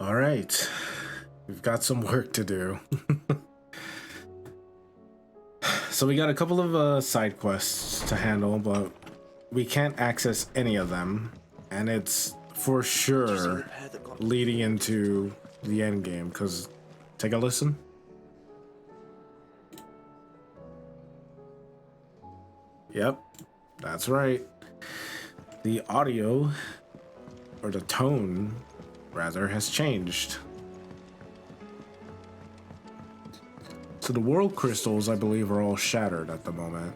All right, we've got some work to do. So we got a couple of side quests to handle, but we can't access any of them, and it's for sure leading into the end game. Cause take a listen. Yep, that's right. The audio, or the tone, rather, has changed. So the world crystals, I believe, are all shattered at the moment.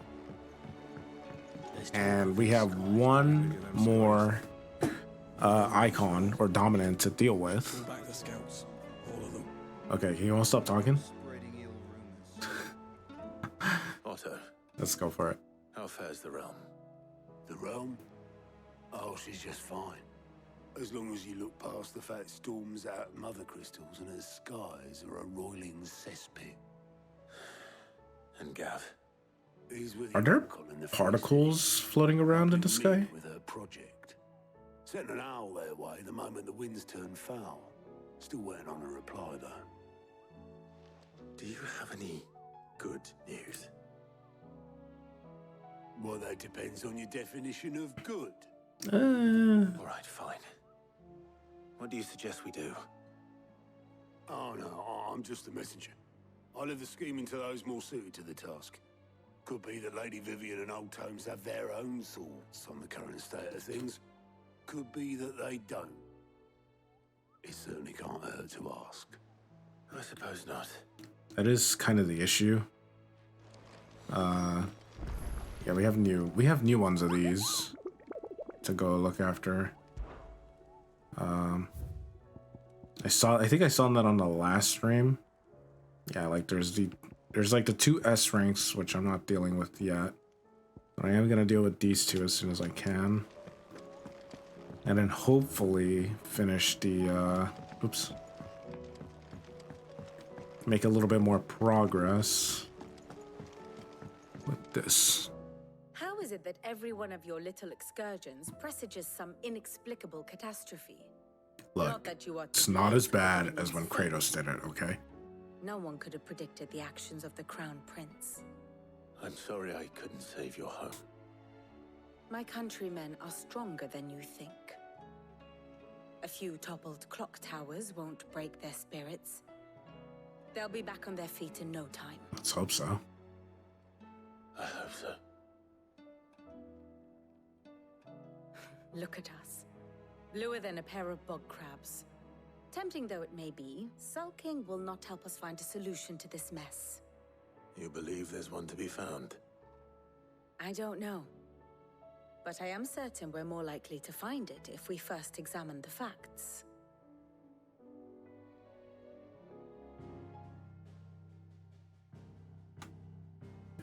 And we have one more icon, or dominant, to deal with. Okay, can you all stop talking? Otto, Let's go for it. how fares the realm? The realm? Oh, she's just fine. As long as you look past the fact storms out mother crystals and her skies are a roiling cesspit. And Gav? Are there particles floating around in the sky? With her project. Sent an owl their way the moment the winds turned foul. Still waiting on a reply though. Do you have any good news? Well, that depends on your definition of good. All right, fine. What do you suggest we do? Oh no, I'm just a messenger. I leave the scheming to those more suited to the task. Could be that Lady Vivian and Old Tomes have their own thoughts on the current state of things. Could be that they don't. It certainly can't hurt to ask. I suppose not. That is kind of the issue. Yeah, we have new ones of these to go look after. I think I saw that on the last stream. Yeah, like there's like the 2 S ranks, which I'm not dealing with yet. But I am gonna deal with these 2 as soon as I can. And then hopefully finish the oops. Make a little bit more progress with this. How is it that every one of your little excursions presages some inexplicable catastrophe? Look, it's not as bad as when Kratos did it, okay? No one could have predicted the actions of the Crown Prince. I'm sorry I couldn't save your home. My countrymen are stronger than you think. A few toppled clock towers won't break their spirits. They'll be back on their feet in no time. Let's hope so. I hope so. Look at us. Bluer than a pair of bog crabs. Tempting though it may be, sulking will not help us find a solution to this mess. You believe there's one to be found? I don't know. But I am certain we're more likely to find it if we first examine the facts.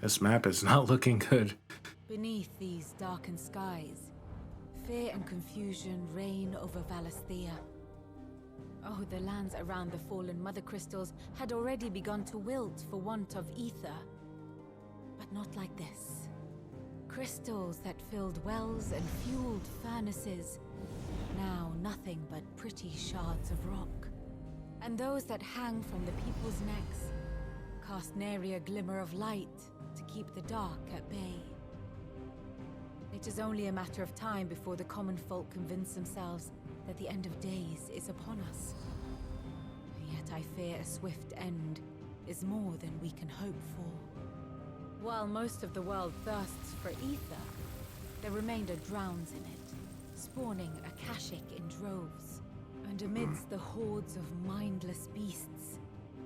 This map is not looking good. Beneath these darkened skies, fear and confusion reign over Valisthea. Oh, the lands around the fallen mother crystals had already begun to wilt for want of ether. But not like this. Crystals that filled wells and fueled furnaces. Now nothing but pretty shards of rock. And those that hang from the people's necks cast nary a glimmer of light to keep the dark at bay. It is only a matter of time before the common folk convince themselves that the end of days is upon us. Yet I fear a swift end is more than we can hope for. While most of the world thirsts for ether, the remainder drowns in it, spawning Akashic in droves. And amidst the hordes of mindless beasts,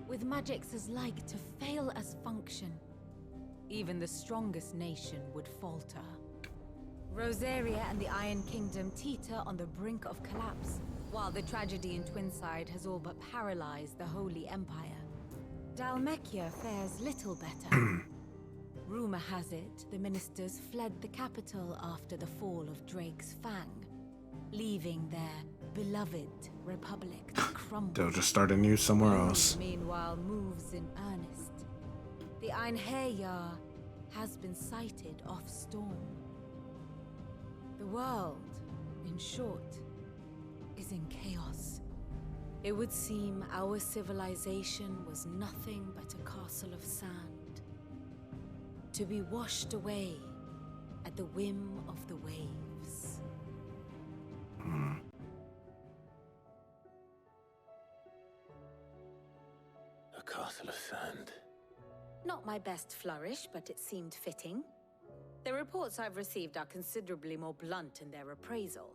with magics as like to fail as function, even the strongest nation would falter. Rosaria and the Iron Kingdom teeter on the brink of collapse, while the tragedy in Twinside has all but paralyzed the Holy Empire. Dalmekia fares little better. Rumor has it the ministers fled the capital after the fall of Drake's Fang, leaving their beloved republic to crumble. They'll just start anew somewhere else. Meanwhile, moves in earnest. The Einherjar has been sighted off Storm. The world, in short, is in chaos. It would seem our civilization was nothing but a castle of sand, to be washed away at the whim of the waves. A castle of sand. Not my best flourish, but it seemed fitting. The reports I've received are considerably more blunt in their appraisal.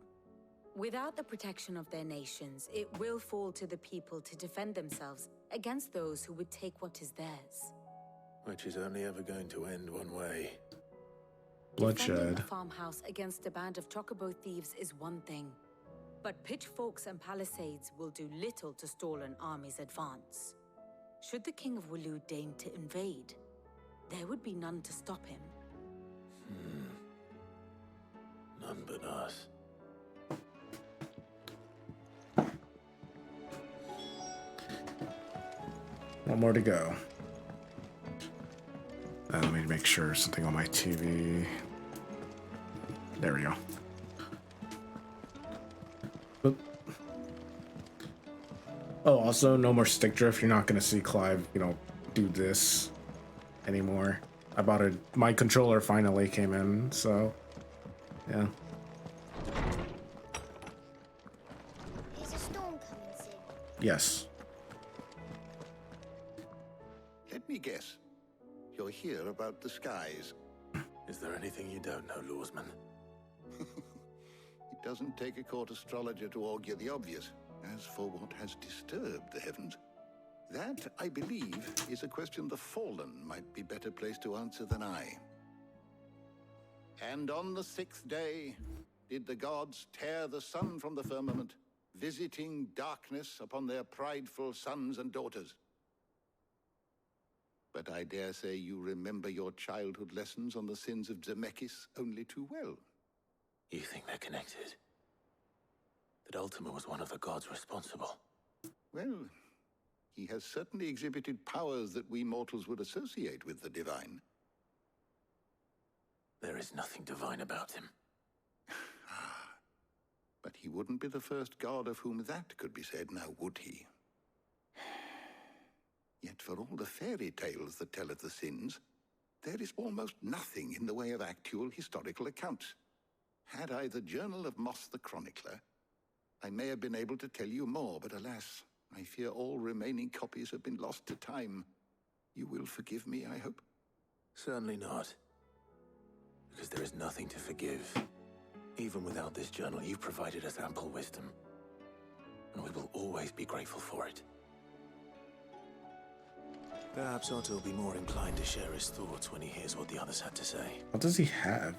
Without the protection of their nations, it will fall to the people to defend themselves against those who would take what is theirs. Which is only ever going to end one way. Defending Bloodshed. a farmhouse against a band of chocobo thieves is one thing, but pitchforks and palisades will do little to stall an army's advance. Should the King of Wulu deign to invade, there would be none to stop him. None but us. One more to go. Let me make sure something on my TV. There we go. Oop. Oh, also, no more stick drift. You're not going to see Clive, do this anymore. My controller finally came in, so yeah. Is a storm coming soon? Yes. Let me guess. You're here about the skies. Is there anything you don't know, Lawsman? It doesn't take a court astrologer to augur the obvious. As for what has disturbed the heavens, that, I believe, is a question the Fallen might be better placed to answer than I. And on the 6th day, did the gods tear the sun from the firmament, visiting darkness upon their prideful sons and daughters. But I dare say you remember your childhood lessons on the sins of Zemeckis only too well. You think they're connected? That Ultima was one of the gods responsible? Well, he has certainly exhibited powers that we mortals would associate with the divine. There is nothing divine about him. But he wouldn't be the first god of whom that could be said, now would he? Yet for all the fairy tales that tell of the sins, there is almost nothing in the way of actual historical accounts. Had I the Journal of Moss the Chronicler, I may have been able to tell you more, but alas, I fear all remaining copies have been lost to time. You will forgive me, I hope? Certainly not. Because there is nothing to forgive. Even without this journal, you've provided us ample wisdom. And we will always be grateful for it. Perhaps Otto will be more inclined to share his thoughts when he hears what the others had to say. What does he have?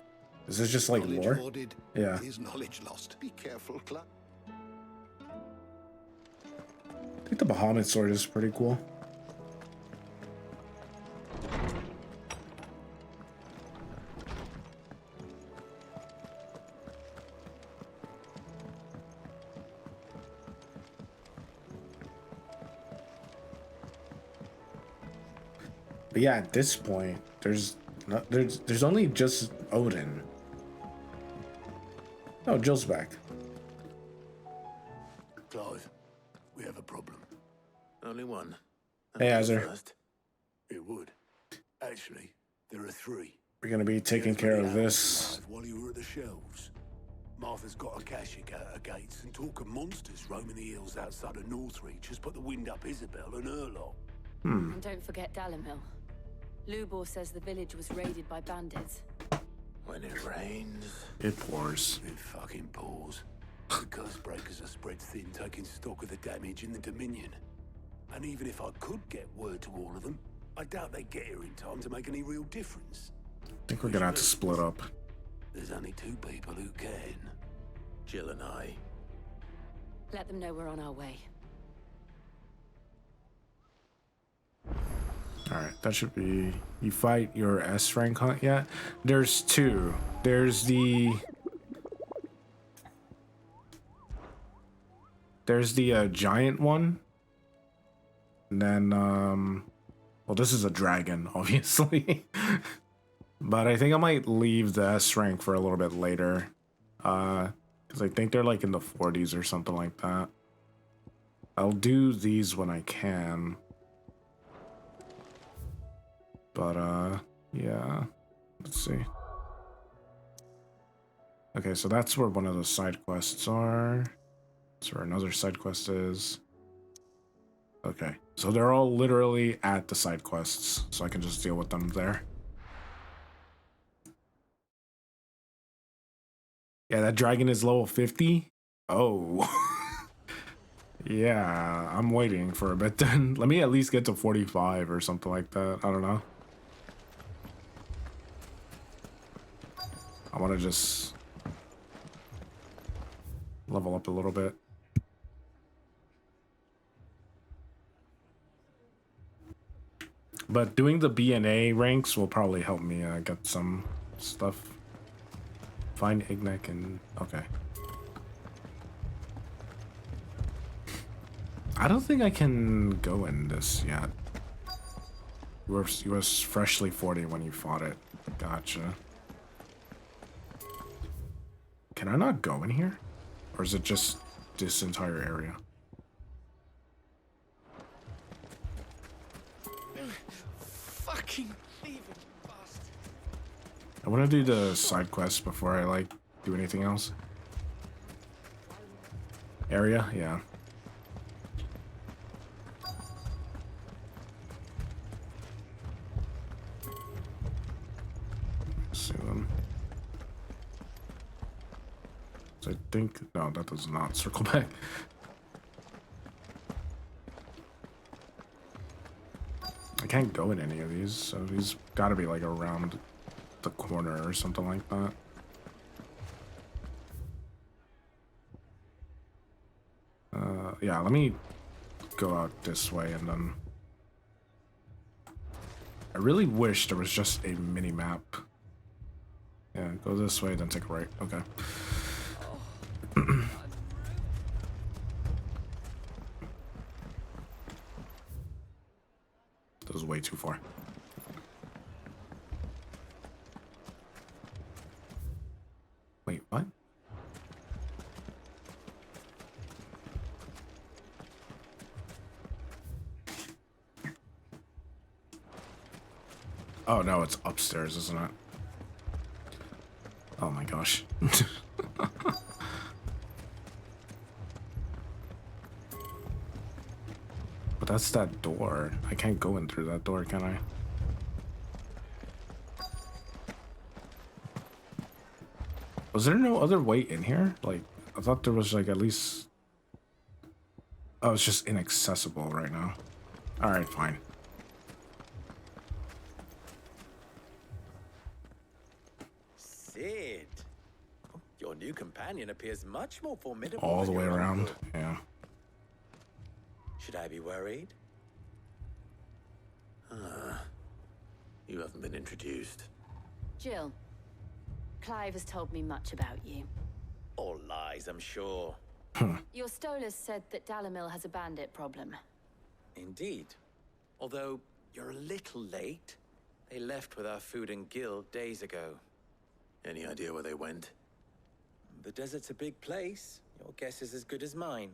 Is this just like Knowledge lore? hoarded, Yeah. is knowledge lost. Be careful, Clark. I think the Bahamut sword is pretty cool. But yeah, at this point, there's only just Odin. Oh, Jill's back. Clive, we have a problem. Only one. Hey, And Azar. first. It would. Actually, there are three. We're gonna be taking care of this. While you were at the shelves. Martha's got a Kashik at her gates, and talk of monsters roaming the hills outside of Northreach has put the wind up Isabel and her lot. And don't forget Dalimil. Lubor says the village was raided by bandits. When it rains. It pours. It fucking pours. The curse breakers are spread thin, taking stock of the damage in the Dominion. And even if I could get word to all of them, I doubt they'd get here in time to make any real difference. I think we're gonna have to split up. There's only two people who can. Jill and I. Let them know we're on our way. Alright, that should be... You fight your S rank hunt yet? There's two. There's the giant one. And then, well, this is a dragon, obviously. But I think I might leave the S rank for a little bit later. Because I think they're like in the 40s or something like that. I'll do these when I can. But, yeah. Let's see. Okay, so that's where one of the side quests are. That's where another side quest is. Okay, so they're all literally at the side quests, so I can just deal with them there. Yeah, that dragon is level 50? Oh. Yeah, I'm waiting for a bit then. Let me at least get to 45 or something like that. I don't know. I want to just level up a little bit. But doing the B and A ranks will probably help me get some stuff. Find Ignek and... okay. I don't think I can go in this yet. You was freshly 40 when you fought it. Gotcha. Can I not go in here? Or is it just this entire area? Fucking thieving bastard. I want to do the side quests before I, like, do anything else. Area? Yeah. See them. So I think... no, that does not circle back. I can't go in any of these, so these gotta be like around the corner or something like that. Yeah, let me go out this way and then... I really wish there was just a mini-map. Yeah, go this way, then take a right. Okay. That was way too far. Wait, what? Oh no, it's upstairs, isn't it? Oh my gosh. But that's that door. I can't go in through that door, can I? Was there no other way in here? Like, I thought there was like at least... oh, it's just inaccessible right now. Alright, fine. Sid, your new companion appears much more formidable. All the than way your around, uncle. yeah. Should I be worried? You haven't been introduced. Jill, Clive has told me much about you. All lies, I'm sure. Your Stolas said that Dalimil has a bandit problem. Indeed. Although, you're a little late. They left with our food and guild days ago. Any idea where they went? The desert's a big place. Your guess is as good as mine.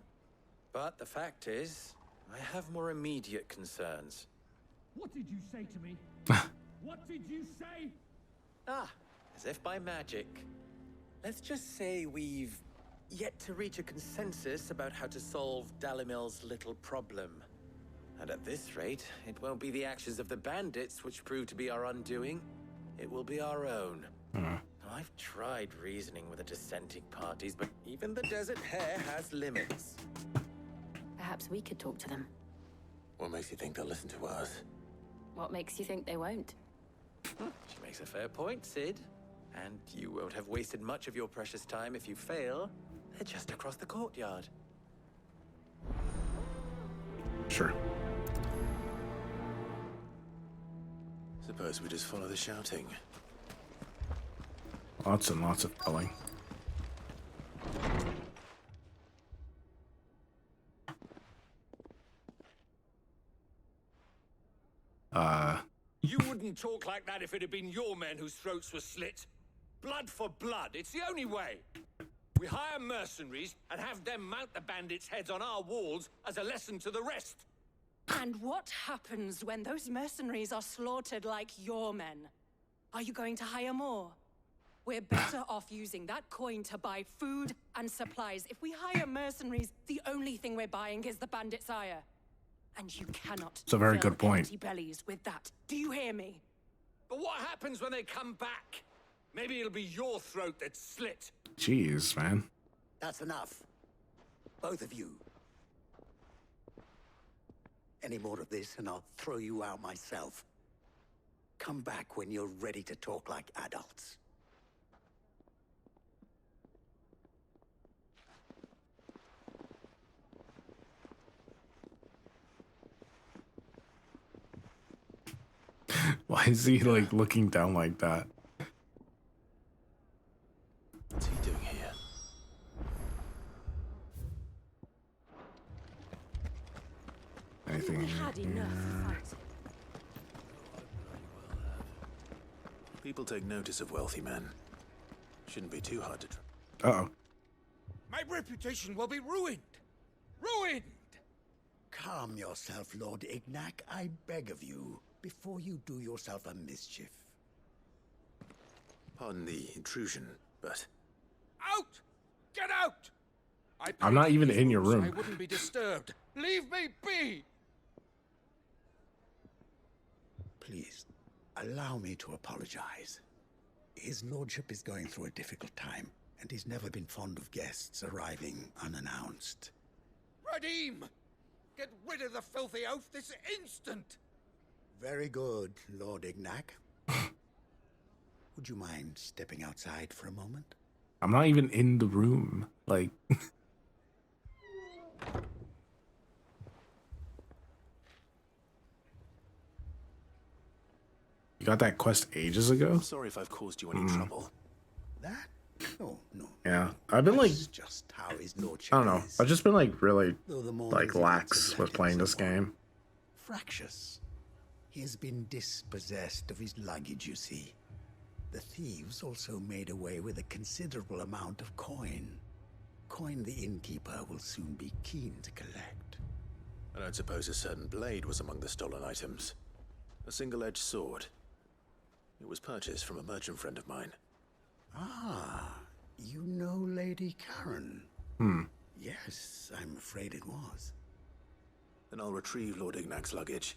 But the fact is, I have more immediate concerns. What did you say to me? What did you say? Ah, as if by magic. Let's just say we've yet to reach a consensus about how to solve Dalimil's little problem. And at this rate, it won't be the actions of the bandits which prove to be our undoing. It will be our own. I've tried reasoning with the dissenting parties, but even the Desert Hare has limits. Perhaps we could talk to them. What makes you think they'll listen to us? What makes you think they won't? She makes a fair point, Sid. And you won't have wasted much of your precious time if you fail. They're just across the courtyard. Sure. Suppose we just follow the shouting. Lots and lots of yelling. You wouldn't talk like that if it had been your men whose throats were slit. Blood for blood, it's the only way. We hire mercenaries and have them mount the bandits' heads on our walls as a lesson to the rest. And what happens when those mercenaries are slaughtered like your men? Are you going to hire more? We're better off using that coin to buy food and supplies. If we hire mercenaries, the only thing we're buying is the bandit's ire. And you cannot It's a very fill good point. empty bellies with that. Do you hear me? But what happens when they come back? Maybe it'll be your throat that's slit. Jeez, man. That's enough. Both of you. Any more of this and I'll throw you out myself. Come back when you're ready to talk like adults. Why is he like looking down like that? What's he doing here? Anything? We had enough fighting. People take notice of wealthy men. Shouldn't be too hard to track. Uh-oh. My reputation will be ruined. Ruined! Calm yourself, Lord Ignac, I beg of you, before you do yourself a mischief. Pardon the intrusion, but Out! Get out! I'm not even in your room. I wouldn't be disturbed. Leave me be! Please, allow me to apologize. His lordship is going through a difficult time, and he's never been fond of guests arriving unannounced. Radim! Get rid of the filthy oaf this instant! Very good, Lord Ignac. Would you mind stepping outside for a moment? I'm not even in the room. Like... You got that quest ages ago? I'm sorry if I've caused you any trouble. That? No. Yeah, I've been like... That's just how his lordship I don't know. is. I've just been like really Though the like morning's lax events have with left playing him this somewhat game. fractious. He has been dispossessed of his luggage, you see. The thieves also made away with a considerable amount of coin. Coin the innkeeper will soon be keen to collect. I don't suppose a certain blade was among the stolen items. A single-edged sword. It was purchased from a merchant friend of mine. Ah, you know Lady Karen? Hmm. Yes, I'm afraid it was. Then I'll retrieve Lord Ignac's luggage.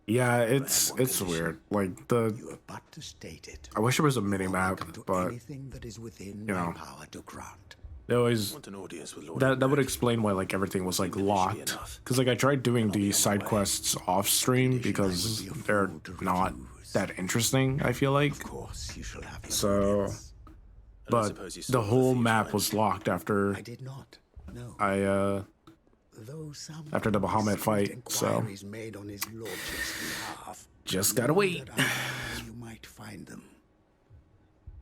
Yeah, it's weird. Like the... You are but to state it. I wish there was a mini Before I map, come to but anything that is within you my know. power to grant. they always... Want an audience with Lord That would Ignac. explain why like everything was like Even if she locked. enough. Because like I tried doing the side way. quests off stream because I would be a they're fool to not refuse. that interesting, I feel like. Of course, you shall have your So... audience. I don't But suppose you saw the whole thieves map went. was locked after I did not. No. Though some after the Bahamut fight, so inquiries made on his lordship's behalf. just gotta wait. That I know you might find them.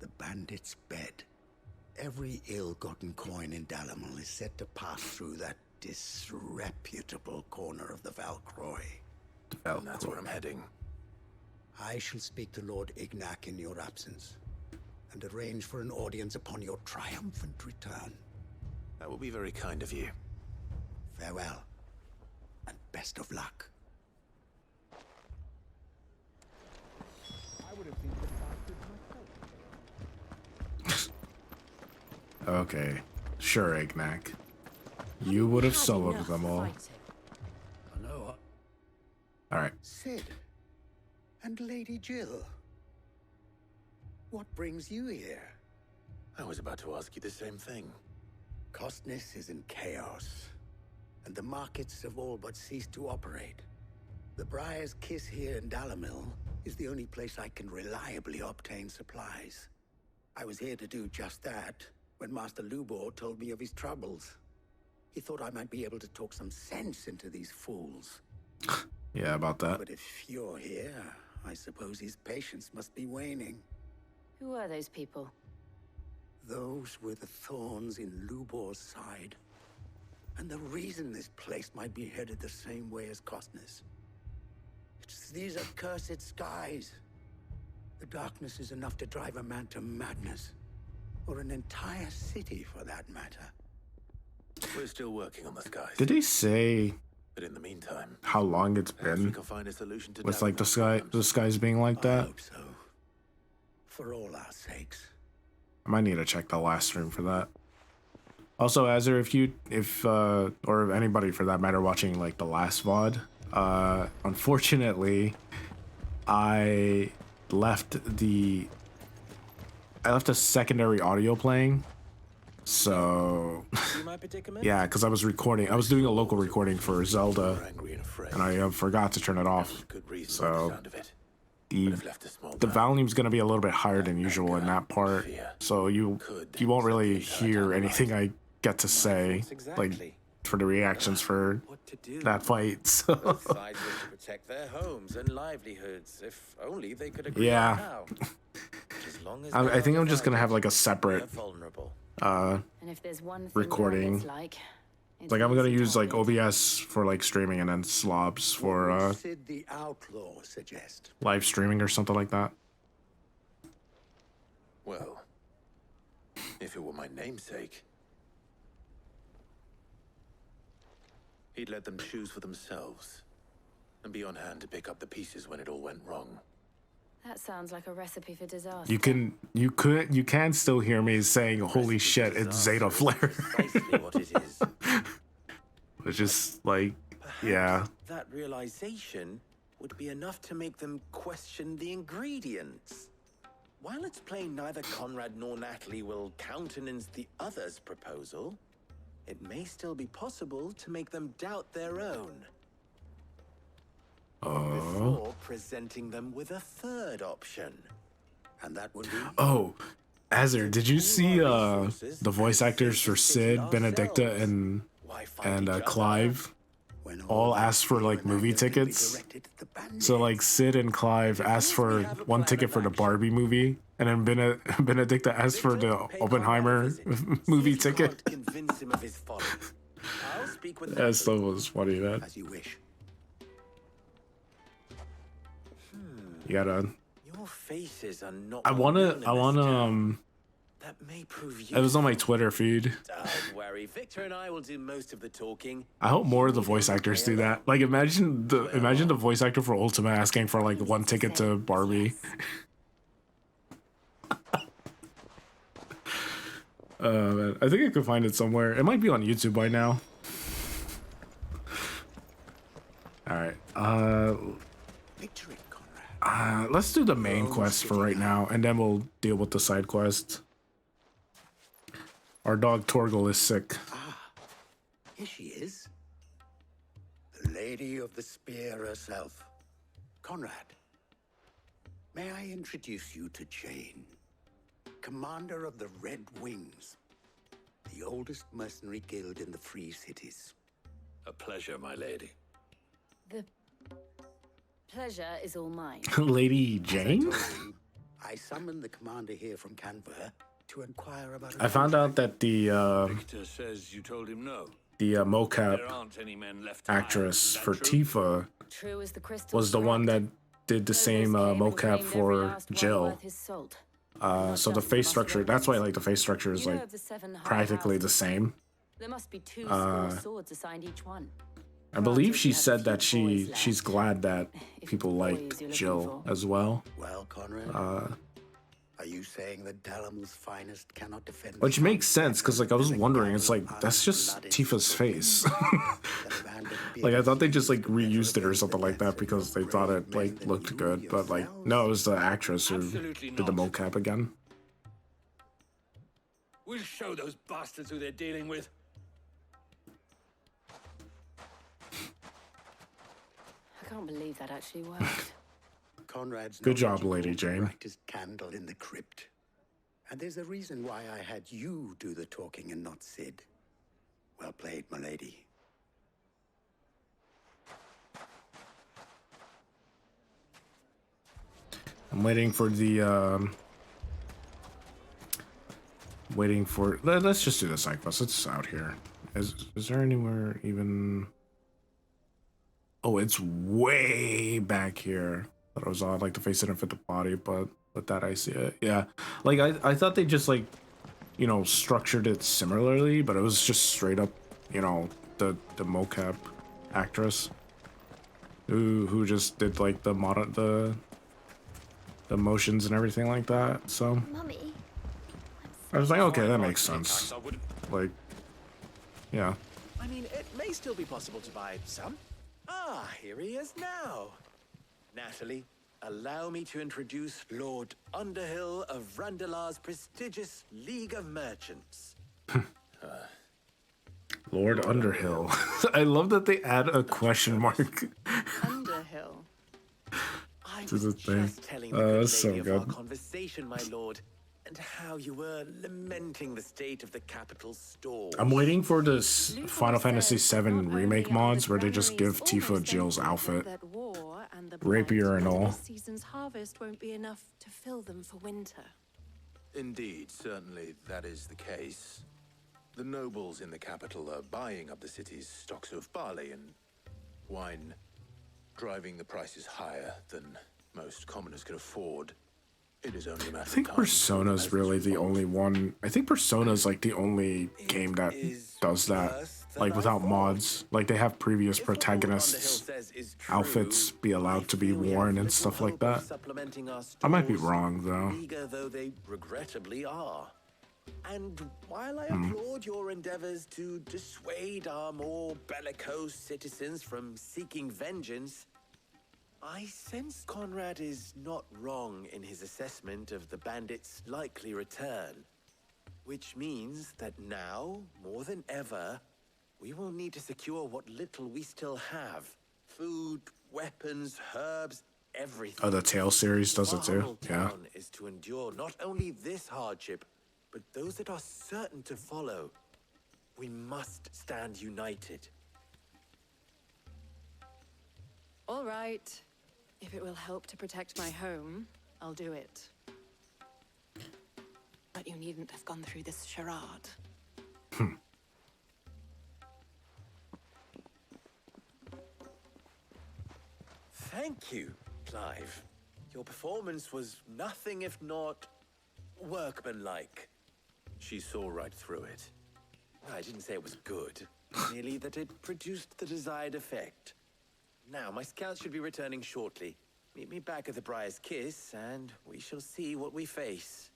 The bandit's bed. Every ill-gotten coin in Dalimil is said to pass through that disreputable corner of the Valcroy. And that's where I'm heading. I shall speak to Lord Ignac in your absence, and arrange for an audience upon your triumphant return. That will be very kind of you. Farewell, and best of luck. Okay, sure, Ignac. You would have Had soloed enough them all. fighting. I know. Alright. Sid, and Lady Jill. What brings you here? I was about to ask you the same thing. Costness is in chaos, and the markets have all but ceased to operate. The Briar's Kiss here in Dalimil is the only place I can reliably obtain supplies. I was here to do just that when Master Lubor told me of his troubles. He thought I might be able to talk some sense into these fools. Yeah, about that. But if you're here, I suppose his patience must be waning. Who are those people? Those were the thorns in Lubor's side. And the reason this place might be headed the same way as Costness. It's these accursed skies. The darkness is enough to drive a man to madness. or an entire city for that matter. We're still working on the skies. Did they say But in the meantime, how long it's perhaps we been can find a solution to with like the Dalimil's skies being like I that? hope so. For all our sakes. I might need to check the last stream for that. Also, Azir, or if anybody for that matter watching like the last VOD, unfortunately, I left a secondary audio playing. So, yeah, because I was recording. I was doing a local recording for Zelda, and I forgot to turn it off. So, the volume's going to be a little bit higher than usual in that part. So you won't really hear anything I get to say, like for the reactions for that fight. So. Both sides wish to protect their homes and livelihoods. If only they could agree Yeah. on how. As long as I think I'm just gonna have like a they're separate vulnerable. And if there's one thing recording. Bandits Like I'm gonna use like target. OBS for like streaming and then slobs for What would Sid the Outlaw suggest? live streaming or something like that. Well, if it were my namesake, he'd let them choose for themselves and be on hand to pick up the pieces when it all went wrong. That sounds like a recipe for disaster. You can still hear me saying holy shit, it's Zeta Flare. Precisely what it is. Which is like, yeah. That realization would be enough to make them question the ingredients. While it's plain neither Conrad nor Natalie will countenance the other's proposal, it may still be possible to make them doubt their own. Before presenting them with a third option. And that would be... Oh, Azir, did you see the voice actors for Sid, Benedicta, and Clive all asked for like movie tickets? So like Sid and Clive asked for one ticket for the Barbie movie, and then Benedicta asked for the Oppenheimer movie ticket. Convince him of his folly. I'll speak with That stuff was funny, man. As you wish. You gotta. Your faces are not. I wanna. That may prove It was on my Twitter feed. Don't worry, Victor and I will do most of the talking. I hope more of the voice actors do that. Like, imagine the voice actor for Ultima asking for like one ticket to Barbie. Man, I think I could find it somewhere. It might be on YouTube by now. All right. Victory, Conrad. Let's do the main quest for right now, and then we'll deal with the side quest. Our dog Torgal is sick. Here she is. The Lady of the Spear herself. Conrad, may I introduce you to Jane, commander of the Red Wings, the oldest mercenary guild in the Free Cities. A pleasure, my lady. The pleasure is all mine. Lady Jane? I summoned the commander here from Canberra to inquire about... I found out that the Victor says you told him no. mocap There aren't any men left to actress hire. for Is that true? Tifa True as the crystal was the one that did the same mocap claimed every for last one Jill. worth his salt. So the face structure, that's why like the face structure is You know like of the 7 high practically the houses. same. There must be 2 score swords assigned each one. I believe she said that she's glad that people like Jill as well. Well, Conrad, are you saying that Dalimil's finest cannot defend... Which makes sense, because like I was wondering, it's like that's just Tifa's face. Like I thought they just like reused it or something like that because they thought it like looked good, but like no, it was the actress who did the mocap again. We'll show those bastards who they're dealing with. I can't believe that actually worked. Conrad's Good job, knowledge Lady holds the Jane. brightest candle in the crypt. And there's a reason why I had you do the talking and not Sid. Well played, my lady. I'm waiting for the let's just do the side quest. It's out here. Is there anywhere even? Oh, it's way back here. Thought it was odd, like the face didn't fit the body, but with that I see it. Yeah, like I thought they just like you know, structured it similarly, but it was just straight up, you know, the mocap actress who just did like the motions and everything like that. So Mummy, I was like, okay, that makes sense. Like, yeah. I mean, it may still be possible to buy some. Ah, here he is now. Natalie, allow me to introduce Lord Underhill of Randalar's prestigious League of Merchants. Lord Underhill. I love that they add a question mark Underhill. to the thing. Telling the good That's so lady of our good. conversation, my lord, and how you were lamenting the state of the capital stores. I'm waiting for this Final Fantasy VII remake mods where they just give Tifa Jill's outfit, rapier and all. This season's harvest won't be enough to fill them for winter. Indeed, certainly that is the case. The nobles in the capital are buying up the city's stocks of barley and wine, driving the prices higher than most commoners can afford. It is only a matter I think of time. Persona's really the only one. I think Persona's like the only game that does that, like without mods. Like they have previous protagonists' outfits be allowed to be worn and stuff like that. I might be wrong though. Eager though they regrettably are. And while I applaud your endeavors to dissuade our more bellicose citizens from seeking vengeance, I sense Conrad is not wrong in his assessment of the bandits' likely return. Which means that now, more than ever, we will need to secure what little we still have. Food, weapons, herbs, everything. Oh, the Tale series does it too. Yeah. Is to endure not only this hardship, but those that are certain to follow. We must stand united. All right. If it will help to protect my home, I'll do it. But you needn't have gone through this charade. Thank you, Clive. Your performance was nothing if not workmanlike. She saw right through it. I didn't say it was good, merely that it produced the desired effect. Now, my scouts should be returning shortly. Meet me back at the Briar's Kiss, and we shall see what we face.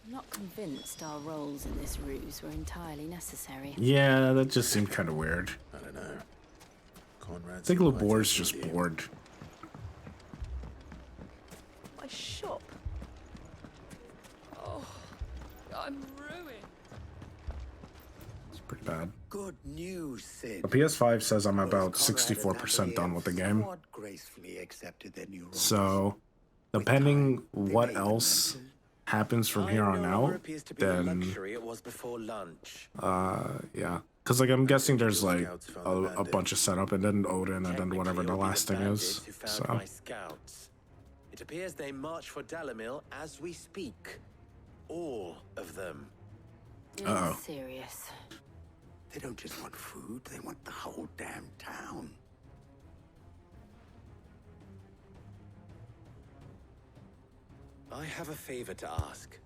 I'm not convinced our roles in this ruse were entirely necessary. Yeah, that just seemed kind of weird. I don't know. Conrad's I think Labor's just bored. My shop. Oh, I'm ruined. It's pretty bad. Good news, Sid. The PS5 says I'm about 64% done with the game. Gracefully accepted their new roles. So, depending what else happens from here on out, then It was before lunch. yeah, because like I'm guessing there's like a bunch of setup and then Odin and then whatever the last thing is. So My scouts. It appears they march for Dalimil as we speak. All of them. You're serious. They don't just want food, they want the whole damn town. I have a favor to ask.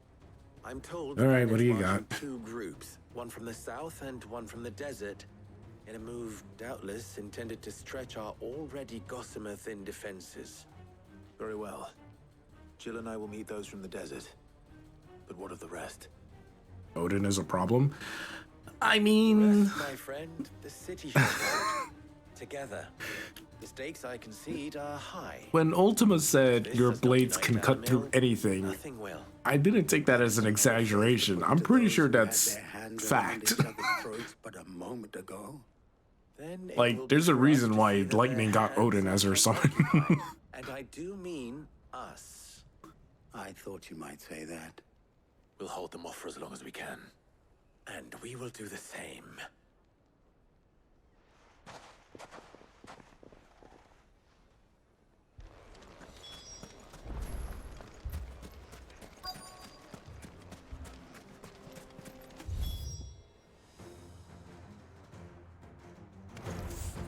I'm told All right, what do you march got? in two groups, one from the south and one from the desert, in a move doubtless intended to stretch our already gossamer thin defenses. Very well. Jill and I will meet those from the desert. But what of the rest? Odin is a problem. I mean, Rest, my friend, the city shall hold. Together. The stakes I concede are high. when Ultima said your blades can cut through anything, Nothing will. I didn't take that as an exaggeration. I'm pretty sure that's fact. But a moment ago. Then it will Like, be there's a for us reason to why feel Lightning their got Odin hands as her on son. our and I do mean us. I thought you might say that. We'll hold them off for as long as we can. And we will do the same.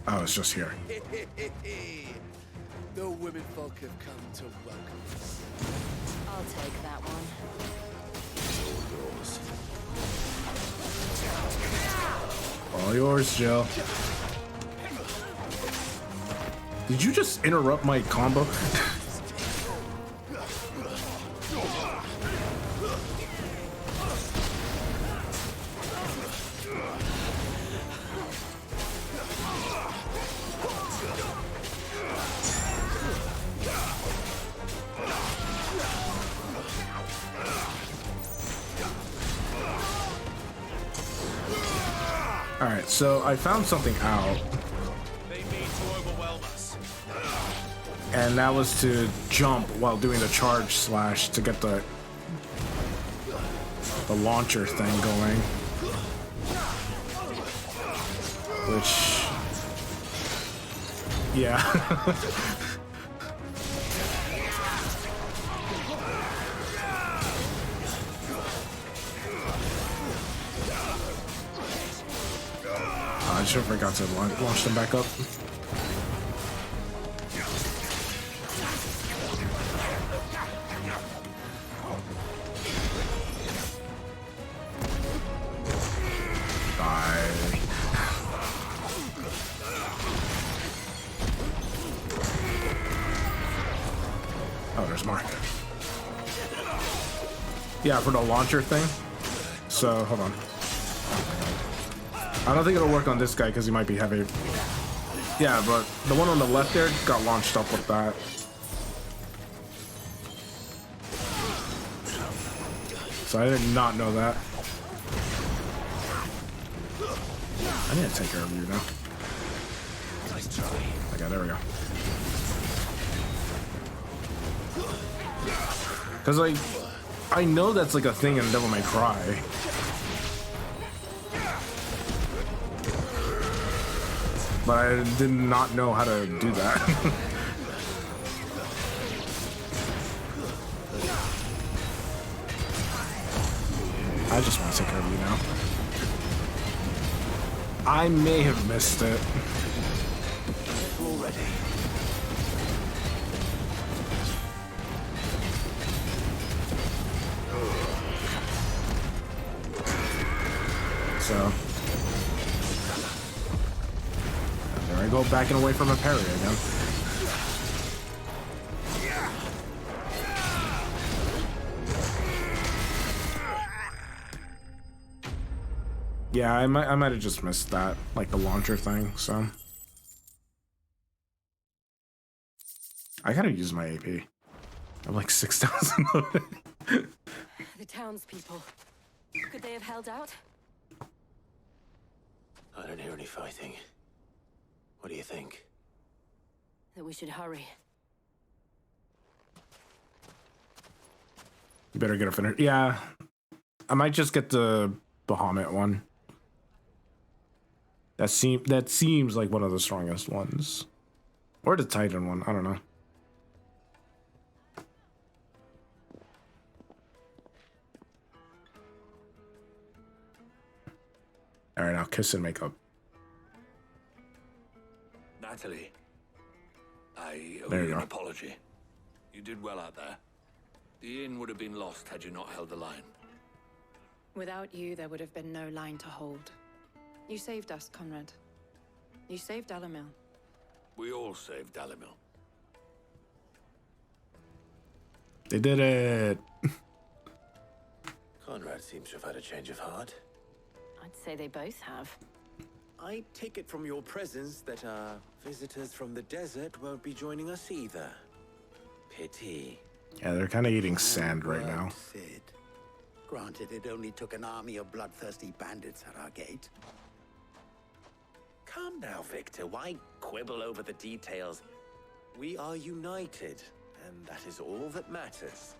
Oh, it's just here. The womenfolk have come to welcome us. I'll take that one. All yours, Jill. Did you just interrupt my combo? Alright, so I found something out. They mean to overwhelm us. And that was to jump while doing the charge slash to get the launcher thing going. Which, yeah. I should have forgot to launch them back up. Oh, there's more. Yeah, for the launcher thing. So, hold on. I don't think it'll work on this guy because he might be heavy. Yeah, but the one on the left there got launched up with that. So I did not know that. I need to take care of you now. Nice try. Okay, there we go. Because, like, I know that's like a thing in Devil May Cry. But I did not know how to do that. I just want to take care of you now. I may have missed it. Already. So there I go, backing away from a parry again. Yeah, I might have just missed that, like the launcher thing, so. I gotta use my AP. I'm like 6,000 of it. The townspeople. Could they have held out? I don't hear any fighting. What do you think? That we should hurry. You better get a finish. Yeah, I might just get the Bahamut one. That seems like one of the strongest ones, or the Titan one. I don't know. All right, now kiss and make up. Natalie, I owe There you you an go. apology. You did well out there. The inn would have been lost had you not held the line. Without you, there would have been no line to hold. You saved us, Conrad. You saved Dalimil. We all saved Dalimil. They did it. Conrad seems to have had a change of heart. I'd say they both have. I take it from your presence that our visitors from the desert won't be joining us either. Pity. Yeah, they're kind of eating sand right now. Sid. Granted, it only took an army of bloodthirsty bandits at our gate. Calm now, Victor. Why quibble over the details? We are united, and that is all that matters.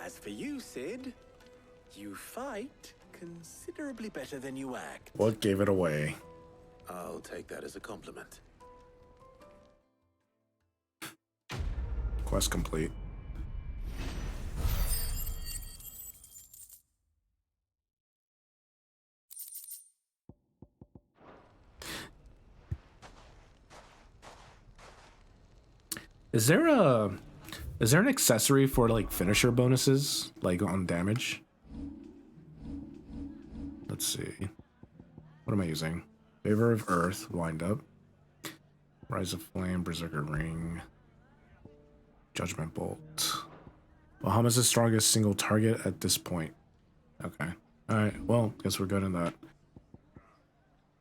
As for you, Sid, you fight considerably better than you act. What gave it away? I'll take that as a compliment. Quest complete. Is there an accessory for like finisher bonuses, like on damage? Let's see. What am I using? Favor of Earth, wind up. Rise of Flame, Berserker Ring. Judgment Bolt. Bahamut's the strongest single target at this point. Okay. Alright, well, guess we're good in that.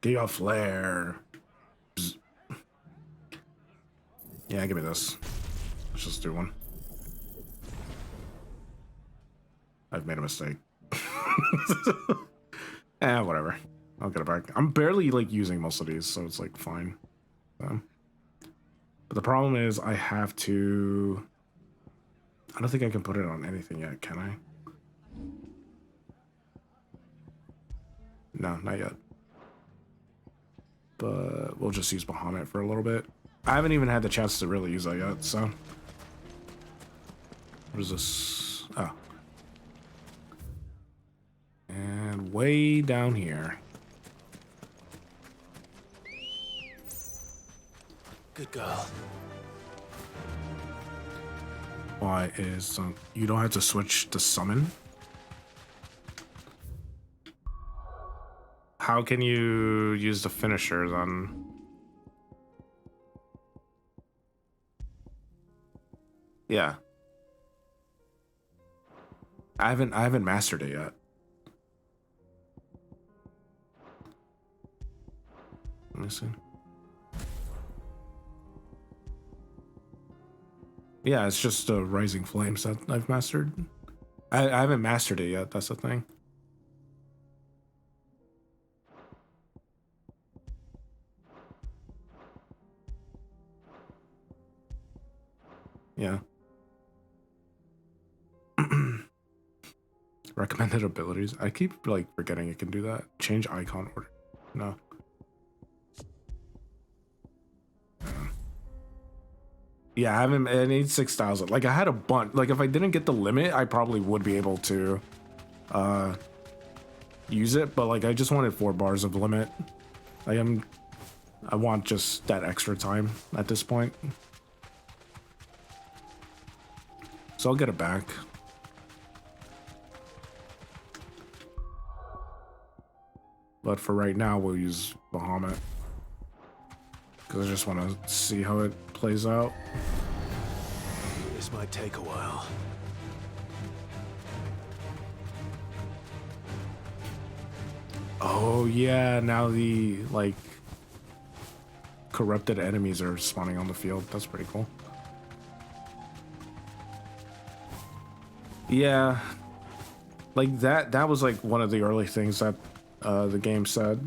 Giga Flare. Bzz. Yeah, give me this. Let's just do one. I've made a mistake. Whatever. I'll get it back. I'm barely like using most of these, so it's like fine. But the problem is I have to... I don't think I can put it on anything yet, can I? No, not yet. But we'll just use Bahamut for a little bit. I haven't even had the chance to really use that yet, so... What is this? Oh. And way down here. Good girl. Why is you don't have to switch to summon? How can you use the finisher then? Yeah. I haven't mastered it yet. Let me see. Yeah, it's just Rising Flames that I've mastered. I haven't mastered it yet, that's the thing. Yeah. Recommended abilities. I keep like forgetting it can do that. Change icon order. No. Yeah, I haven't. I need 6,000. Like I had a bunch. Like if I didn't get the limit, I probably would be able to use it. But like I just wanted 4 bars of limit. I want just that extra time at this point. So I'll get it back. But for right now, we'll use Bahamut. Because I just want to see how it plays out. This might take a while. Oh yeah, now the like corrupted enemies are spawning on the field. That's pretty cool. Yeah. Like that was like one of the early things that the game said.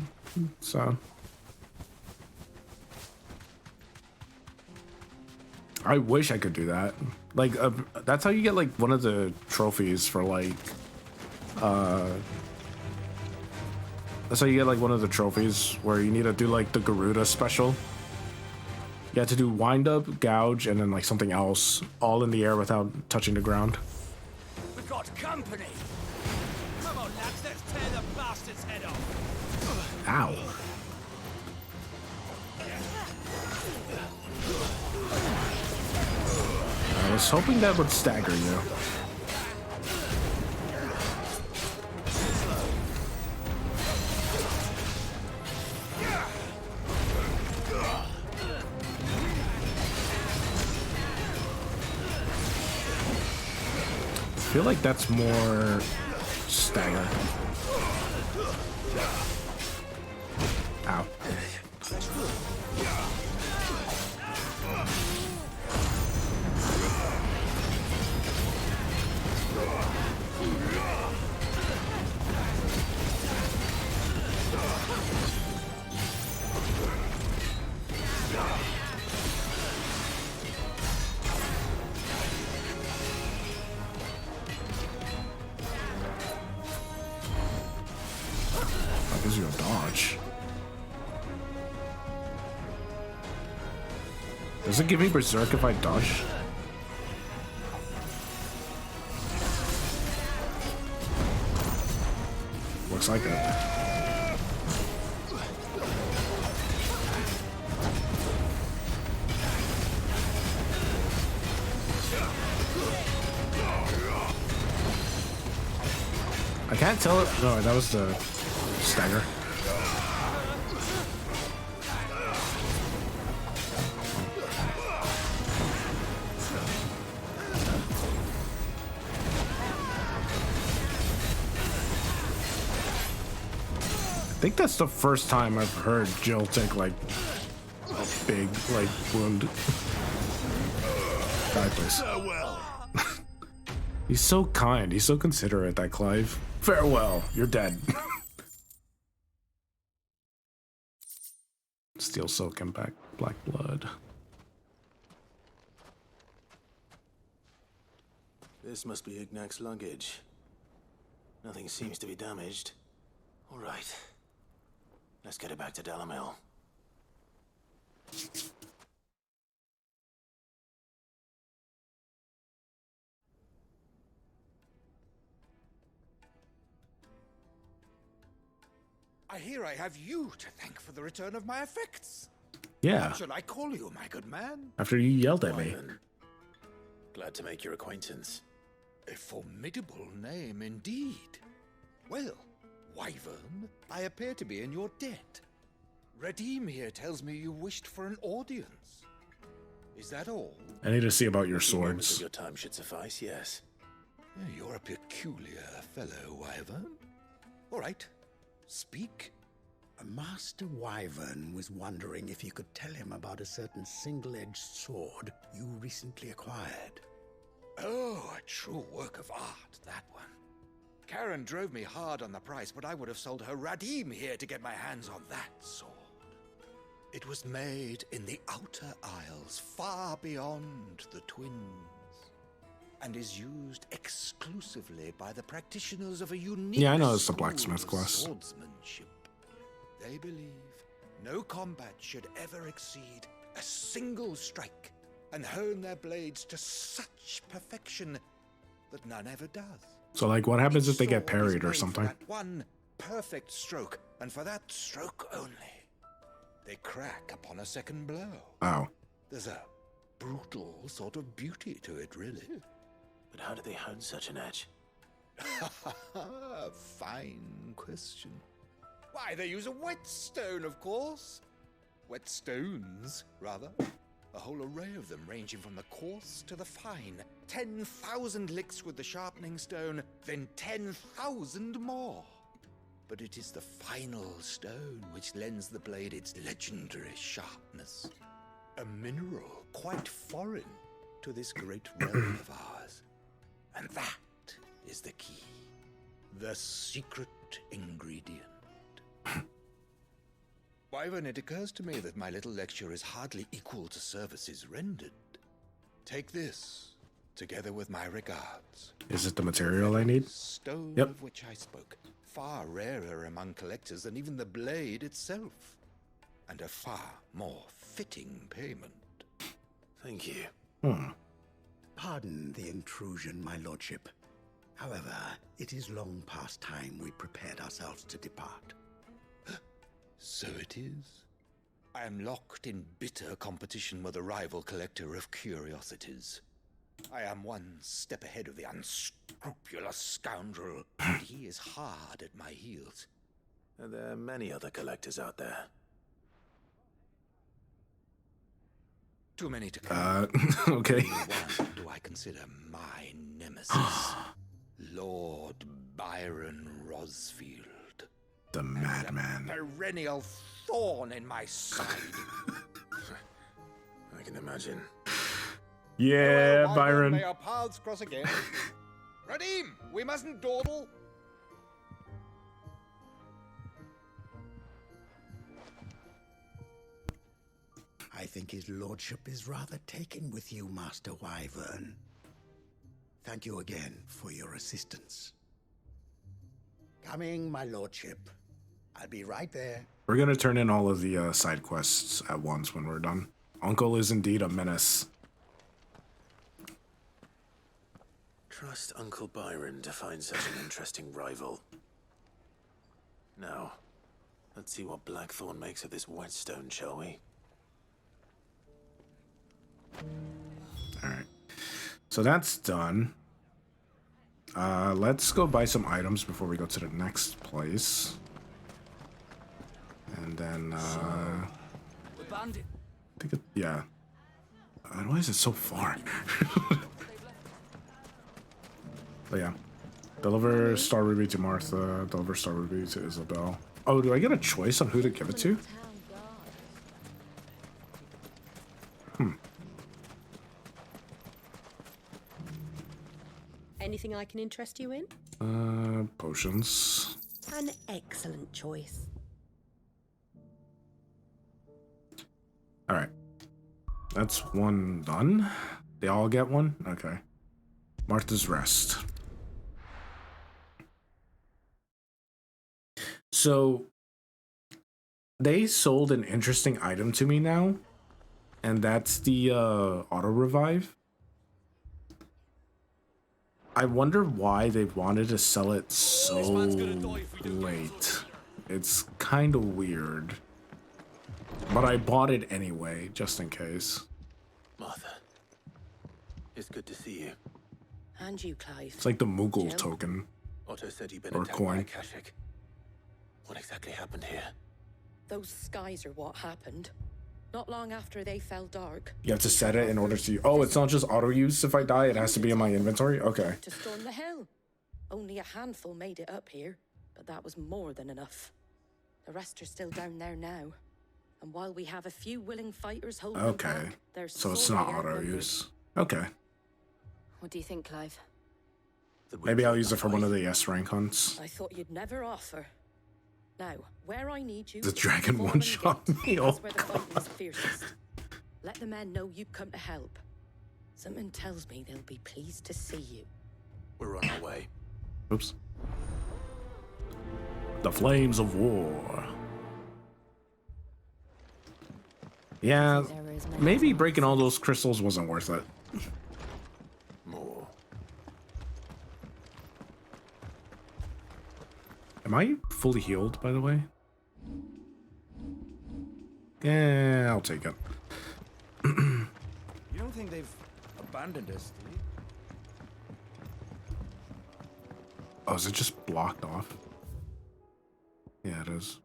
So I wish I could do that. Like that's how you get like one of the trophies for like that's how you get like one of the trophies where you need to do like the Garuda special. You have to do wind up, gouge, and then like something else all in the air without touching the ground. We've got company. Come on, lads, let's tear the bastard's head off. Ow. I was hoping that would stagger you. I feel like that's more stagger. Ow. That gives you a dodge. Does it give me berserk if I dodge? Looks like it. I can't tell it. No, that was the stagger. I think that's the first time I've heard Jill take like a big like wound. Die, please. Farewell. He's so kind. He's so considerate, that Clive. Farewell. You're dead. Steel Silk Impact. Black Blood. This must be Ignac's luggage. Nothing seems to be damaged. All right. Let's get it back to Dalimil. I hear I have you to thank for the return of my effects. Yeah. What should I call you, my good man? After you yelled at me. Glad to make your acquaintance. A formidable name indeed. Well, Wyvern, I appear to be in your debt. Redeem here tells me you wished for an audience. Is that all? I need to see about your Moments swords. of your time should suffice, yes. You're a peculiar fellow, Wyvern. All right, speak. Master Wyvern was wondering if you could tell him about a certain single-edged sword you recently acquired. Oh, a true work of art, that one. Karen drove me hard on the price, but I would have sold her Radim here to get my hands on that sword. It was made in the Outer Isles, far beyond the Twins, and is used exclusively by the practitioners of a unique Yeah, I know it's the school blacksmith of class. swordsmanship. They believe no combat should ever exceed a single strike, and hone their blades to such perfection that none ever does. So, like, what happens if they get Sword is parried or made for something? that one perfect stroke, and for that stroke only. They crack upon a second blow. Oh. There's a brutal sort of beauty to it, really. But how do they hone such an edge? Fine question. Why, they use a whetstone, of course. Whetstones, rather. A whole array of them, ranging from the coarse to the fine. 10,000 licks with the sharpening stone, then 10,000 more. But it is the final stone which lends the blade its legendary sharpness. A mineral quite foreign to this great realm of ours. And that is the key. The secret ingredient. Wyvern, it occurs to me that my little lecture is hardly equal to services rendered. Take this, together with my regards. Is it the material I need? Stone Yep. of which I spoke. Far rarer among collectors than even the blade itself. And a far more fitting payment. Thank you. Pardon the intrusion, my lordship. However, it is long past time we prepared ourselves to depart. So it is. I am locked in bitter competition with a rival collector of curiosities. I am one step ahead of the unscrupulous scoundrel, and he is hard at my heels. Are there many other collectors out there? Too many to count. Okay. Only one do I consider my nemesis. Lord Byron Rosfield. The madman. Perennial thorn in my side. I can imagine. Yeah, Well, Byron. May our paths cross again. Radim, we mustn't dawdle. I think his lordship is rather taken with you, Master Wyvern. Thank you again for your assistance. Coming, my lordship. I'll be right there. We're gonna turn in all of the side quests at once when we're done. Uncle is indeed a menace. Trust Uncle Byron to find such an interesting rival. Now, let's see what Blackthorn makes of this whetstone, shall we? Alright. So that's done. let's go buy some items before we go to the next place. And then, I think it, yeah. Why is it so far? But yeah. Deliver Star Ruby to Martha. Deliver Star Ruby to Isabel. Oh, do I get a choice on who to give it to? Anything I can interest you in? Potions. An excellent choice. Alright. That's one done. They all get one? Okay. Martha's Rest. So, they sold an interesting item to me now, and that's the auto revive. I wonder why they wanted to sell it so late. It's kind of weird. But I bought it anyway, just in case. Martha, it's good to see you. And you, Clive. It's like the Moogle token. Otto said you'd been Or attacked coin. by Akashic. What exactly happened here? Those skies are what happened. Not long after they fell dark. You have to set it in order to... Oh, it's not just auto use if I die, it has to be in my inventory? Okay. To storm the hill. Only a handful made it up here, but that was more than enough. The rest are still down there now. And while we have a few willing fighters holding Okay. back, there's So it's not auto use. Okay. What do you think, Clive? Maybe I'll use it for one of the S rank hunts. I thought you'd never offer. Now, where I need you... The dragon one-shot me. Oh, That's where the fighting is fiercest. Let the men know you've come to help. Something tells me they'll be pleased to see you. We're on our way. Oops. The Flames of War. Yeah, maybe breaking all those crystals wasn't worth it. More. Am I fully healed, by the way? Yeah, I'll take it. You don't think they've abandoned us, do you? Oh, is it just blocked off? Yeah, it is.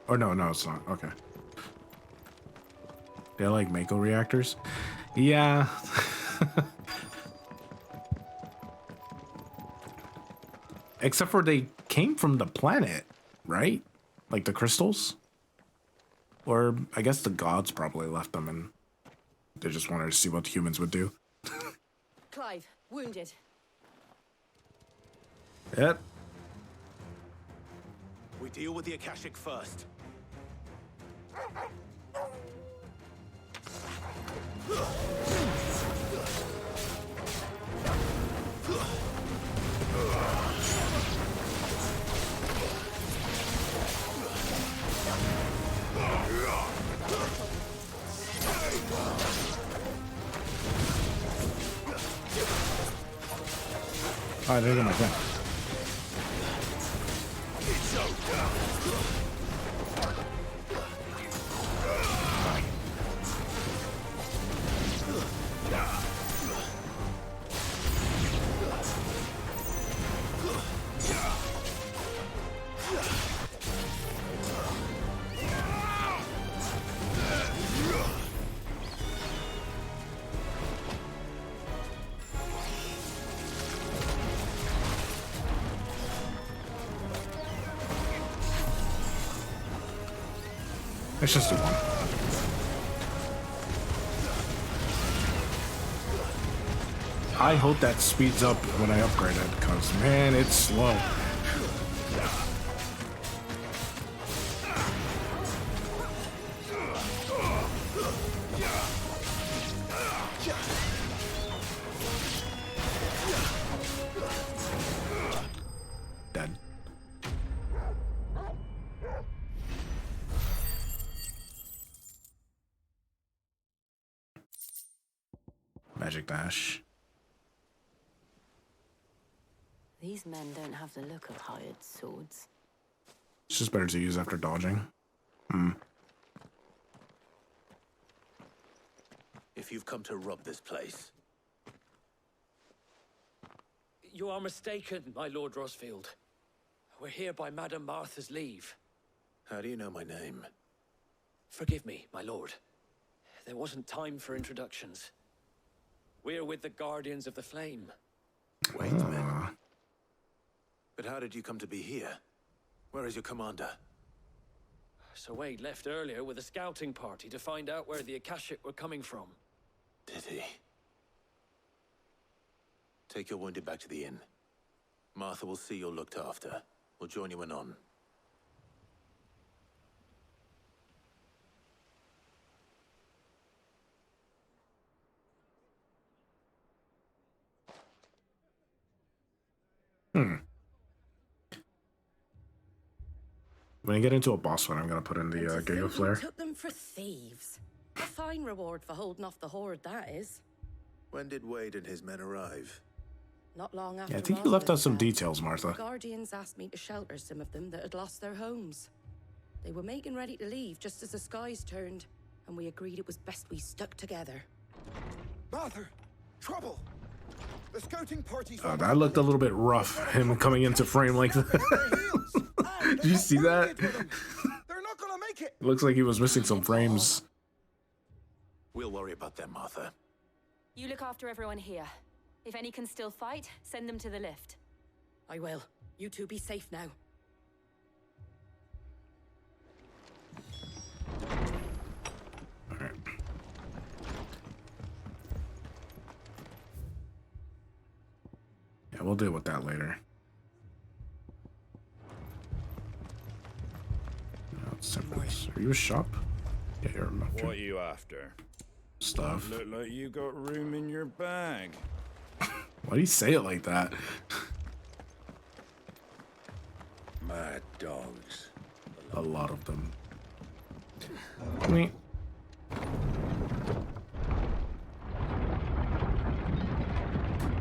Or no, it's not. Okay. They're like Mako reactors? Yeah. Except for they came from the planet, right? Like the crystals? Or I guess the gods probably left them and they just wanted to see what humans would do. Clive, wounded. Yep. We deal with the Akashic first. Alright, there you go, my friend. It's just a one. I hope that speeds up when I upgrade it, because man, it's slow. Dead. Magic dash. These men don't have the look of hired swords. It's just better to use after dodging. If you've come to rob this place, You are mistaken, my Lord Rosfield. We're here by Madame Martha's leave. How do you know my name? Forgive me, my lord. There wasn't time for introductions. We're with the Guardians of the Flame. Wait a minute. But how did you come to be here? Where is your commander? Sir Wade left earlier with a scouting party to find out where the Akashic were coming from. Did he? Take your wounded back to the inn. Martha will see you're looked after. We'll join you anon. When I get into a boss fight, I'm gonna put in the Gale Flare. Took them for thieves. A fine reward for holding off the horde, that is. When did Wade and his men arrive? Not long after. Yeah, I think you left out some details, Martha. Guardians asked me to shelter some of them that had lost their homes. They were making ready to leave just as the skies turned, and we agreed it was best we stuck together. Martha! Trouble! The scouting party's That looked a little bit rough, him coming into frame like that. Did you see that? They're not gonna make it! It looks like he was missing some frames. We'll worry about them, Martha. You look after everyone here. If any can still fight, send them to the lift. I will. You two be safe now. Alright. Yeah, we'll deal with that later. No, it's simply this. Are you a shop? Yeah, you're a merchant. What are you after? Stuff. Look like you got room in your bag. Why do you say it like that? Mad dogs. A lot of them. I mean,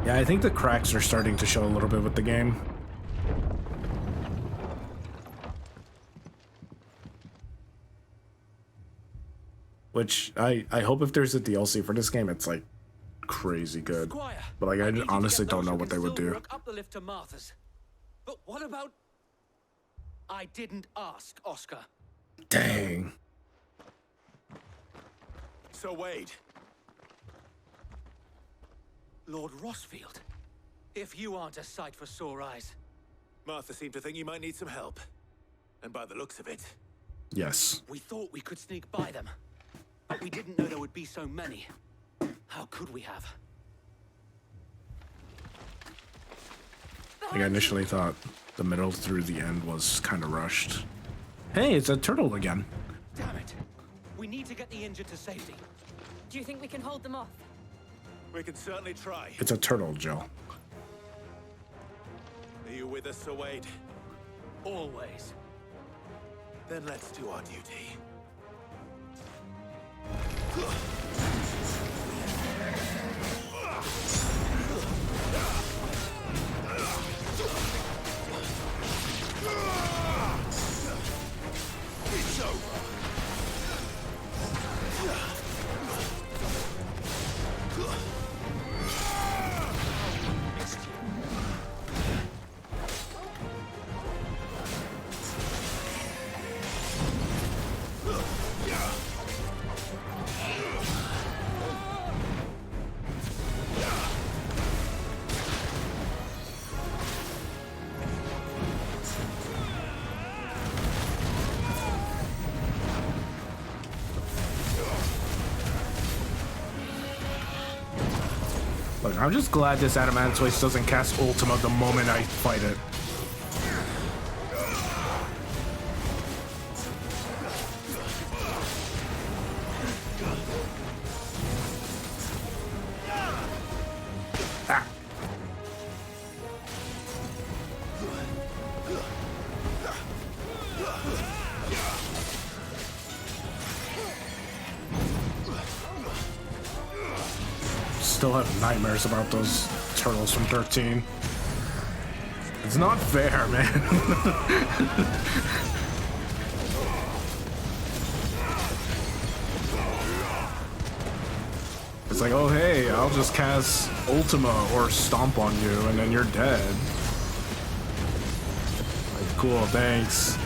yeah, I think the cracks are starting to show a little bit with the game. Which I hope if there's a DLC for this game, it's like crazy good. Squire, But like I honestly don't know those what who they would can still do. rook up the lift to Martha's. But what about? I didn't ask, Oscar. Dang. So Wade. Lord Rosfield, if you aren't a sight for sore eyes. Martha seemed to think you might need some help. And by the looks of it... Yes. We thought we could sneak by them, but we didn't know there would be so many. How could we have? Like I initially thought the middle through the end was kind of rushed. Hey, it's a turtle again. Damn it. We need to get the injured to safety. Do you think we can hold them off? We can certainly try. It's a turtle, Jill. Are you with us, Sir Wade? Always. Then let's do our duty. It's over. Look, I'm just glad this Adamantoise doesn't cast Ultima the moment I fight it. Ah. Still have nightmares about those turtles from 13. It's not fair, man. It's like, oh hey, I'll just cast Ultima or Stomp on you, and then you're dead. Like, cool, thanks.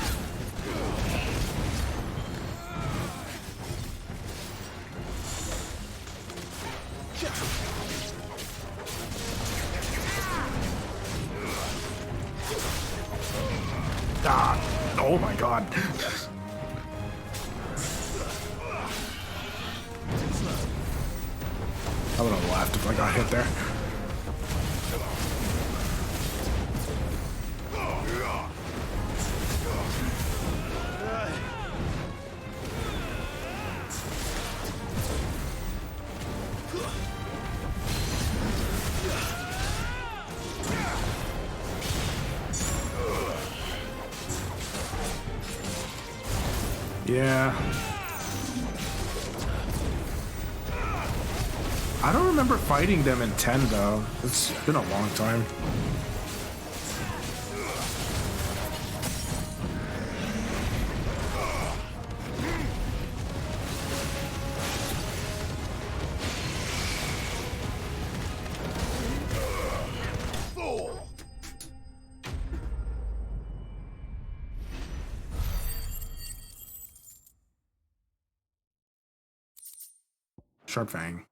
Ah, oh my god. I would have laughed if I got hit there. Yeah. I don't remember fighting them in 10 though. It's been a long time. Sharp Fang.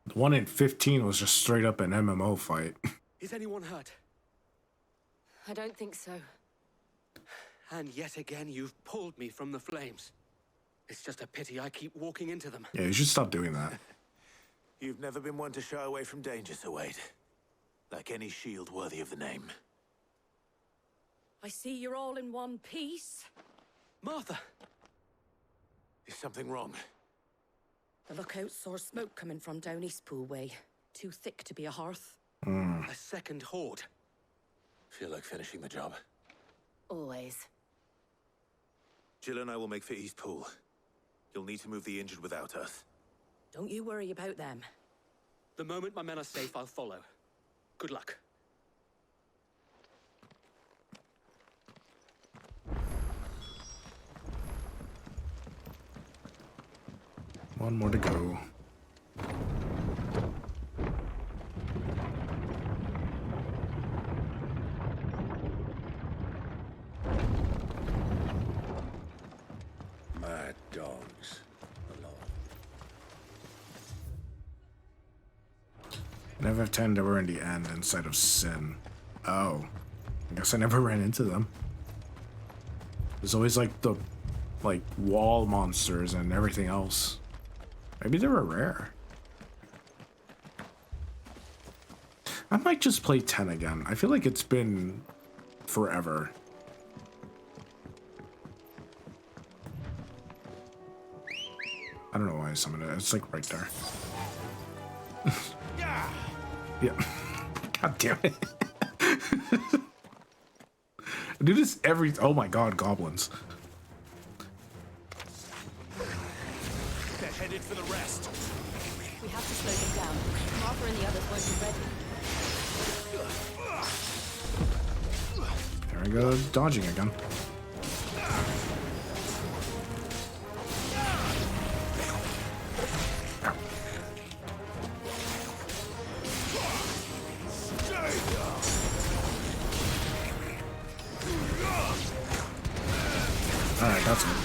The one in 15 was just straight up an MMO fight. Is anyone hurt? I don't think so. And yet again, you've pulled me from the flames. It's just a pity I keep walking into them. Yeah, you should stop doing that. You've never been one to shy away from danger, Sir Wade. Like any shield worthy of the name. I see you're all in one piece. Martha! Is something wrong? The lookout saw smoke coming from down Eastpool way. Too thick to be a hearth. A second horde. Feel like finishing the job. Always. Jill and I will make for Eastpool. You'll need to move the injured without us. Don't you worry about them. The moment my men are safe, I'll follow. Good luck. One more to go. Mad dogs. Alone. Never have 10 never in the end inside of Sin. Oh. I guess I never ran into them. There's always like the wall monsters and everything else. Maybe they were rare. I might just play 10 again. I feel like it's been forever. I don't know why I summoned it. It's like right there. Yeah. God damn it. I do this every... Oh my god, goblins. They're headed for the rest. We have to slow them down. Martha and the others won't be ready. There I go, dodging again. Alright, that's good.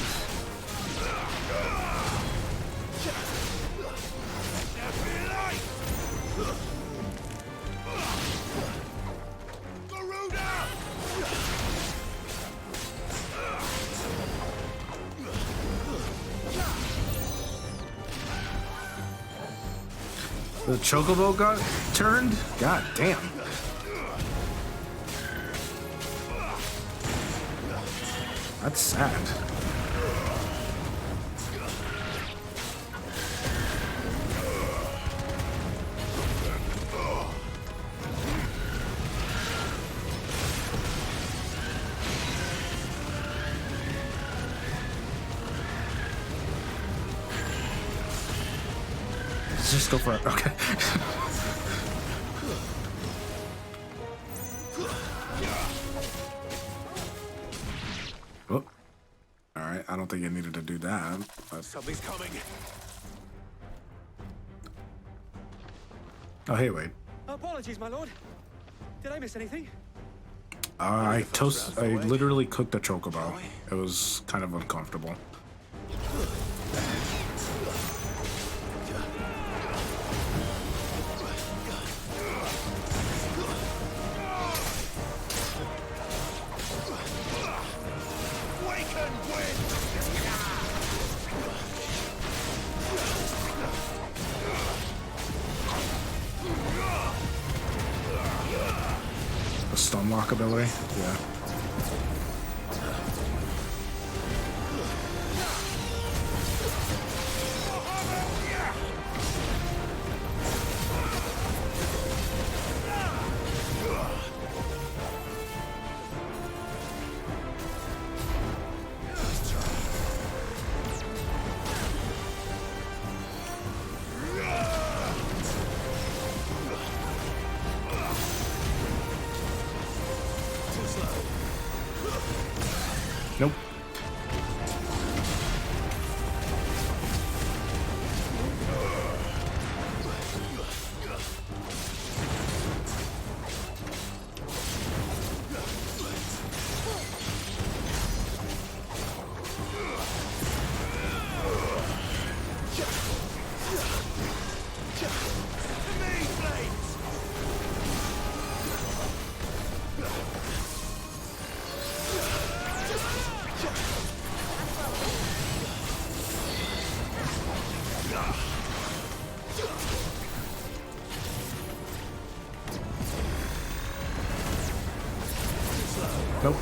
The chocobo got turned? God damn. That's sad. Let's just go for it. Okay. Oh. Alright, I don't think you needed to do that. But... Something's coming. Oh, hey, Wade. Apologies, my lord. Did I miss anything? I literally cooked the chocobo. It was kind of uncomfortable. The stun lock ability, yeah. Nope. Nope.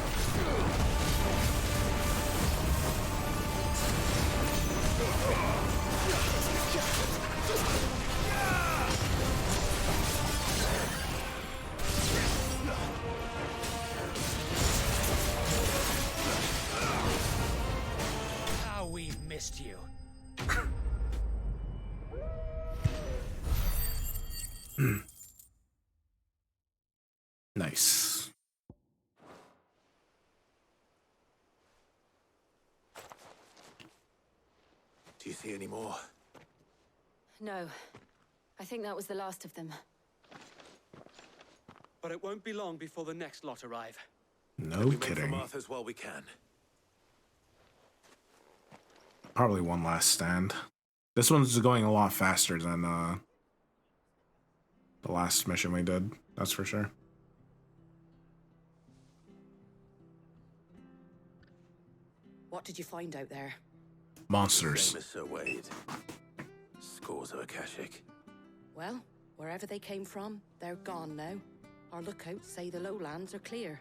How we've missed you. Nice. Do you see any more? No. I think that was the last of them. But it won't be long before the next lot arrive. No kidding. From Arthur's while we can. Probably one last stand. This one's going a lot faster than the last mission we did. That's for sure. What did you find out there? Monsters. Same as Sir Wade. Scores of Akashic. Well, wherever they came from, they're gone now. Our lookouts say the lowlands are clear.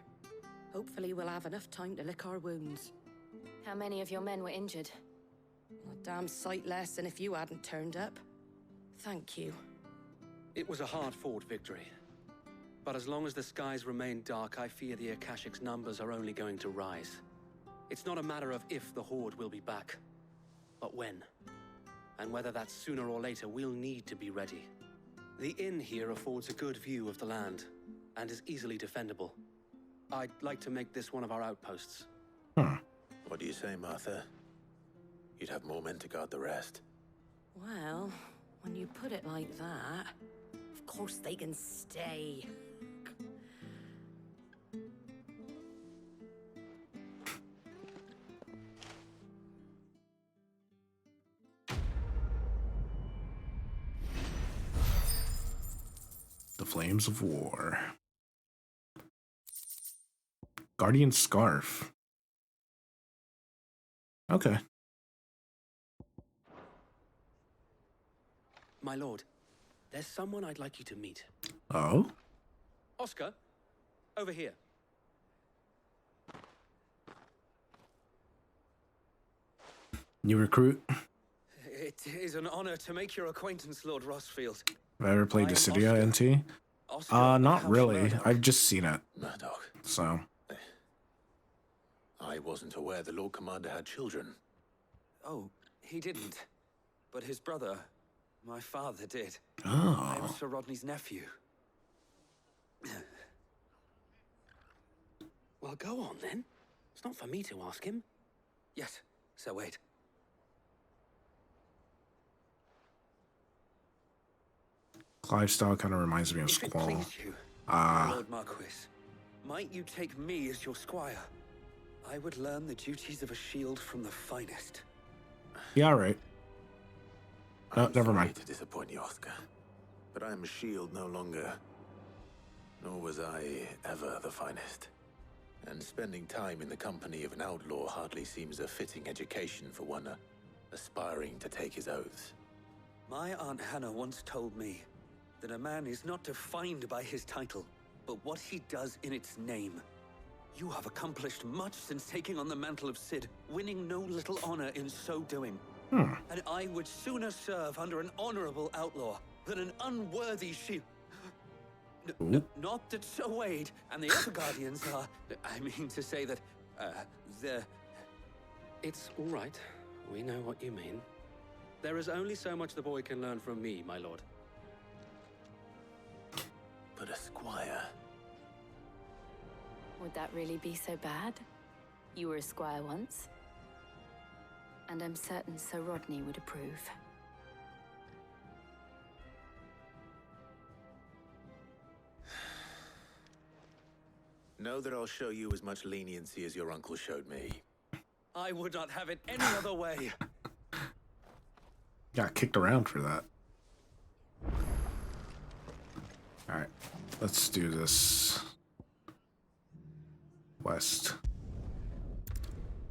Hopefully we'll have enough time to lick our wounds. How many of your men were injured? A damn sight less than if you hadn't turned up. Thank you. It was a hard-fought victory. But as long as the skies remain dark, I fear the Akashic's numbers are only going to rise. It's not a matter of if the Horde will be back, but when. And whether that's sooner or later, we'll need to be ready. The inn here affords a good view of the land, and is easily defendable. I'd like to make this one of our outposts. What do you say, Martha? You'd have more men to guard the rest. Well, when you put it like that, of course they can stay. The Flames of War. Guardian Scarf. Okay. My lord, there's someone I'd like you to meet. Oh? Oscar, over here. New recruit. It is an honor to make your acquaintance, Lord Rossfield. Have I ever played Dissidia NT? Not really. I've just seen it. Murdoch. So. I wasn't aware the Lord Commander had children. Oh, he didn't. But his brother, my father, did. Oh. I was Sir Rodney's nephew. Well, go on then. It's not for me to ask him. Yes, So wait. Clive style kind of reminds me of If it Squall. please you, Ah, Lord Marquis, might you take me as your squire? I would learn the duties of a shield from the finest. yeah, all right. No, I'm never sorry mind. to disappoint you, Oscar, but I am a shield no longer. Nor was I ever the finest. And spending time in the company of an outlaw hardly seems a fitting education for one aspiring to take his oaths. My Aunt Hannah once told me that a man is not defined by his title, but what he does in its name. You have accomplished much since taking on the mantle of Cid, winning no little honor in so doing. And I would sooner serve under an honorable outlaw than an unworthy shield. Not that Sir Wade and the other guardians are... I mean to say that, they're... It's all right. We know what you mean. There is only so much the boy can learn from me, my lord. But a squire... Would that really be so bad? You were a squire once. And I'm certain Sir Rodney would approve. Know that I'll show you as much leniency as your uncle showed me. I would not have it any other way. Got kicked around for that. Alright, let's do this. West.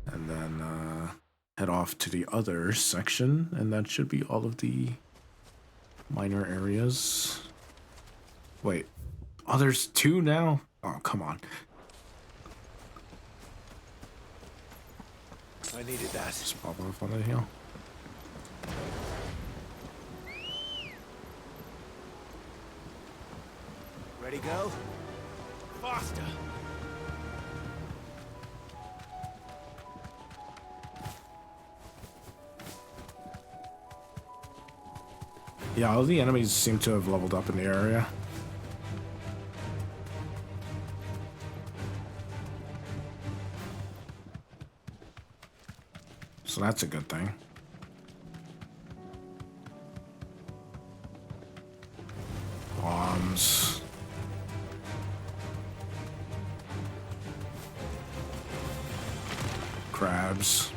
And then head off to the other section, and that should be all of the minor areas. Wait. Oh, there's 2 now? Oh, come on. I needed that. Just pop off on the hill. Ready, go? Faster! Yeah, all the enemies seem to have leveled up in the area. So that's a good thing. Bombs. Crabs.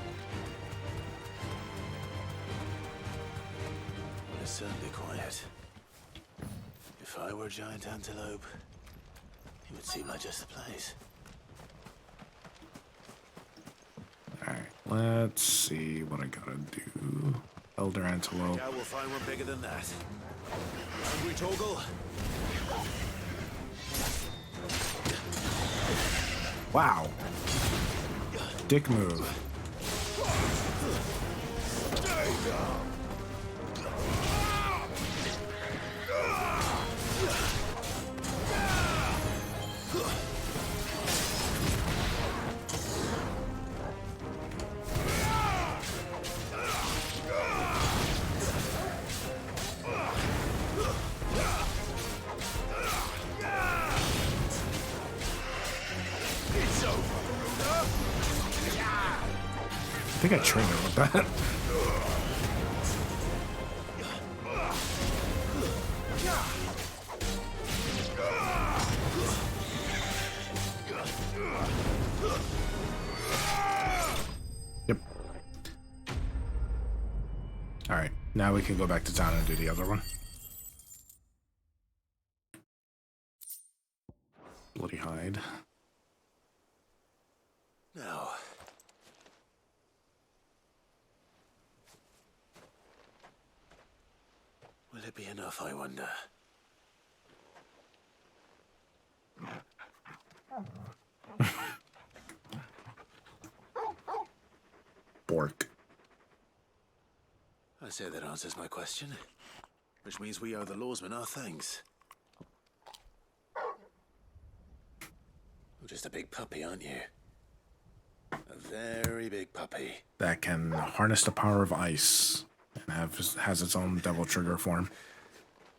Well, it's certainly quiet. If I were a giant antelope, it would seem like just the place. Alright, let's see what I gotta do. Elder antelope. Yeah, we'll find one bigger than that. Hungry, Torgal? Wow. Dick move. I think I trained her with that. Yep. Alright, now we can go back to town and do the other one. Bloody hide. Now... will it be enough, I wonder? Bork. I say that answers my question. Which means we owe the lawsmen our thanks. You're just a big puppy, aren't you? A very big puppy. That can harness the power of ice and has its own devil trigger form.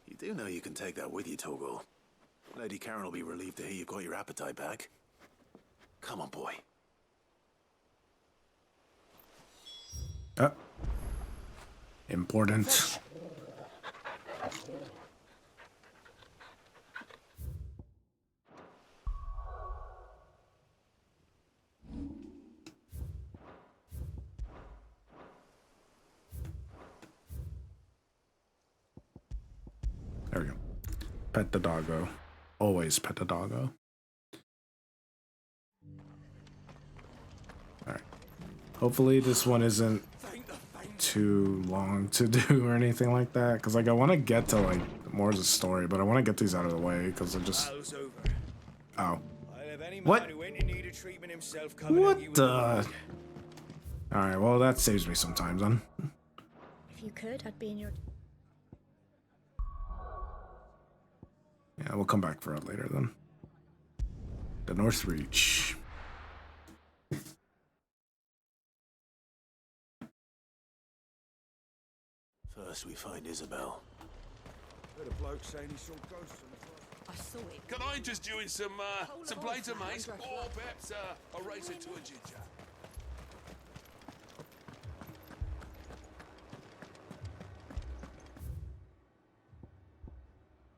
You do know you can take that with you, Torgal. Lady Karen will be relieved to hear you've got your appetite back. Come on, boy. Important. There we go. Pet the doggo. Always pet the doggo. Alright. Hopefully this one isn't too long to do or anything like that. Because like I want to get to like more of the story, but I want to get these out of the way because I just... Oh. What? What the... Alright, well that saves me some time then. If you could, I'd be in your... Yeah, we'll come back for it later then. The North Reach. First we find Isabel. Heard a bloke saying he saw ghosts on the floor. I saw it. Can I interest you in some plates of mace? Or perhaps a racer to a ginger?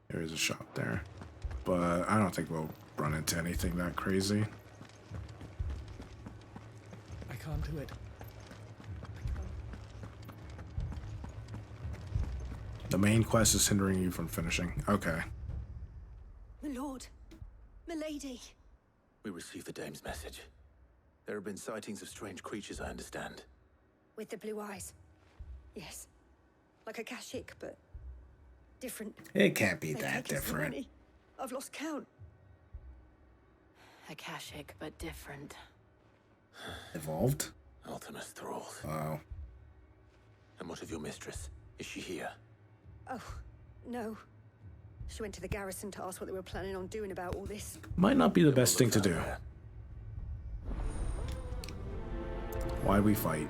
There is a shop there. But I don't think we'll run into anything that crazy. I can't do it. The main quest is hindering you from finishing. Okay. My lord. Milady. We received the dame's message. There have been sightings of strange creatures, I understand. With the blue eyes. Yes. Like a Kashik, but different. It can't be They that take us so different. many. I've lost count. Akashic, but different. Evolved? Ultima's thralls. Wow. And what of your mistress? Is she here? Oh, no. She went to the garrison to ask what they were planning on doing about all this. Might not be the best thing to do. Why we fight?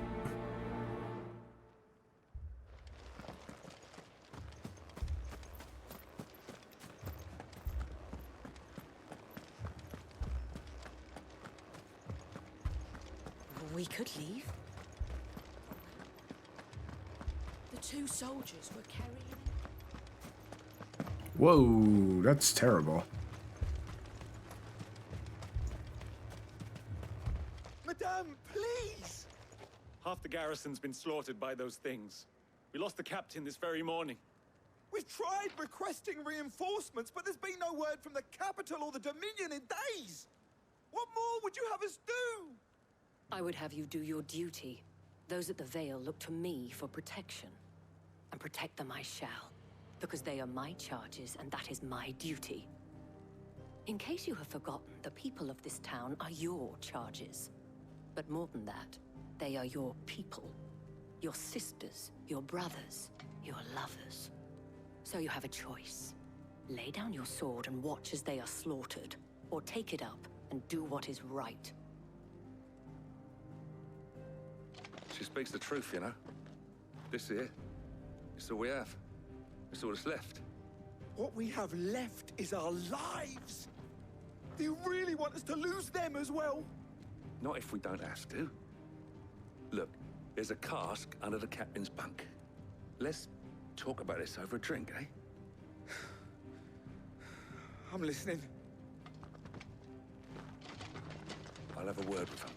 We could leave. The two soldiers were carrying Whoa, that's terrible. Madame, please! Half the garrison's been slaughtered by those things. We lost the captain this very morning. We've tried requesting reinforcements, but there's been no word from the capital or the Dominion in days. What more would you have us do? I would have you do your duty. Those at the Vale look to me for protection. And protect them I shall. Because they are my charges, and that is my duty. In case you have forgotten, the people of this town are your charges. But more than that, they are your people. Your sisters, your brothers, your lovers. So you have a choice. Lay down your sword and watch as they are slaughtered, or take it up and do what is right. She speaks the truth, you know. This here, it's all we have. It's all that's left. What we have left is our lives. Do you really want us to lose them as well? Not if we don't have to. Look, there's a cask under the captain's bunk. Let's talk about this over a drink, eh? I'm listening. I'll have a word with him.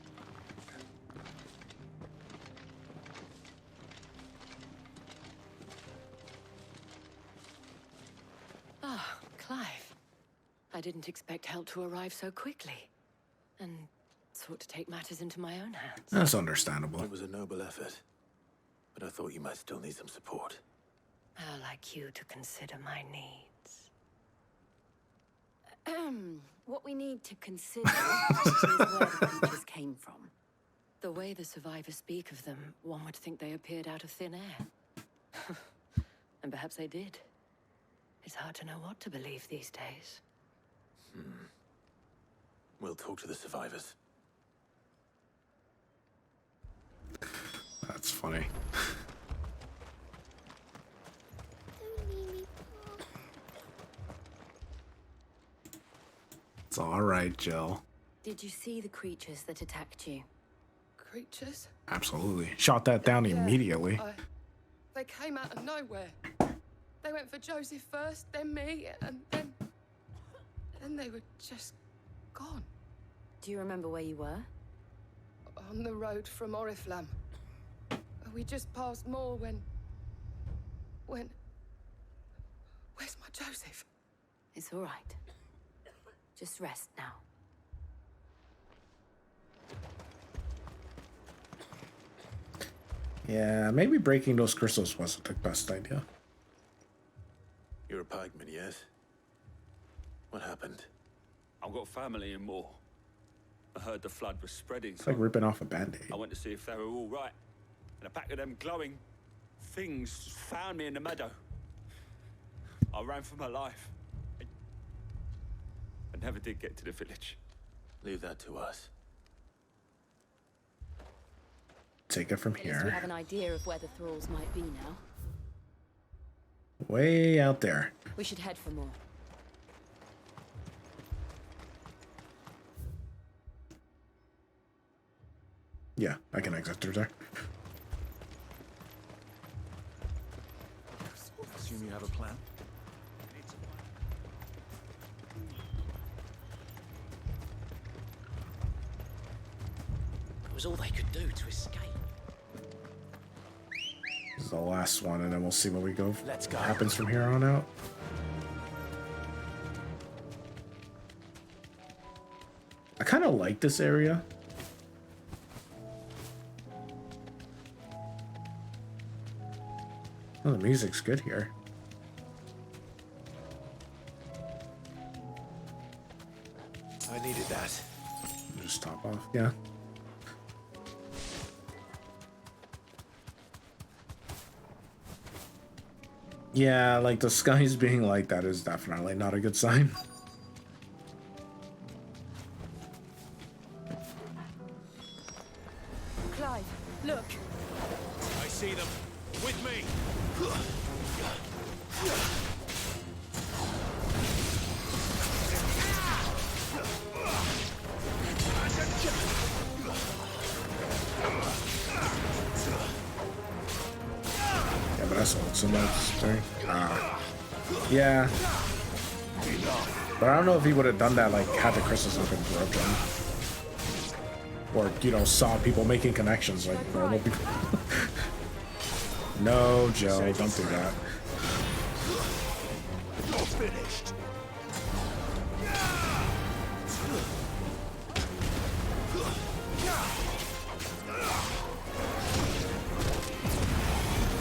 Ah, Clive. I didn't expect help to arrive so quickly. And sought to take matters into my own hands. That's understandable. It was a noble effort. But I thought you might still need some support. I'd like you to consider my needs. What we need to consider is where the creatures came from. The way the survivors speak of them, one would think they appeared out of thin air. And perhaps they did. It's hard to know what to believe these days. We'll talk to the survivors. That's funny. It's all right, Jill. Did you see the creatures that attacked you? creatures. Absolutely. Shot that down Yeah, immediately. They came out of nowhere. They went for Joseph first, then me, and then they were just gone. Do you remember where you were? On the road from Oriflamme. We just passed more when... Where's my Joseph? It's all right. Just rest now. Yeah, maybe breaking those crystals wasn't the best idea. You're a pikeman, yes? What happened? I've got family in Moor. I heard the flood was spreading. It's like ripping off a band-aid. I went to see if they were all right. And a pack of them glowing things found me in the meadow. I ran for my life. I never did get to the village. Leave that to us. Take it from At least we here. have an idea of where the thralls might be now. Way out there. We should head for more. Yeah, I can exit through there. Assume you have a plan? It was all they could do to escape. This is the last one, and then we'll see what we go. Let's go. Happens from here on out. I kind of like this area. Oh, the music's good here. I needed that. Just top off, yeah. Yeah, like the skies being like that is definitely not a good sign. Clive, look. I see them. With me. Yeah, but that's what some thing. Yeah. But I don't know if he would have done that, like, had the crystals have been broken. Or, you know, saw people making connections like normal people. No, Joe, don't do that. You're finished.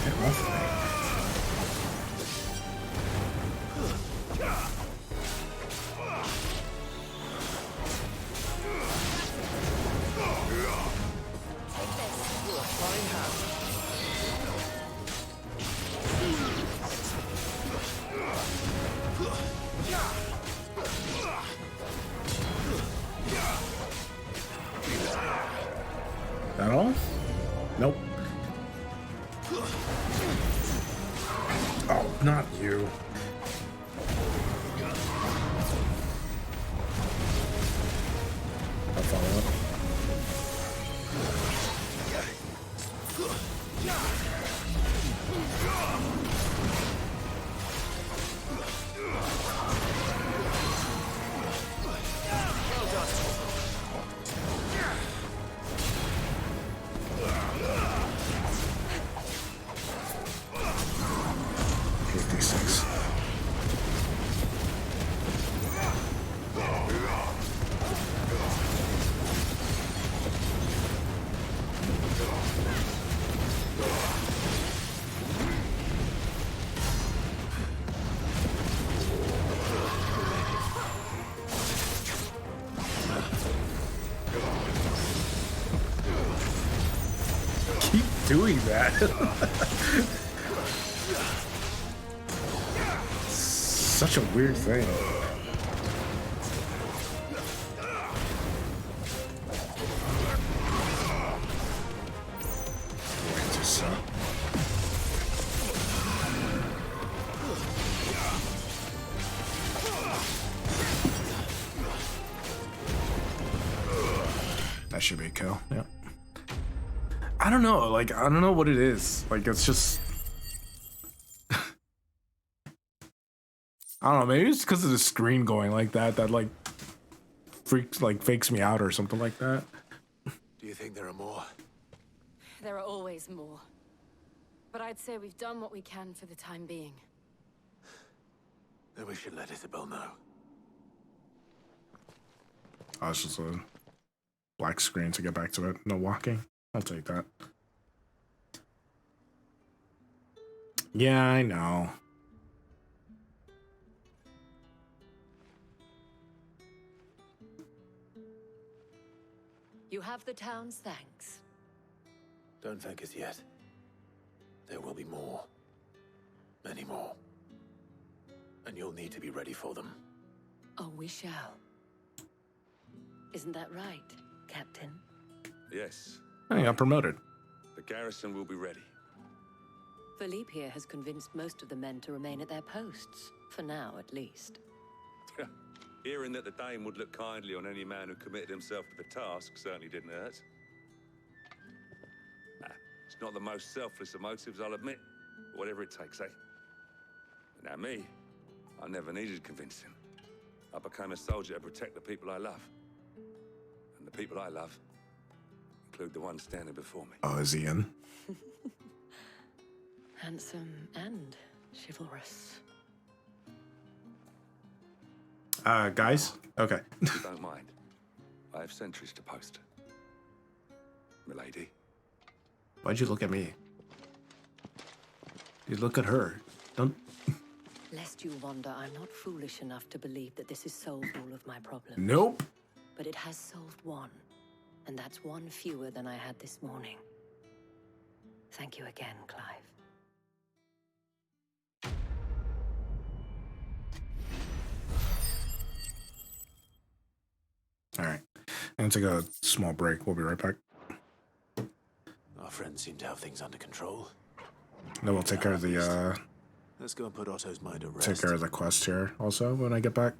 Get off me. That all? Nope. Oh, not you. I'll follow up. Keep doing that. Such a weird thing. That should be a kill. Yep. I don't know. Like, I don't know what it is. Like, it's just... I don't know. Maybe it's because of the screen going like that like, fakes me out or something like that. Do you think there are more? There are always more. But I'd say we've done what we can for the time being. Then we should let Isabel know. Oh, it's just a black screen to get back to it. No walking. I'll take that. Yeah, I know. You have the town's thanks. Don't thank us yet. There will be more. Many more. And you'll need to be ready for them. Oh, we shall. Isn't that right, Captain? Yes. I got promoted. The garrison will be ready. Philippe here has convinced most of the men to remain at their posts. For now, at least. Hearing that the Dane would look kindly on any man who committed himself to the task certainly didn't hurt. It's not the most selfless of motives, I'll admit. Whatever it takes, eh? Now me, I never needed convincing. I became a soldier to protect the people I love. And the people I love include the ones standing before me. Oh, is he in? Handsome and chivalrous. Guys? Okay. If you don't mind, I have sentries to post. Milady. Why'd you look at me? You look at her. Don't... Lest you wonder, I'm not foolish enough to believe that this has solved all of my problems. Nope. But it has solved one. And that's one fewer than I had this morning. Thank you again, Clive. All right. I'm gonna take a small break. We'll be right back. Our friends seem to have things under control. Then we'll take care of the, Let's go and put Otto's mind at rest. take care of the quest here also when I get back.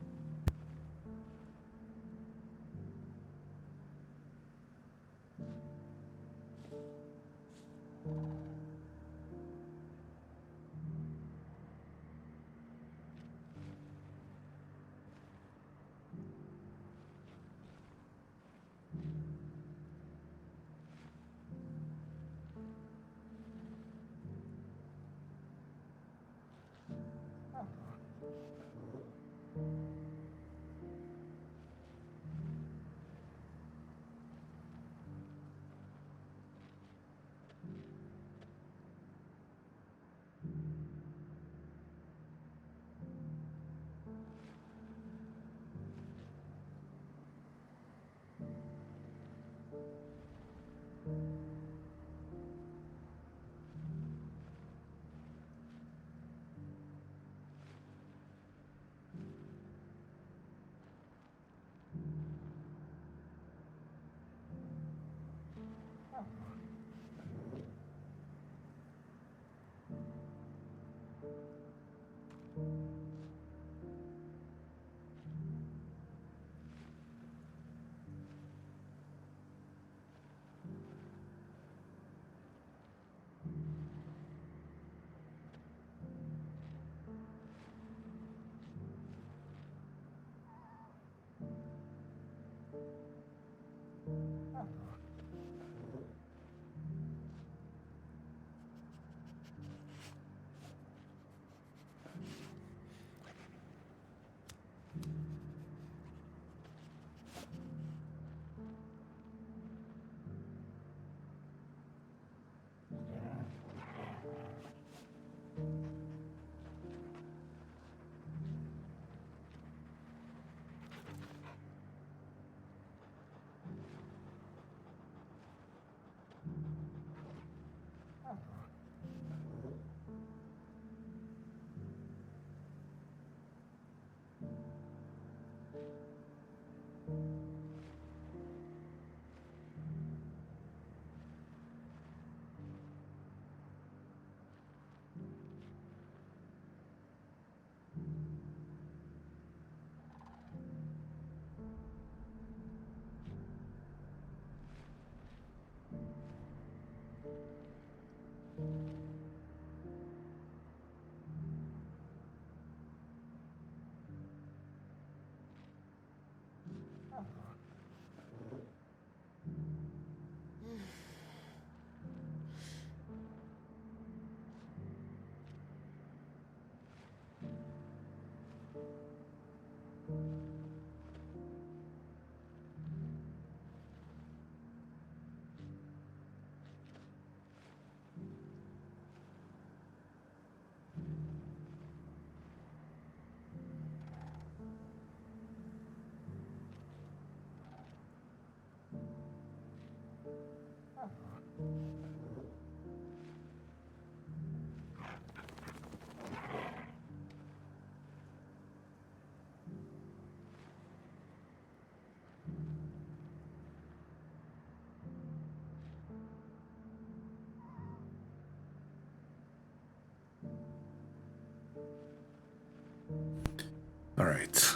All right,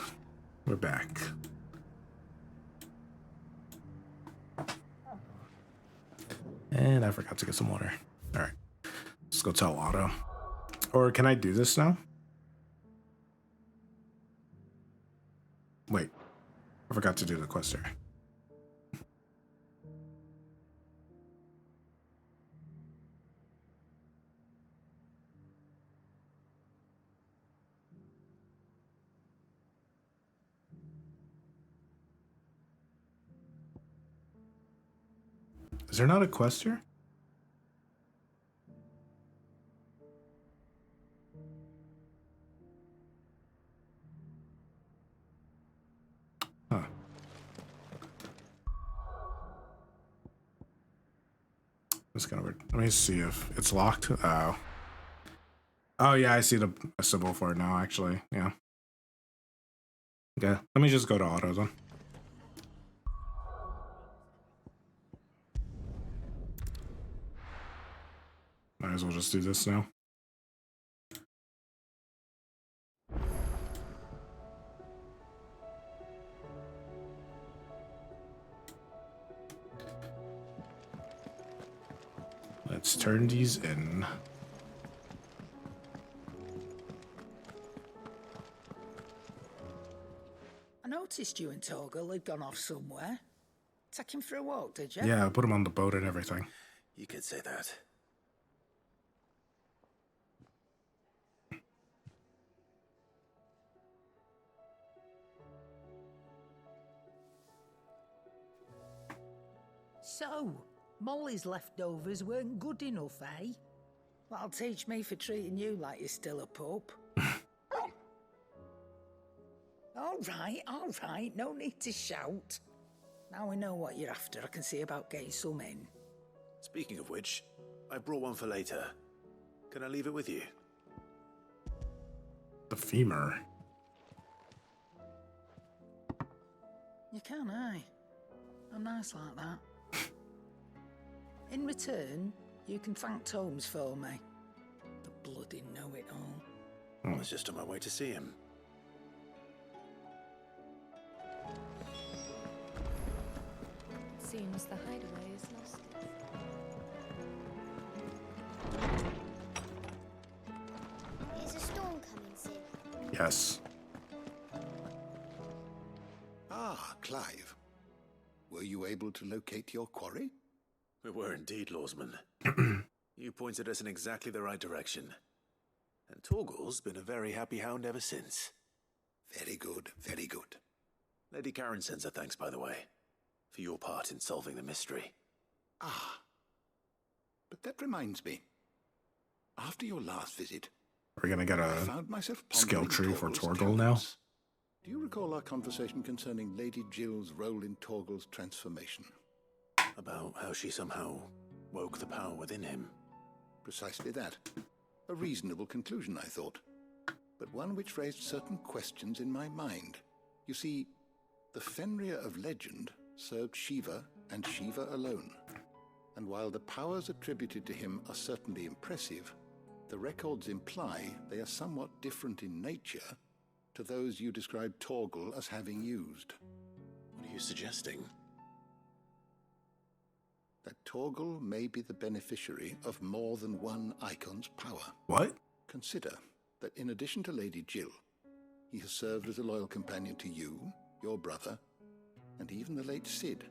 we're back. And I forgot to get some water. All right, let's go tell Otto. Or can I do this now? Wait, I forgot to do the quest here. Is there not a quest here? Huh. That's kind of weird. Let me see if it's locked. Oh. Oh yeah, I see the symbol for it now, actually. Yeah. Okay, let me just go to Otto then. Might as well just do this now. Let's turn these in. I noticed you and Torgal had gone off somewhere. Take him for a walk, did you? Yeah, I put him on the boat and everything. You could say that. So, Molly's leftovers weren't good enough, eh? That'll teach me for treating you like you're still a pup. All right, no need to shout. Now we know what you're after, I can see about getting some in. Speaking of which, I brought one for later. Can I leave it with you? The femur. You can, eh? I'm nice like that. In return, you can thank Tomes for me. The bloody know-it-all. I was just on my way to see him. Seems the hideaway is lost. Is a storm coming soon? Yes. Ah, Clive. Were you able to locate your quarry? We were indeed, Lawsman. You pointed us in exactly the right direction. And Torgal's been a very happy hound ever since. Very good, very good. Lady Karen sends her thanks, by the way, for your part in solving the mystery. Ah. But that reminds me. After your last visit, We're gonna get I a found myself skill pondering tree for Torgal's Torgal now. talents. Do you recall our conversation concerning Lady Jill's role in Torgal's transformation? About how she somehow woke the power within him. Precisely that. A reasonable conclusion, I thought. But one which raised certain questions in my mind. You see, the Fenrir of legend served Shiva and Shiva alone. And while the powers attributed to him are certainly impressive, the records imply they are somewhat different in nature to those you described Torgal as having used. What are you suggesting? That Torgal may be the beneficiary of more than one icon's power. What? Consider that in addition to Lady Jill, he has served as a loyal companion to you, your brother, and even the late Cid.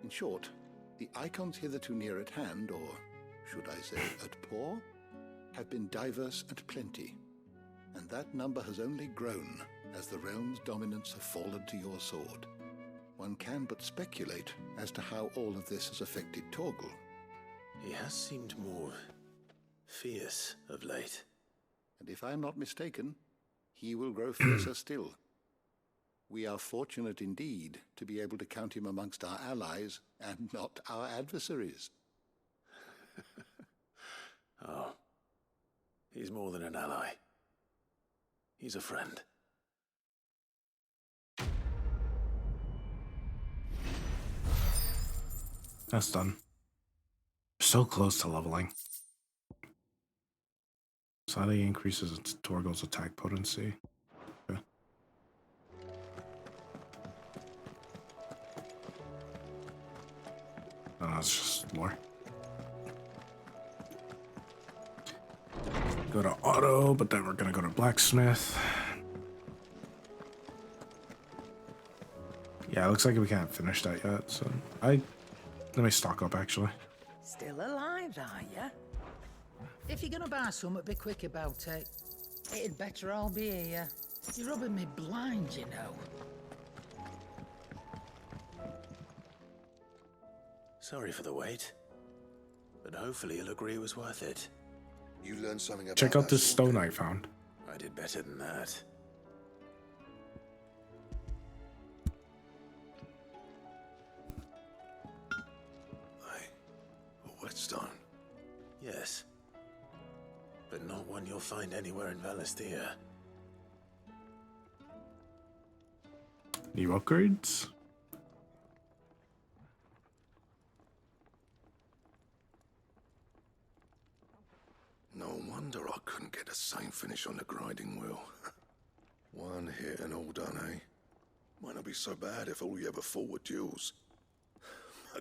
In short, the icons hitherto near at hand, or should I say at paw, have been diverse and plenty, and that number has only grown as the realm's dominance have fallen to your sword. One can but speculate as to how all of this has affected Torgal. He has seemed more fierce of late. And if I am not mistaken, he will grow fiercer still. We are fortunate indeed to be able to count him amongst our allies and not our adversaries. Oh, he's more than an ally. He's a friend. That's done. So close to leveling. Slightly increases Torgal's attack potency. Okay. Oh, no, it's just lore. Go to auto, but then we're gonna go to blacksmith. Yeah, it looks like we can't finish that yet, so let me stock up actually. Still alive, are ya? If you're gonna buy something, be quick about it. It'd better all be here. You're rubbing me blind, you know. Sorry for the wait, but hopefully you'll agree it was worth it. You learned something about Check out that this sword? stone I found. I did better than that. A whetstone? Yes, but not one you'll find anywhere in Valisthea. New upgrades? No wonder I couldn't get the same finish on the grinding wheel. One hit and all done, eh? Might not be so bad if all you ever fought were duels.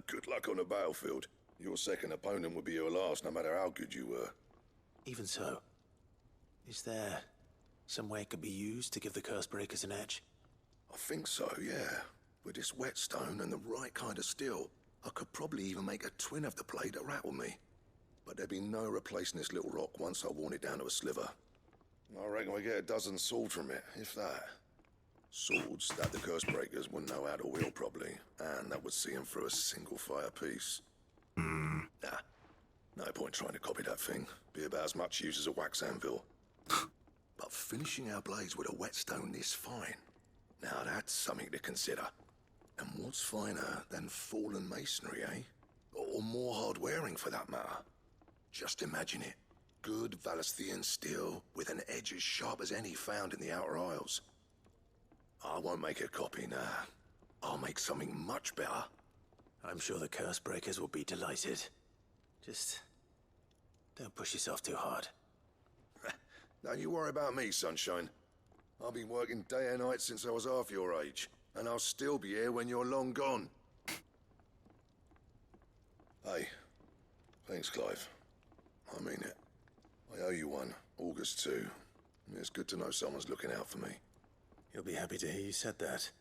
Good luck on the battlefield. Your second opponent would be your last, no matter how good you were. Even so, is there some way it could be used to give the Cursebreakers an edge? I think so, yeah. With this whetstone and the right kind of steel, I could probably even make a twin of the blade that rattled me. But there'd be no replacing this little rock once I worn it down to a sliver. I reckon we get a dozen swords from it, if that. Swords that the Cursebreakers wouldn't know how to wield properly, and that would see them through a single fire piece. Nah, no point trying to copy that thing. Be about as much use as a wax anvil. But finishing our blades with a whetstone this fine, now that's something to consider. And what's finer than fallen masonry, eh? Or more hard-wearing, for that matter. Just imagine it. Good Valisthean steel with an edge as sharp as any found in the Outer Isles. I won't make a copy, nah. I'll make something much better. I'm sure the Cursebreakers will be delighted. Just don't push yourself too hard. Don't you worry about me, sunshine. I've been working day and night since I was half your age, and I'll still be here when you're long gone. Hey, thanks, Clive. I mean it. I owe you one, August too. It's good to know someone's looking out for me. You'll be happy to hear you said that.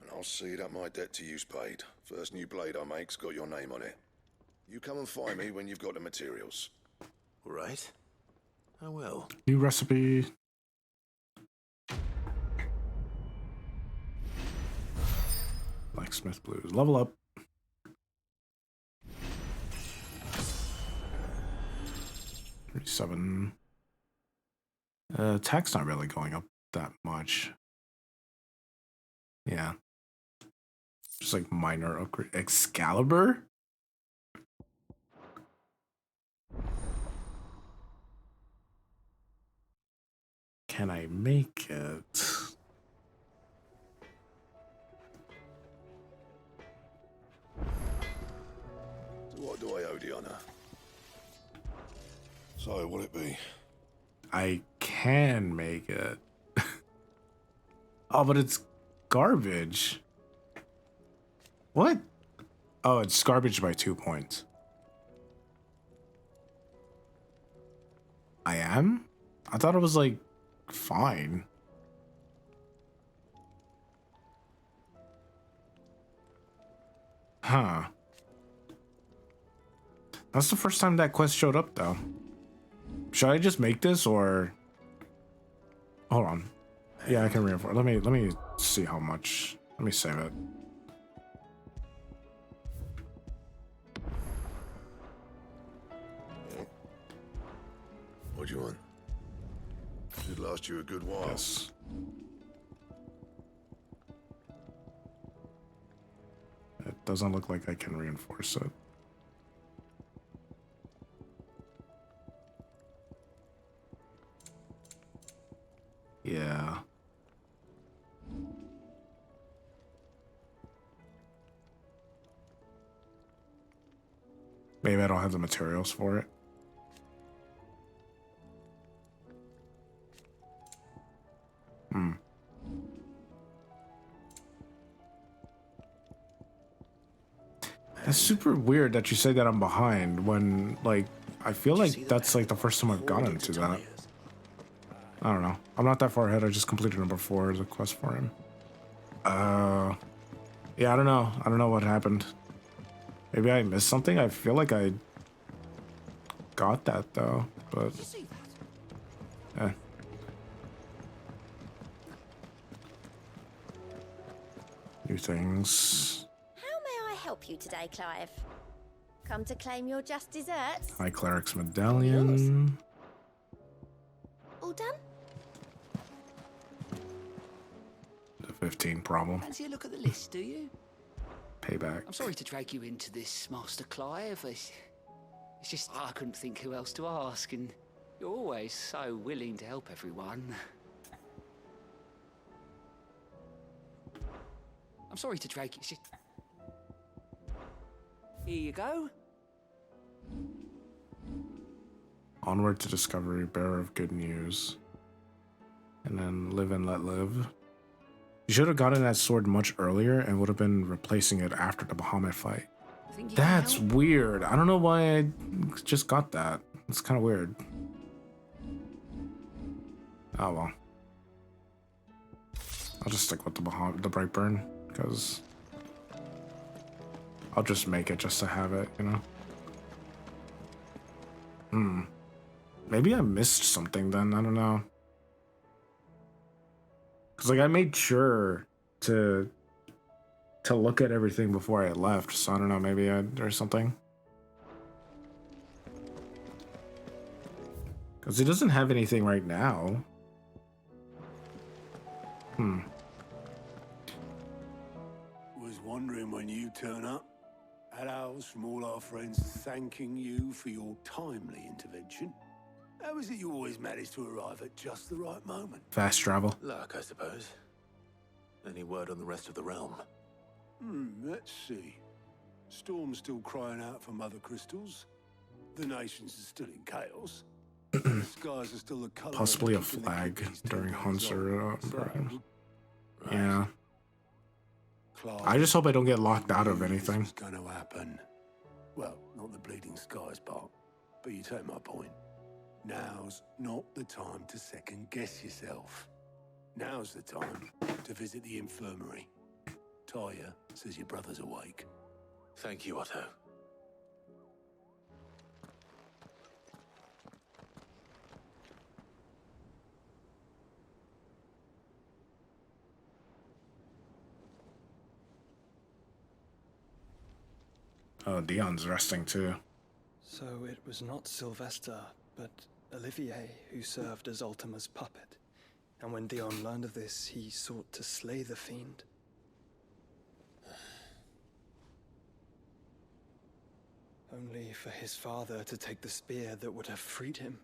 And I'll see that my debt to you's paid. First new blade I make's got your name on it. You come and find me when you've got the materials. All right. I will. New recipe. Blacksmith blues. Level up. $37. Attack's not really going up that much. Yeah. Just like minor upgrade. Excalibur? Can I make it? What do I owe the honor? So, will it be? I can make it. Oh, but it's garbage. What? Oh, it's garbage by 2 points. I am? I thought it was like fine. Huh. That's the first time that quest showed up, though. Should I just make this, or... Hold on. Yeah, I can reinforce. Let me see how much. Let me save it. What do you want? Should last you a good while. Yes. It doesn't look like I can reinforce it. Yeah. Maybe I don't have the materials for it. Hmm. That's super weird that you say that I'm behind when, like, I feel like that's like the first time I've gotten into that. I don't know. I'm not that far ahead. I just completed number 4 as a quest for him. Yeah, I don't know. I don't know what happened. Maybe I missed something. I feel like I got that though, but eh. New things. How may I help you today, Clive? Come to claim your just desserts? High Cleric's Medallion. All done? The 15 problem. Fancy a look at the list, do you? Payback. I'm sorry to drag you into this, Master Clive. It's just I couldn't think who else to ask, and you're always so willing to help everyone. I'm sorry to drag you. It's just... Here you go. Onward to discovery, bearer of good news. And then live and let live. You should have gotten that sword much earlier and would have been replacing it after the Bahamut fight. That's weird. I don't know why I just got that. It's kind of weird. Oh well. I'll just stick with the Brightburn, because I'll just make it just to have it, you know? Maybe I missed something then. I don't know. Because, like, I made sure to look at everything before I left, so I don't know, maybe there's something. Because he doesn't have anything right now. Was wondering when you turn up. Had ours from all our friends thanking you for your timely intervention. How is it you always manage to arrive at just the right moment? Fast travel. Luck, I suppose. Any word on the rest of the realm? Let's see. Storm's still crying out for mother crystals. The nations are still in chaos. The skies are still the color. Possibly a flag during hunts or yeah. I just hope I don't get locked out of anything. What's going to happen? Well, not the bleeding skies part, but you take my point. Now's not the time to second guess yourself. Now's the time to visit the infirmary. Taya says your brother's awake. Thank you, Otto. Oh, Dion's resting too. So it was not Sylvester, but Olivier who served as Ultima's puppet. And when Dion learned of this, he sought to slay the fiend. Only for his father to take the spear that would have freed him.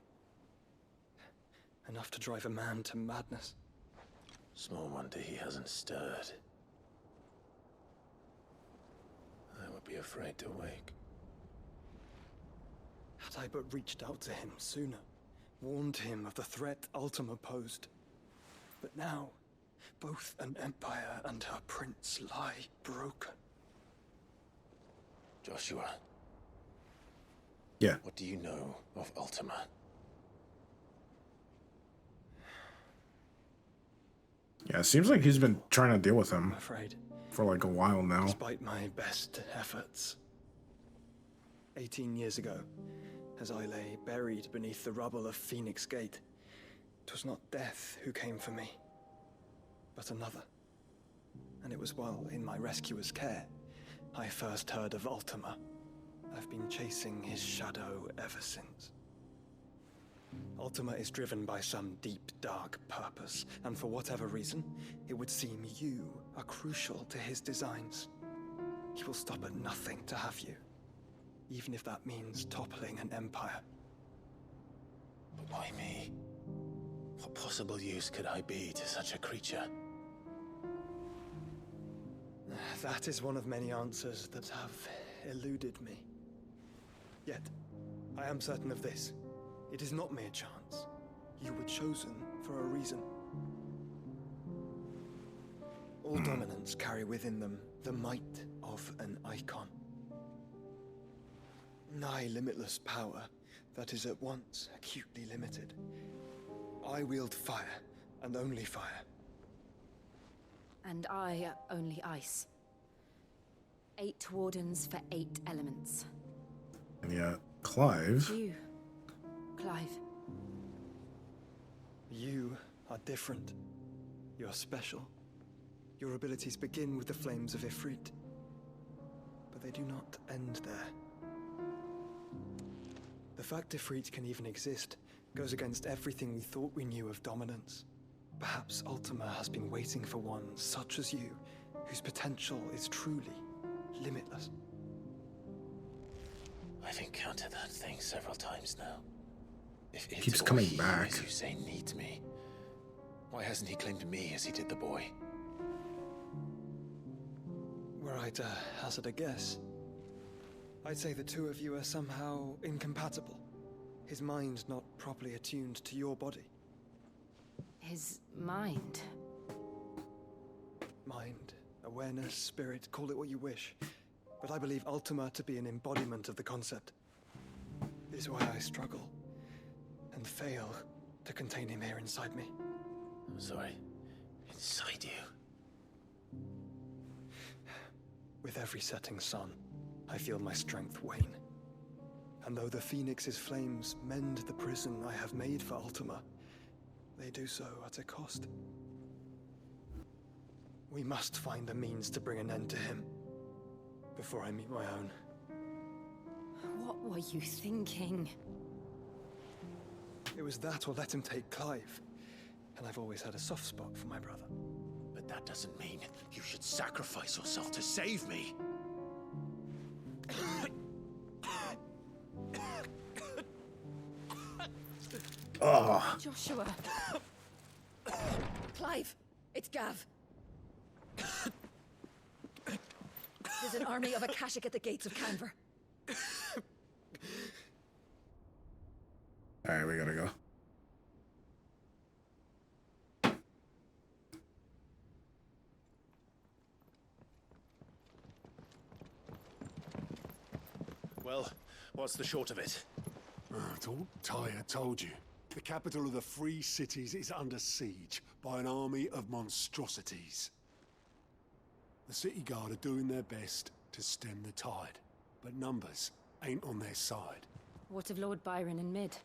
Enough to drive a man to madness. Small wonder he hasn't stirred. I would be afraid to wake. Had I but reached out to him sooner, warned him of the threat Ultima posed. But now, both an empire and her prince lie broken. Joshua. Yeah. What do you know of Ultima? Yeah, it seems like he's been trying to deal with him. I'm afraid for like a while now. Despite my best efforts. 18 years ago, as I lay buried beneath the rubble of Phoenix Gate, 'twas not death who came for me, but another. And it was while in my rescuer's care, I first heard of Ultima. I've been chasing his shadow ever since. Ultima is driven by some deep, dark purpose, and for whatever reason, it would seem you are crucial to his designs. He will stop at nothing to have you, even if that means toppling an empire. But why me? What possible use could I be to such a creature? That is one of many answers that have eluded me. Yet, I am certain of this. It is not mere chance. You were chosen for a reason. All dominants carry within them the might of an icon. Nigh limitless power that is at once acutely limited. I wield fire, and only fire. And I only ice. 8 wardens for 8 elements. And yet, Clive. You, Clive. You are different. You're special. Your abilities begin with the flames of Ifrit. But they do not end there. The fact Ifrit can even exist goes against everything we thought we knew of dominance. Perhaps Ultima has been waiting for one such as you, whose potential is truly limitless. I've encountered that thing several times now. If it Keeps or coming he, back. as you say, needs me, why hasn't he claimed me as he did the boy? Were I to hazard a guess, I'd say the two of you are somehow incompatible. His mind not properly attuned to your body. His mind. Mind, awareness, spirit, call it what you wish. But I believe Ultima to be an embodiment of the concept. This is why I struggle and fail to contain him here inside me. I'm sorry. Inside you? With every setting sun, I feel my strength wane. And though the Phoenix's flames mend the prison I have made for Ultima, they do so at a cost. We must find a means to bring an end to him before I meet my own. What were you thinking? It was that or let him take Clive. And I've always had a soft spot for my brother. But that doesn't mean you should sacrifice yourself to save me. Oh. Joshua. Clive, it's Gav. There's an army of Akashic at the gates of Canver. Alright, we gotta go. Well, what's the short of it? Tyre told you. The capital of the Free Cities is under siege by an army of monstrosities. The city guard are doing their best to stem the tide, but numbers ain't on their side. What of Lord Byron and Mid?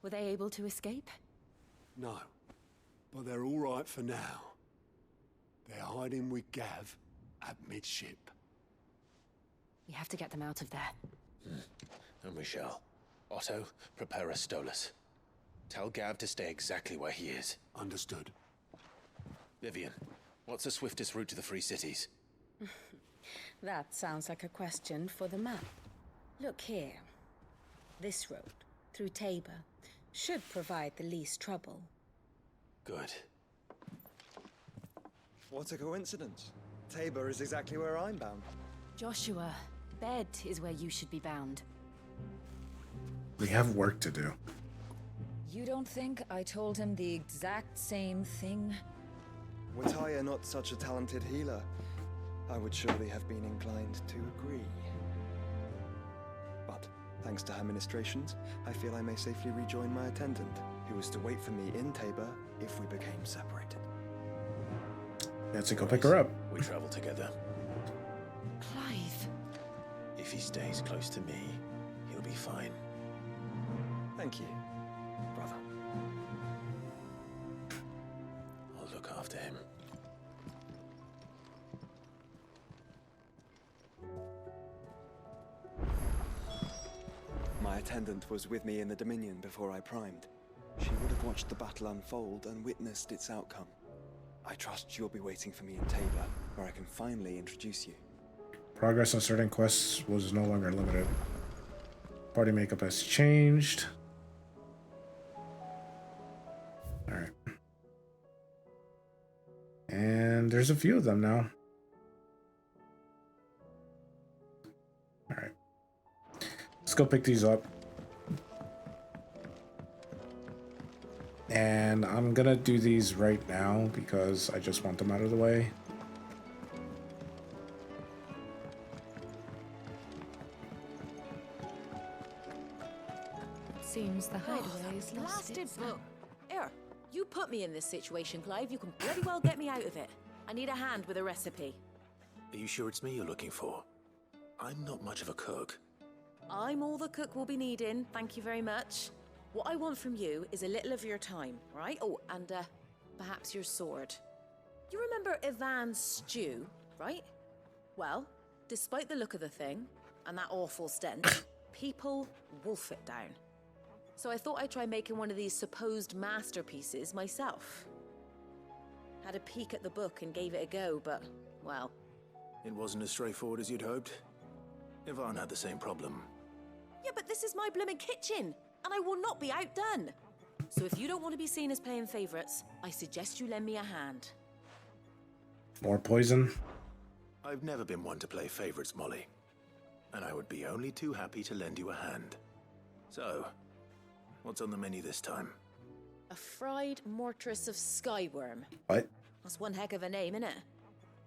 Were they able to escape? No, but they're all right for now. They're hiding with Gav at midship. We have to get them out of there. And we shall. Otto, prepare a Stolas. Tell Gav to stay exactly where he is. Understood. Vivian, what's the swiftest route to the Free Cities? That sounds like a question for the map. Look here. This road, through Tabor, should provide the least trouble. Good. What a coincidence. Tabor is exactly where I'm bound. Joshua, bed is where you should be bound. We have work to do. You don't think I told him the exact same thing? Were Tyre not such a talented healer, I would surely have been inclined to agree. But, thanks to her ministrations, I feel I may safely rejoin my attendant, who was to wait for me in Tabor if we became separated. Let's go pick her up. We travel together. Clive. If he stays close to me, he'll be fine. Thank you, brother. I'll look after him. My attendant was with me in the Dominion before I primed. She would have watched the battle unfold and witnessed its outcome. I trust you'll be waiting for me in Tabor, where I can finally introduce you. Progress on certain quests was no longer limited. Party makeup has changed. Alright. And there's a few of them now. Alright. Let's go pick these up. And I'm gonna do these right now because I just want them out of the way. Seems the hideaway is lost Blasted its book. Here, you put me in this situation, Clive. You can bloody well get me out of it. I need a hand with a recipe. Are you sure it's me you're looking for? I'm not much of a cook. I'm all the cook will be needing, thank you very much. What I want from you is a little of your time, right? Oh, and perhaps your sword. You remember Ivan's stew, right? Well, despite the look of the thing, and that awful stench, people wolf it down. So I thought I'd try making one of these supposed masterpieces myself. Had a peek at the book and gave it a go, but, well... It wasn't as straightforward as you'd hoped. Ivan had the same problem. Yeah, but this is my blooming kitchen, and I will not be outdone. So if you don't want to be seen as playing favourites, I suggest you lend me a hand. More poison? I've never been one to play favorites, Molly. And I would be only too happy to lend you a hand. So, what's on the menu this time? A fried mortress of skyworm. What? That's one heck of a name, innit?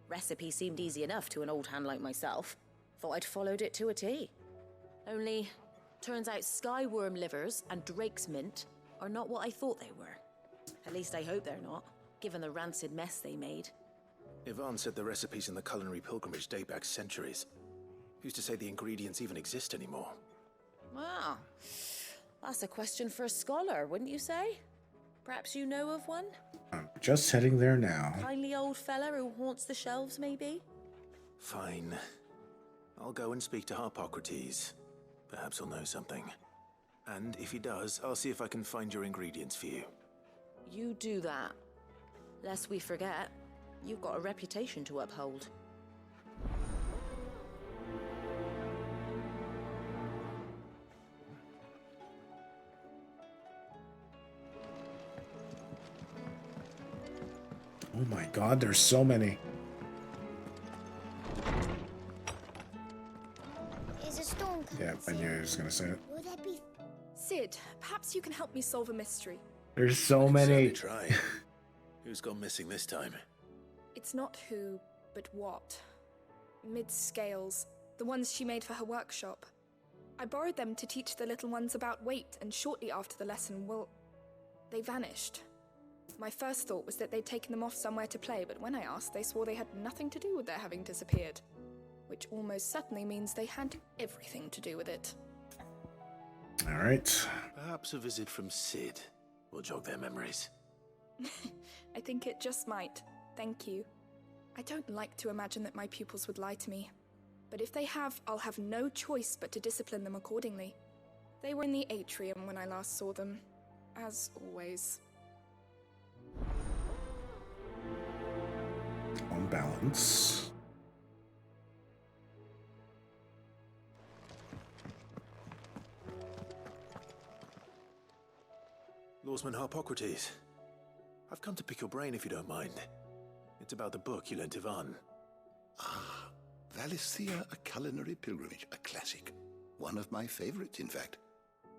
Recipe seemed easy enough to an old hand like myself. Thought I'd followed it to a T. Only, turns out skyworm livers and drake's mint are not what I thought they were. At least I hope they're not, given the rancid mess they made. Ivan said the recipes in the culinary pilgrimage date back centuries. Who's to say the ingredients even exist anymore? Wow. That's a question for a scholar, wouldn't you say? Perhaps you know of one? I'm just heading there now. Kindly old fella who haunts the shelves, maybe? Fine. I'll go and speak to Harpocrates. Perhaps he'll know something. And if he does, I'll see if I can find your ingredients for you. You do that. Lest we forget, you've got a reputation to uphold. Oh my god, there's so many. Is a storm coming? Yeah, I knew I was gonna say it. Will there be... Sid, perhaps you can help me solve a mystery. There's so many. Try. Who's gone missing this time? It's not who, but what. Mid-scales, the ones she made for her workshop. I borrowed them to teach the little ones about weight, and shortly after the lesson, well, they vanished. My first thought was that they'd taken them off somewhere to play, but when I asked, they swore they had nothing to do with their having disappeared. Which almost certainly means they had everything to do with it. Alright. Perhaps a visit from Sid will jog their memories. I think it just might. Thank you. I don't like to imagine that my pupils would lie to me. But if they have, I'll have no choice but to discipline them accordingly. They were in the atrium when I last saw them. As always. On balance. Lawsman Harpocrates. I've come to pick your brain if you don't mind. It's about the book you lent Ivan. Ah, Valisthea, A Culinary Pilgrimage, a classic. One of my favorites, in fact.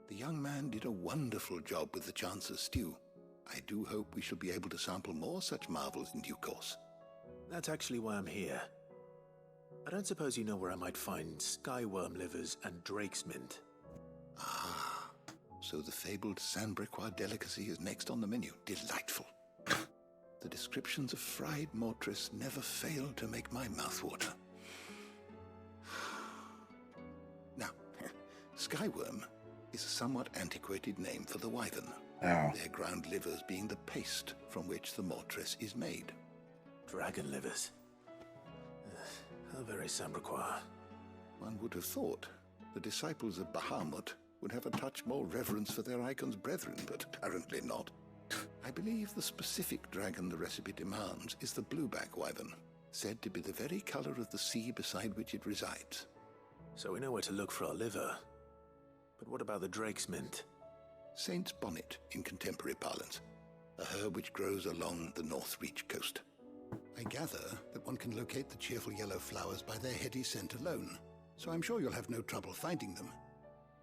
The young man did a wonderful job with the Chance's stew. I do hope we shall be able to sample more such marvels in due course. That's actually why I'm here. I don't suppose you know where I might find skyworm livers and drake's mint. So the fabled Sanbriquois delicacy is next on the menu. Delightful. The the descriptions of fried mortress never fail to make my mouth water. Now, skyworm is a somewhat antiquated name for the wyvern. Oh. Their ground livers being the paste from which the mortress is made. Dragon livers. How very Sambraquois. One would have thought the disciples of Bahamut would have a touch more reverence for their icon's brethren, but apparently not. I believe the specific dragon the recipe demands is the blueback wyvern, said to be the very color of the sea beside which it resides. So we know where to look for our liver. But what about the drake's mint? Saint's bonnet in contemporary parlance, a herb which grows along the North Reach coast. I gather that one can locate the cheerful yellow flowers by their heady scent alone, so I'm sure you'll have no trouble finding them.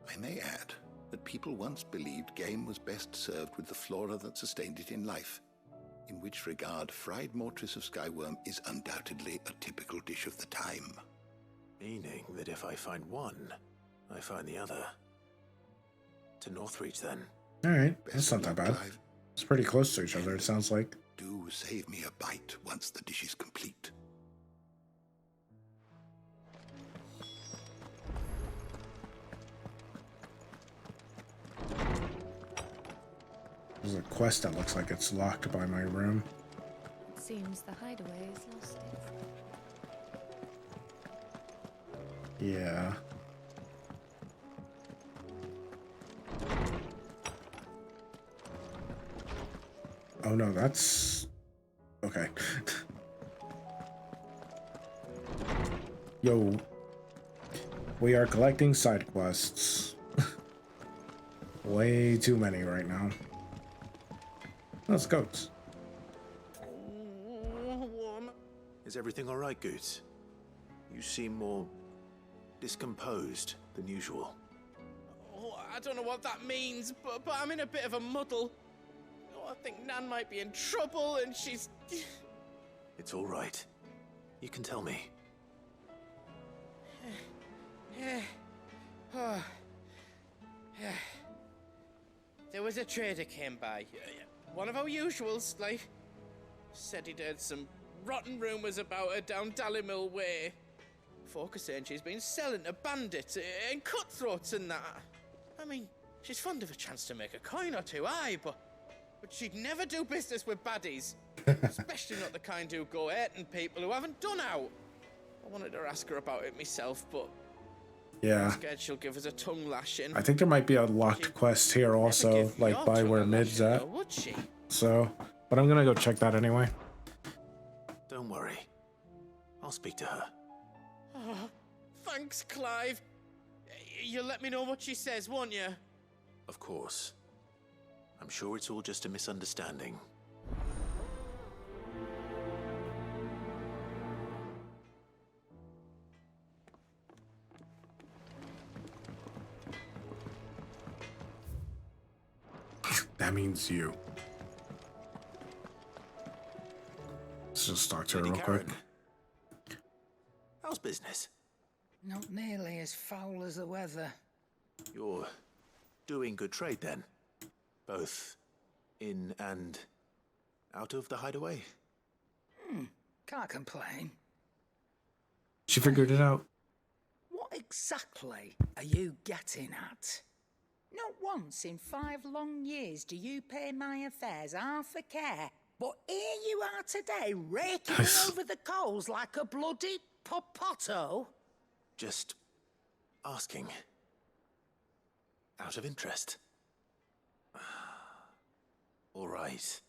I may add that people once believed game was best served with the flora that sustained it in life, in which regard fried mortress of skyworm is undoubtedly a typical dish of the time. Meaning that if I find one, I find the other. To Northreach, then. Alright, that's not that bad. It's pretty close to each other, it sounds like. Do save me a bite once the dish is complete. There's a quest that looks like it's locked by my room. It seems the hideaway has lost it. Yeah. Oh no, that's... Okay. Yo. We are collecting side quests. Way too many right now. Let's go. Is everything all right, Goots? You seem more discomposed than usual. Oh, I don't know what that means, but I'm in a bit of a muddle. Oh, I think Nan might be in trouble, and she's... It's all right. You can tell me. There was a trader came by. One of our usuals, like. Said he'd heard some rotten rumours about her down Dallimil Way. Folk are saying she's been selling to bandits and cutthroats and that. I mean, she's fond of a chance to make a coin or two, aye, but she'd never do business with baddies. Especially not the kind who go hurting people who haven't done out. I wanted to ask her about it myself, but yeah. I'm scared she'll give us a tongue lashing. I think there might be a locked quest here also, like by where Mid's at. Would she? So, but I'm gonna go check that anyway. Don't worry. I'll speak to her. Oh, thanks, Clive. You'll let me know what she says, won't you? Of course. I'm sure it's all just a misunderstanding. That means you. Let's just talk to her real quick. How's business? Not nearly as foul as the weather. You're doing good trade then? Both in and out of the hideaway? Can't complain. She figured it out. What exactly are you getting at? Not once in 5 long years do you pay my affairs half a care. But here you are today, raking me over the coals like a bloody popoto. Just asking. Out of interest. All right.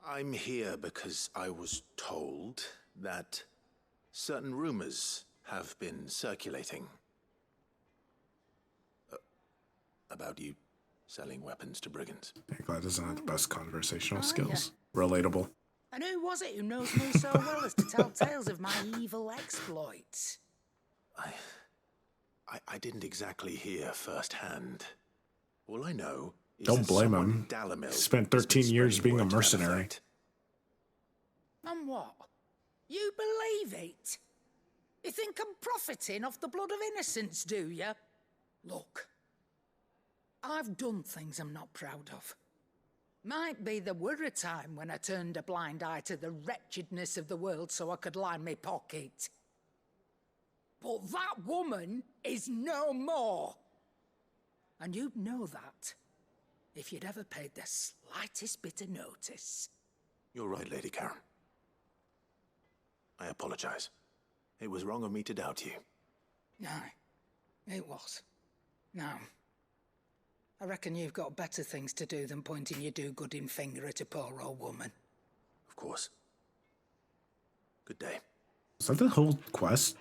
I'm here because I was told that certain rumors have been circulating. About you selling weapons to brigands. Glad doesn't have the best conversational skills. Relatable. And who was it who knows me so well as to tell tales of my evil exploits? I didn't exactly hear firsthand. All I know is Don't that blame someone him. in Dallimil He spent 13 years being a mercenary. And what? You believe it? You think I'm profiting off the blood of innocents, do you? Look, I've done things I'm not proud of. Might be there were a time when I turned a blind eye to the wretchedness of the world so I could line my pocket. But that woman is no more. And you'd know that if you'd ever paid the slightest bit of notice. You're right, Lady Karen. I apologize. It was wrong of me to doubt you. No, it was. Now, I reckon you've got better things to do than pointing your do-gooding finger at a poor old woman. Of course. Good day. Is that the whole quest?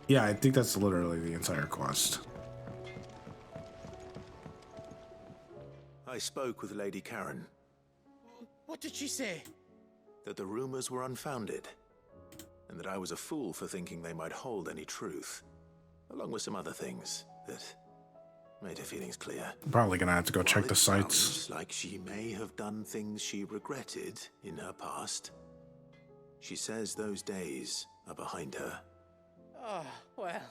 Yeah, I think that's literally the entire quest. I spoke with Lady Karen. What did she say? That the rumors were unfounded, and that I was a fool for thinking they might hold any truth, along with some other things that made her feelings clear. I'm probably gonna have to go check the sites. Sounds like she may have done things she regretted in her past. She says those days are behind her. Oh, well,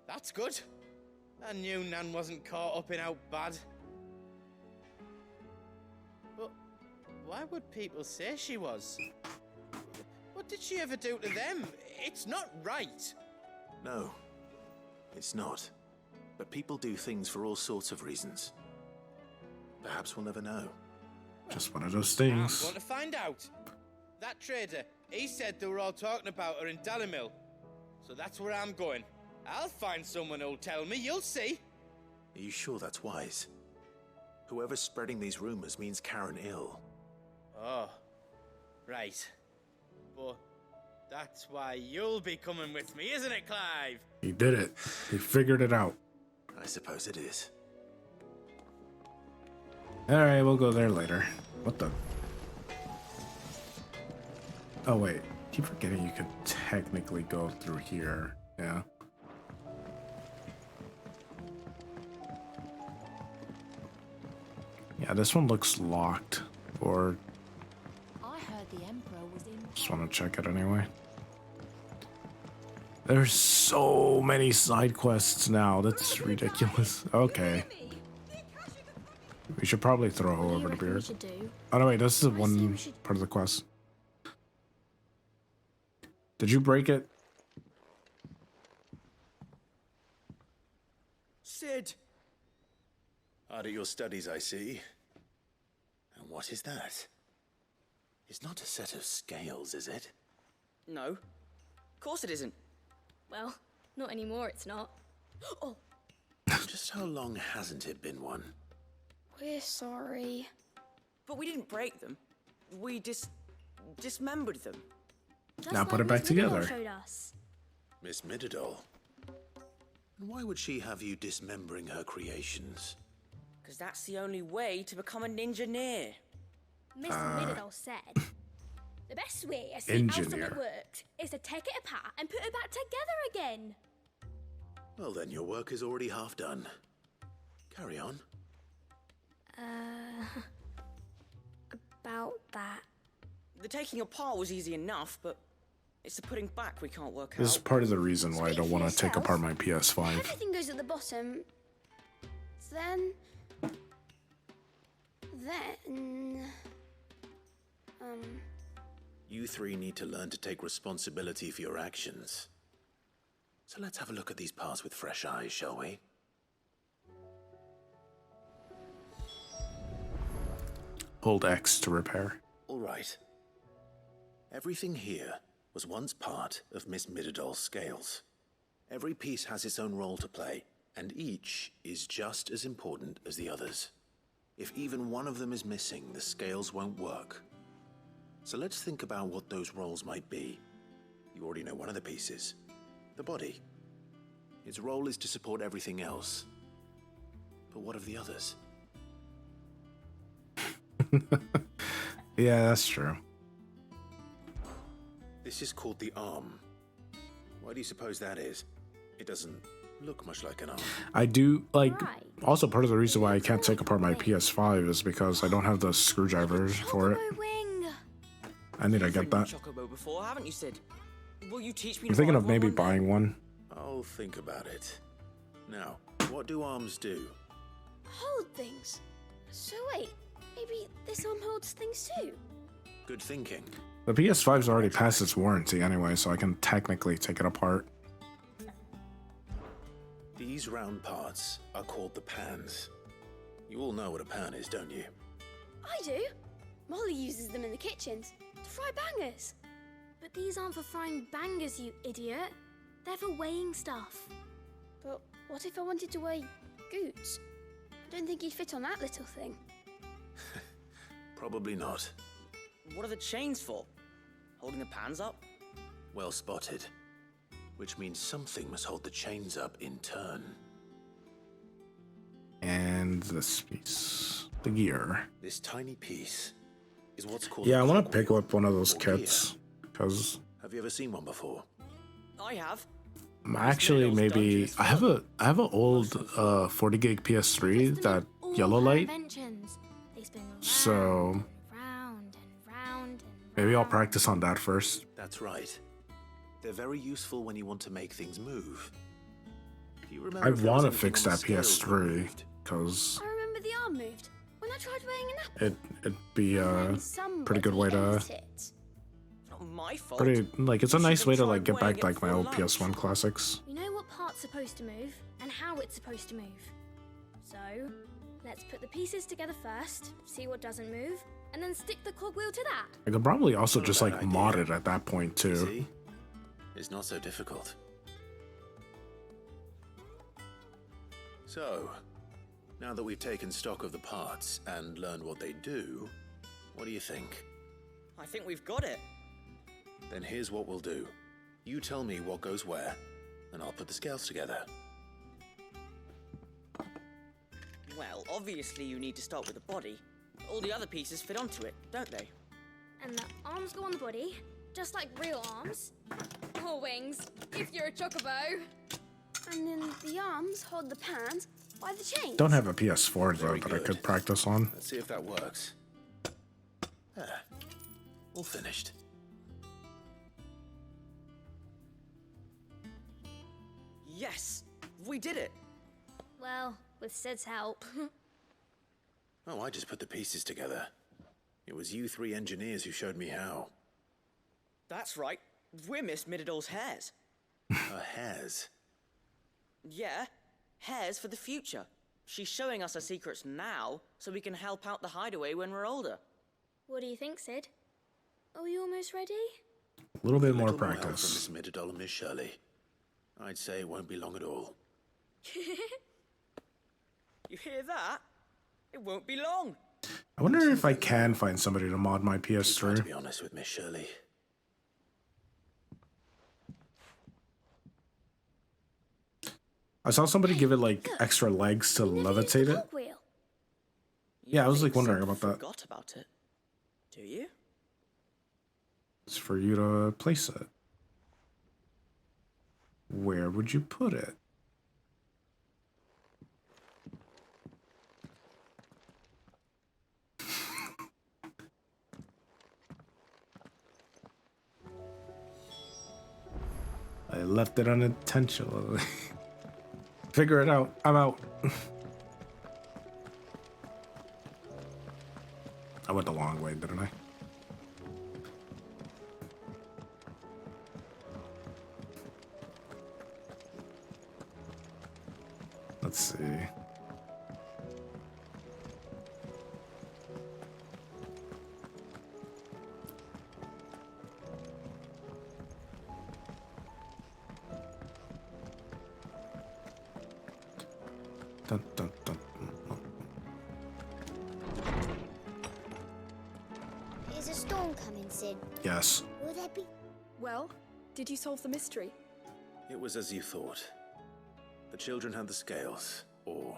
that's good. I knew Nan wasn't caught up in out bad. But why would people say she was? What did she ever do to them? It's not right. No, it's not. But people do things for all sorts of reasons. Perhaps we'll never know. Just one of those I things. want to find out. That trader, he said they were all talking about her in Dalimil. So that's where I'm going. I'll find someone who'll tell me, you'll see. Are you sure that's wise? Whoever's spreading these rumors means Karen ill. Oh, right. But that's why you'll be coming with me, isn't it, Clive? He did it. He figured it out. I suppose it is. Alright, we'll go there later. What the? Oh, wait. Keep forgetting you could technically go through here. Yeah. Yeah, this one looks locked. Or I heard the Emperor was in. just want to check it anyway. There's so many side quests now. That's ridiculous. Okay. We should probably throw her over the beard. Oh no, wait, this is one part of the quest. Did you break it? Sid! Hard at your studies, I see. And what is that? It's not a set of scales, is it? No. Of course it isn't. Well, not anymore, it's not. Oh! Just how long hasn't it been one? We're sorry. But we didn't break them. We dismembered them. Just now put it back Miss Middenhall together. showed us. Miss Middenhall? And why would she have you dismembering her creations? Because that's the only way to become a ninja-neer. Miss Middenhall said, the best way to see how Engineer. something worked is to take it apart and put it back together again. Well then, your work is already half done. Carry on. About that. The taking apart was easy enough, but it's the putting back we can't work This is out. part of the reason why I don't want to take apart my PS5. Everything goes at the bottom. Then... You three need to learn to take responsibility for your actions. So let's have a look at these parts with fresh eyes, shall we? Hold X to repair. All right. Everything here was once part of Miss Middenhall's scales. Every piece has its own role to play, and each is just as important as the others. If even one of them is missing, the scales won't work. So let's think about what those roles might be. You already know one of the pieces. The body. Its role is to support everything else. But what of the others? Yeah, that's true. This is called the arm. Why do you suppose that is? It doesn't look much like an arm. I do, like, also part of the reason why I can't take apart my PS5 is because I don't have the screwdrivers for it. I need to get that. Chocobo before, haven't you, Sid? Will you teach me I'm to thinking ride of maybe one day? buying one. I'll think about it. Now, What do arms do? Hold things. So wait, maybe this arm holds things too? Good thinking. The PS5's already passed its warranty anyway, so I can technically take it apart. These round parts are called the pans. You all know what a pan is, don't you? I do. Molly uses them in the kitchens to fry bangers. But these aren't for frying bangers, you idiot. They're for weighing stuff. But what if I wanted to weigh Goots? I don't think he'd fit on that little thing. Probably not. What are the chains for? Holding the pans up? Well spotted. Which means something must hold the chains up in turn. And this piece. The gear. This tiny piece is what's called. Yeah, I want to pick up one of those kits. Because have you ever seen one before? I have. Actually, maybe I have an old 40 gig PS3, that yellow light. So maybe I'll practice on that first. That's right. They're very useful when you want to make things move. Do you remember I if there want was to fix that anything on the scales PS3 because I remember the arm moved when I tried weighing an apple. it'd be a pretty good way to Not my fault. pretty like it's a nice way to like get back like my old PS1 classics. We know what part's supposed to move and how it's supposed to move. So, let's put the pieces together first, see what doesn't move, and then stick the cogwheel to that. I could probably also just like mod it at that point too. See? It's not so difficult. So, now that we've taken stock of the parts and learned what they do, what do you think? I think we've got it. Then here's what we'll do. You tell me what goes where, and I'll put the scales together. Well, obviously you need to start with the body. All the other pieces fit onto it, don't they? And the arms go on the body, just like real arms. Or wings, if you're a chocobo. And then the arms hold the pans by the chains. Don't have a PS4 though Very that I good. could practice on. Let's see if that works. There. All finished. Yes! We did it! Well, with Sid's help. Oh, I just put the pieces together. It was you three engineers who showed me how. That's right. We're Miss Mididol's hairs. Her hairs? Yeah, hairs for the future. She's showing us her secrets now, so we can help out the hideaway when we're older. What do you think, Sid? Are we almost ready? A little bit more Little help practice. from Miss Mididol and Miss Shirley. I'd say it won't be long at all. You hear that? It won't be long. I wonder if I can find somebody to mod my Try to PS3. be honest with Miss Shirley. I saw somebody give it like extra legs to levitate it. Cogwheel. Yeah, I was like Think wondering Sid about that. Forgot about it. Do you? It's for you to place it. Where would you put it? I left it unintentionally. Figure it out. I'm out. I went the long way, didn't I? Let's see. Dun, dun, dun. Is a storm coming, Sid? Yes. Will there be? Well, did you solve the mystery? It was as you thought. The children had the scales, or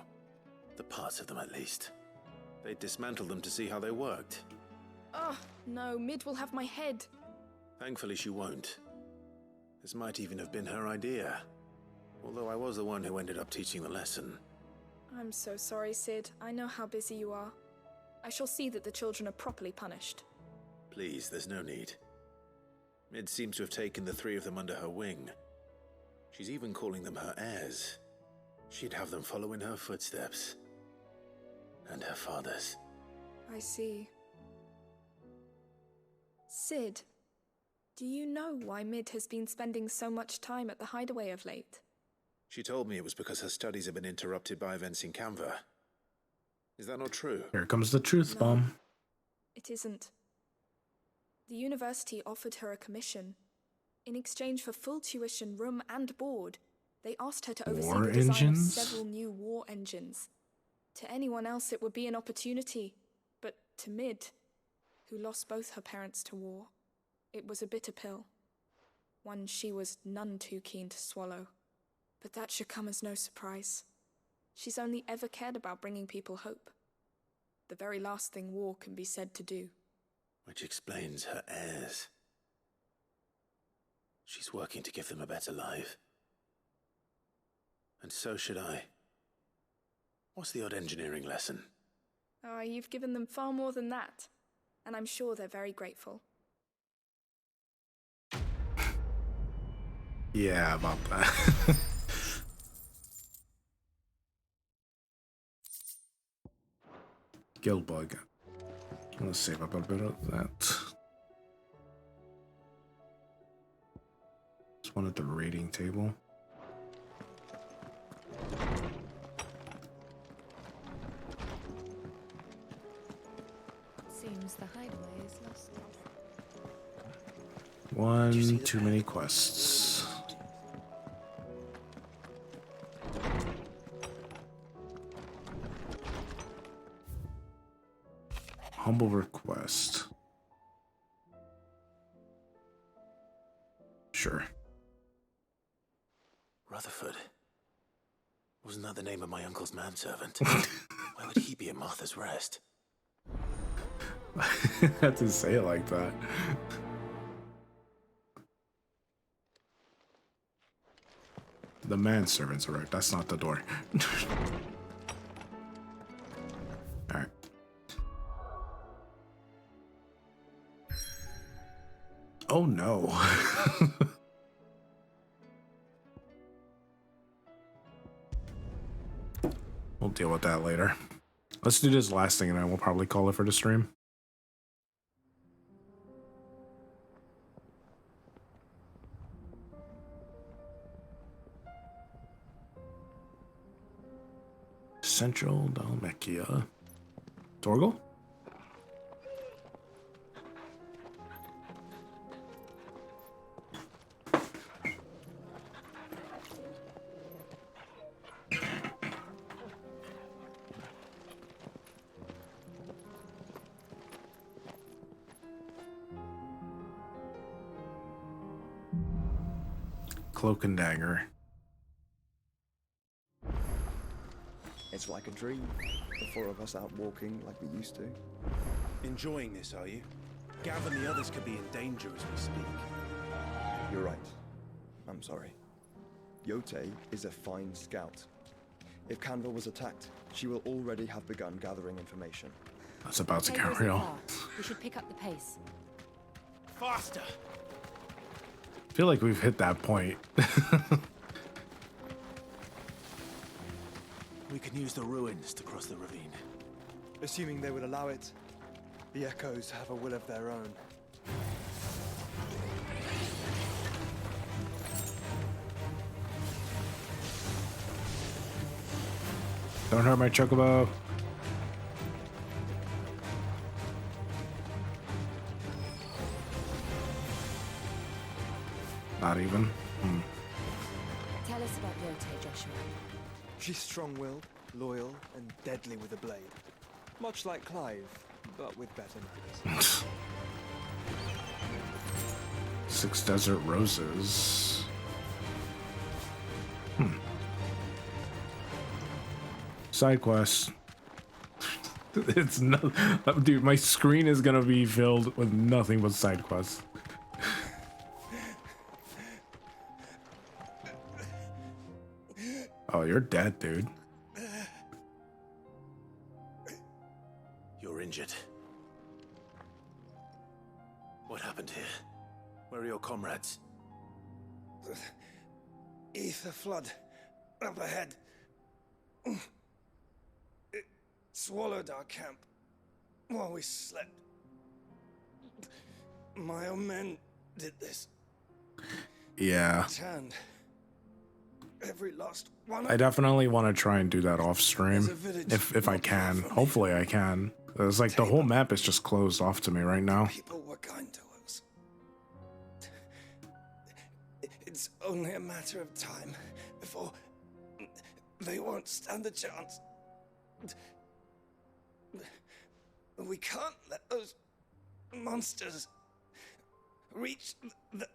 the parts of them at least. They dismantled them to see how they worked. Oh, no, Mid will have my head. Thankfully she won't. This might even have been her idea. Although I was the one who ended up teaching the lesson. I'm so sorry, Sid. I know how busy you are. I shall see that the children are properly punished. Please, there's no need. Mid seems to have taken the three of them under her wing. She's even calling them her heirs. She'd have them follow in her footsteps. And her father's. I see. Sid, do you know why Mid has been spending so much time at the hideaway of late? She told me it was because her studies have been interrupted by events in Canva. Is that not true? Here comes the truth bomb. It isn't. The university offered her a commission. In exchange for full tuition, room and board, they asked her to oversee War the design engines? of several new war engines. To anyone else it would be an opportunity, but to Mid, who lost both her parents to war, it was a bitter pill. One she was none too keen to swallow. But that should come as no surprise. She's only ever cared about bringing people hope. The very last thing war can be said to do. Which explains her heirs. She's working to give them a better life. And so should I. What's the odd engineering lesson? Oh, you've given them far more than that. And I'm sure they're very grateful. Yeah, about that. Guildbug. I'm gonna save up a bit of that. Just wanted the rating table. Seems the hideaway is lost. One too many quests. Humble request. Sure. Rutherford. Wasn't that the name of my uncle's manservant? Why would he be at Martha's Rest? I had to say it like that. The manservant's right. That's not the door. Alright. Oh no. We'll deal with that later. Let's do this last thing and then we'll probably call it for the stream. Central Dalmekia. Torgal? Cloak and dagger. It's like a dream. The four of us out walking like we used to. Enjoying this, are you? Gavin, the others could be in danger as we speak. You're right. I'm sorry. Yote is a fine scout. If Canva was attacked, she will already have begun gathering information. That's about to Hey, get where's real. the car? We should pick up the pace. Faster! I feel like we've hit that point. We can use the ruins to cross the ravine. Assuming they would allow it, the Echoes have a will of their own. Don't hurt my chocobo. Not even. Tell us about Yote, Joshua. She's strong-willed, loyal, and deadly with a blade. Much like Clive, but with better manners. 6 desert roses. Side quest. It's no, dude. My screen is gonna be filled with nothing but side quests. Oh, you're dead, dude. You're injured. What happened here? Where are your comrades? Ether flood. Up ahead. It swallowed our camp while we slept. My own men did this. Yeah. Turned every last one. I definitely want to try and do that off stream if I can. Hopefully I can. It's like the whole map is just closed off to me right now. People were kind to us. It's only a matter of time before they won't stand a chance. We can't let those monsters reach the...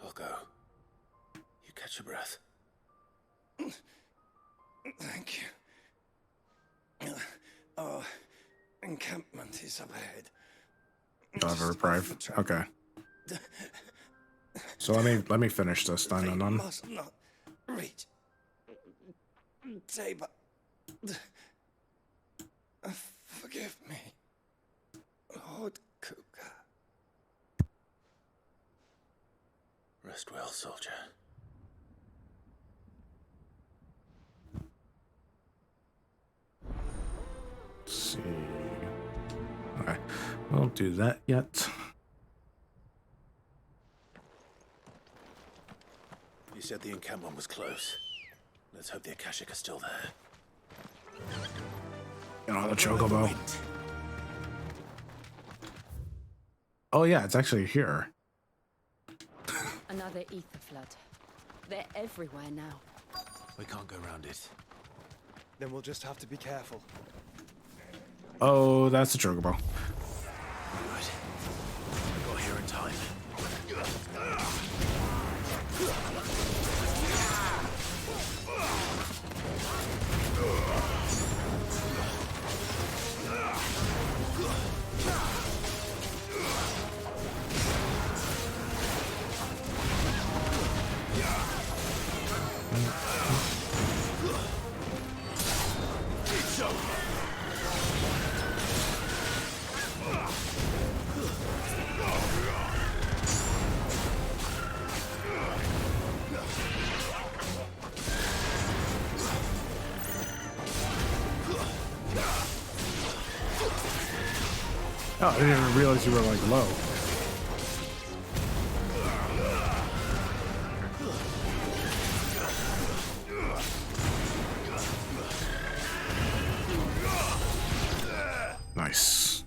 I'll go. You catch your breath. Thank you. Our encampment is up ahead. I'll have a reprieve. Okay. So let me finish this then and then. Must not reach. Tabor. Forgive me, Lord Kuka. Rest well, soldier. Let's see. Okay. Won't do that yet. You said the encampment was close. Let's hope the Akashic are still there. You know, the chocobo. Oh yeah, it's actually here. Another ether flood. They're everywhere now. We can't go around it. Then we'll just have to be careful. Oh, that's the chocobo. Good. We got here in time. Oh, I didn't even realize you were like low. Nice.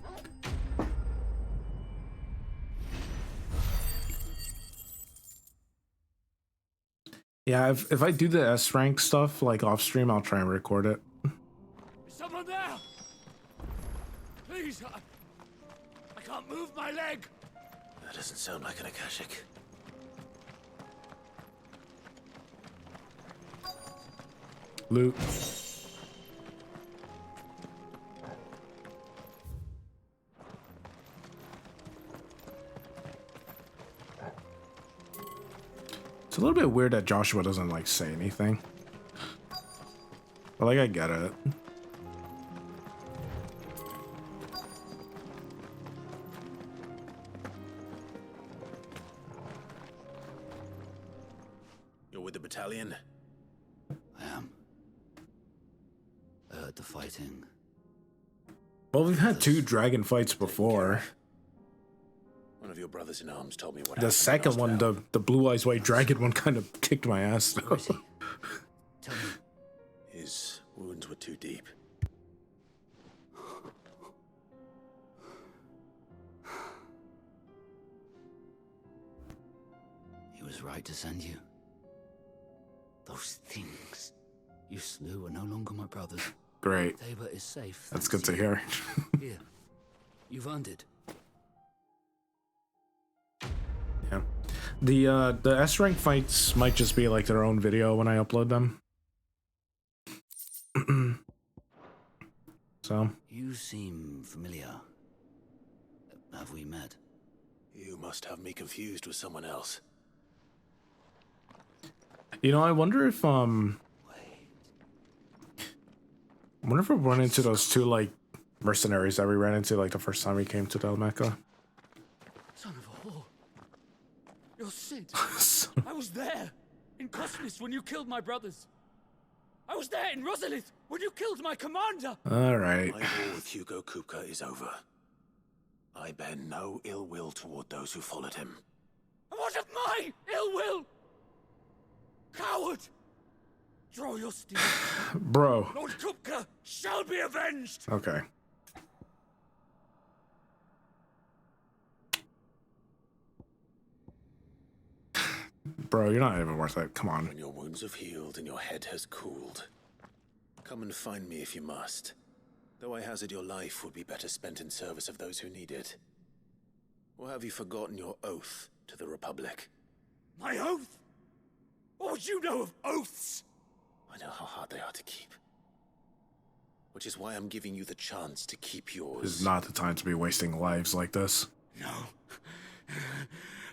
Yeah, if I do the S rank stuff like off stream, I'll try and record it. Is someone there? Please, I can't move my leg. That doesn't sound like an Akashic. Loot. It's a little bit weird that Joshua doesn't like say anything. But like I get it. You're with the battalion? I am. I heard the fighting. Well, we've had 2 dragon fights before. One of your brothers in arms told me what The happened. second one, the blue eyes white dragon one, kind of kicked my ass though. Tell me. His wounds were too deep. He was right to send you. Those things you slew are no longer my brothers. Great. Tabor is safe. That's good to hear. Here, you've earned it. Yeah. The S rank fights might just be like their own video when I upload them. So. You seem familiar. Have we met? You must have me confused with someone else. You know, I wonder if I wonder if we run into those 2 like mercenaries that we ran into like the first time we came to Del Mecca. Son of a whore. You're Sid. Son I was there in Cosmos when you killed my brothers. I was there in Rosalith when you killed my commander. All right. My war with Hugo Kupka is over. I bear no ill will toward those who followed him. And what of my ill will? Coward! Draw your steel. Bro. Lord Kupka shall be avenged! Okay. Bro, you're not even worth it. Come on. When your wounds have healed and your head has cooled, come and find me if you must. Though I hazard your life would be better spent in service of those who need it. Or have you forgotten your oath to the Republic? My oath? What would you know of oaths? I know how hard they are to keep. Which is why I'm giving you the chance to keep yours. This is not the time to be wasting lives like this. No.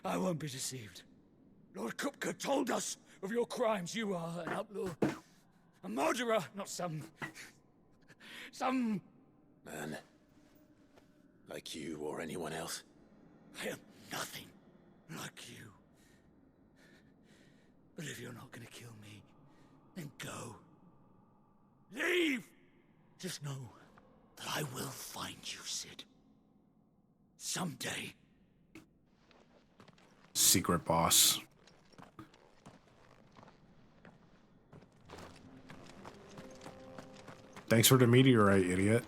I won't be deceived. Lord Kupka told us of your crimes. You are an outlaw. A murderer, not some man. Like you or anyone else. I am nothing like you. But if you're not gonna kill me, then go. Leave! Just know that I will find you, Sid. Someday. Secret boss. Thanks for the meteorite, idiot.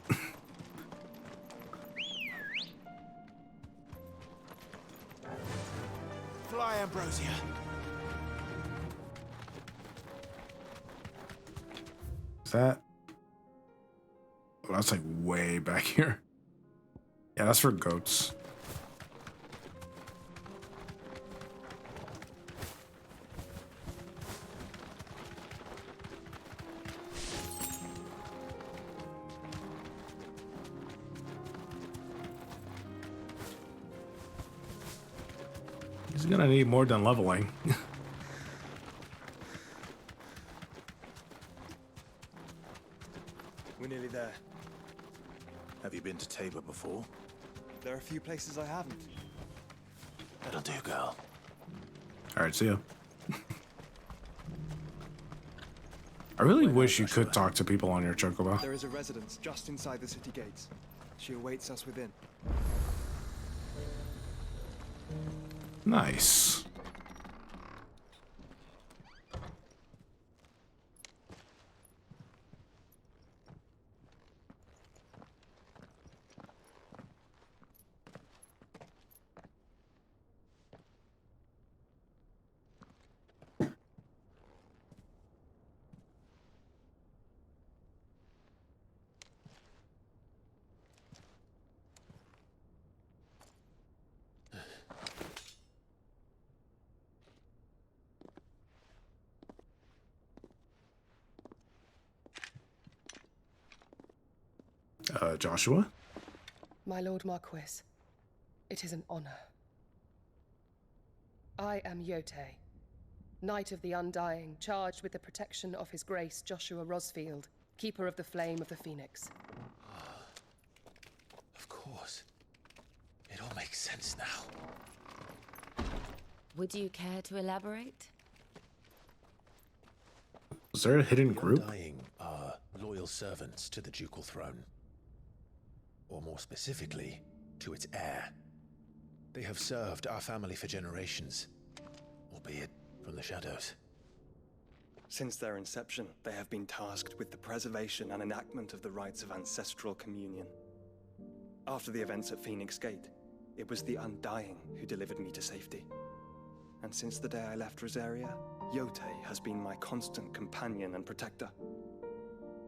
Fly, Ambrosia. Is that? Oh, that's like way back here. Yeah, that's for goats. He's gonna need more than leveling. We're nearly there. Have you been to Tabor before? There are a few places I haven't. That'll do, girl. Alright, see ya. I really wish you could talk to people on your chocobo. There is a residence just inside the city gates. She awaits us within. Nice. Joshua? My Lord Marquis, it is an honor. I am Yote, Knight of the Undying, charged with the protection of His Grace Joshua Rosfield, Keeper of the Flame of the Phoenix. Of course. It all makes sense now. Would you care to elaborate? Is there a hidden group? The Undying are loyal servants to the ducal throne. Or more specifically, to its heir. They have served our family for generations, albeit from the shadows. Since their inception, they have been tasked with the preservation and enactment of the rites of ancestral communion. After the events at Phoenix Gate, it was the Undying who delivered me to safety. And since the day I left Rosaria, Yote has been my constant companion and protector.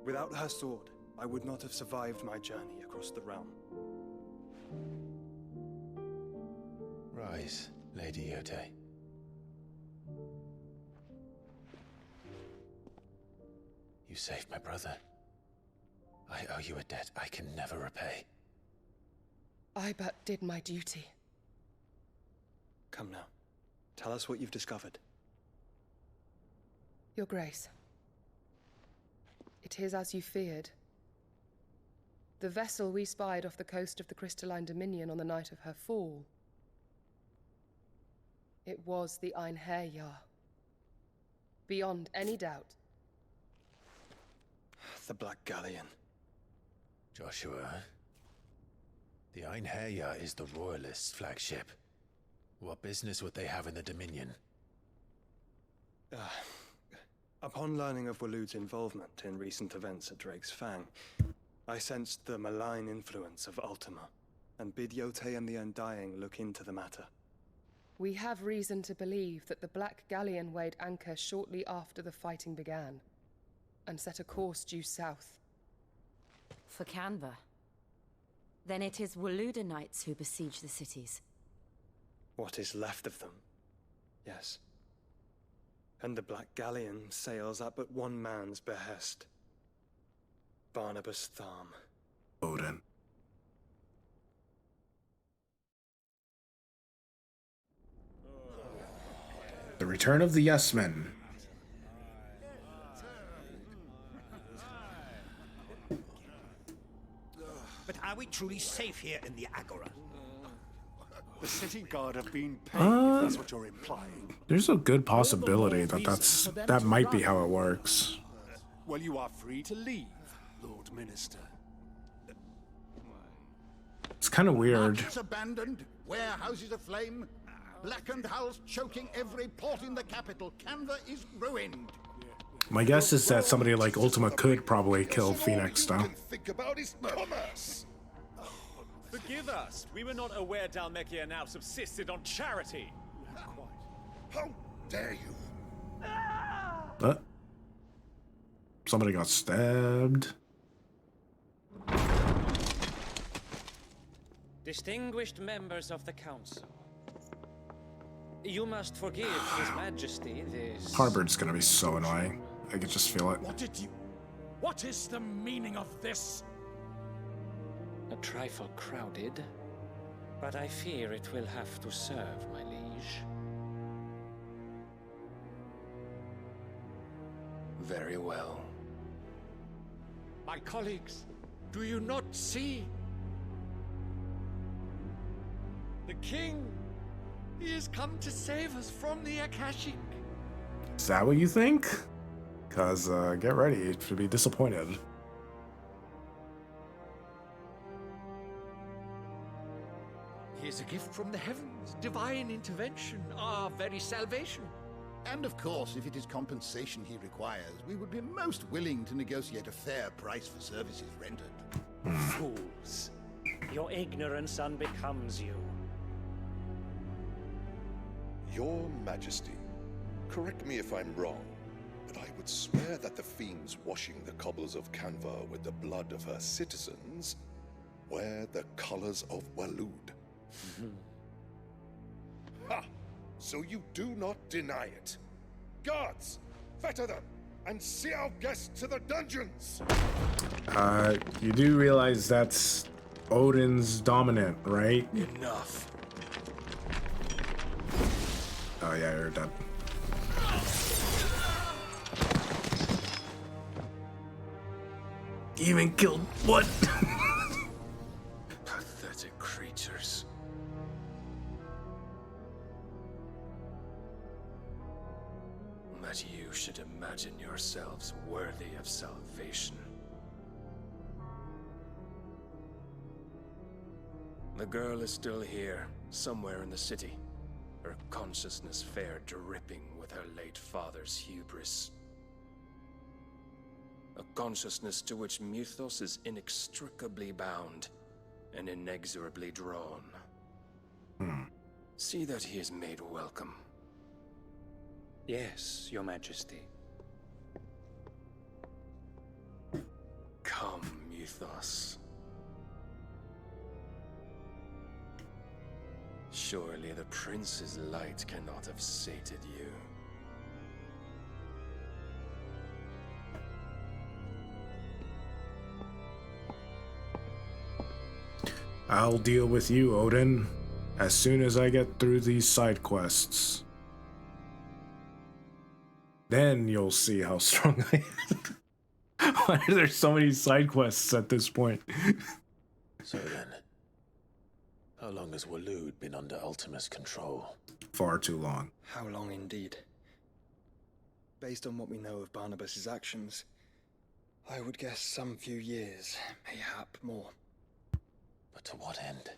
Without her sword, I would not have survived my journey across the realm. Rise, Lady Yote. You saved my brother. I owe you a debt I can never repay. I but did my duty. Come now. Tell us what you've discovered. Your Grace. It is as you feared. The vessel we spied off the coast of the Crystalline Dominion on the night of her fall It was the Einherjar. Beyond any doubt. The Black Galleon. Joshua, the Einherjar is the Royalists' flagship. What business would they have in the Dominion? Upon learning of Waloed's involvement in recent events at Drake's Fang, I sensed the malign influence of Ultima, and bid Yote and the Undying look into the matter. We have reason to believe that the Black Galleon weighed anchor shortly after the fighting began, and set a course due south. For Canva. Then it is Waloed knights who besiege the cities. What is left of them, yes. And the Black Galleon sails at but one man's behest. Barnabas Tharm. Odin. The return of the Yes Men. But are we truly safe here in the Agora? The city guard have been paid, if that's what you're implying. There's a good possibility that might be how it works. Well, you are free to leave, Lord Minister. It's kind of weird. Markets abandoned, warehouses aflame, blackened hulls choking every port in the capital. Canva is ruined. My guess is that somebody like Ultima could probably kill Phoenix, though. Think about his commerce. Forgive us. We were not aware Dalmekia now subsisted on charity. How dare you? Somebody got stabbed. Distinguished members of the council, you must forgive His Majesty this. Harvard's gonna be so annoying. I can just feel it. What is the meaning of this? A trifle crowded, but I fear it will have to serve, my liege. Very well. My colleagues, do you not see? The king, he has come to save us from the Akashic. Is that what you think? Cause get ready to be disappointed. He is a gift from the heavens, divine intervention, our very salvation. And of course, if it is compensation he requires, we would be most willing to negotiate a fair price for services rendered. Fools. Your ignorance unbecomes you. Your Majesty, correct me if I'm wrong, but I would swear that the fiends washing the cobbles of Canva with the blood of her citizens wear the colors of Waloed. Ha! So you do not deny it. Guards, fetter them, and see our guests to the dungeons! You do realize that's Odin's dominant, right? Enough. Oh yeah, you're dead. Even killed what? Pathetic creatures. That you should imagine yourselves worthy of salvation. The girl is still here, somewhere in the city. Her consciousness fair dripping with her late father's hubris. A consciousness to which Mythos is inextricably bound and inexorably drawn. See that he is made welcome. Yes, Your Majesty. Come, Mythos. Surely the prince's light cannot have sated you. I'll deal with you, Odin, as soon as I get through these side quests. Then you'll see how strong I am. Why are there so many side quests at this point? So then, How long has Waloed been under Ultima's control? Far too long. How long indeed? Based on what we know of Barnabas's actions, I would guess some few years, mayhap more. But to what end?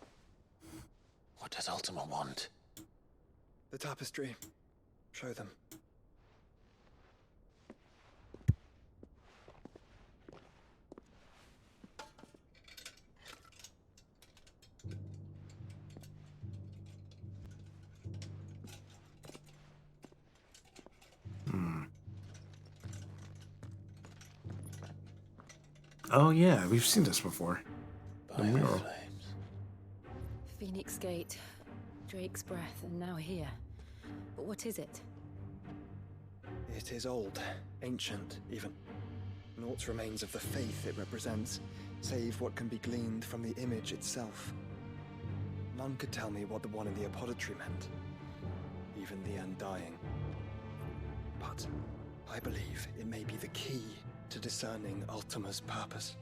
What does Ultima want? The tapestry. Show them. Oh yeah, we've seen this before. The mural. Phoenix Gate, Drake's Breath, and now here. But what is it? It is old, ancient even. Naught remains of the faith it represents, save what can be gleaned from the image itself. None could tell me what the one in the apothecary meant, even the Undying. But I believe it may be the key to discerning Ultima's purpose.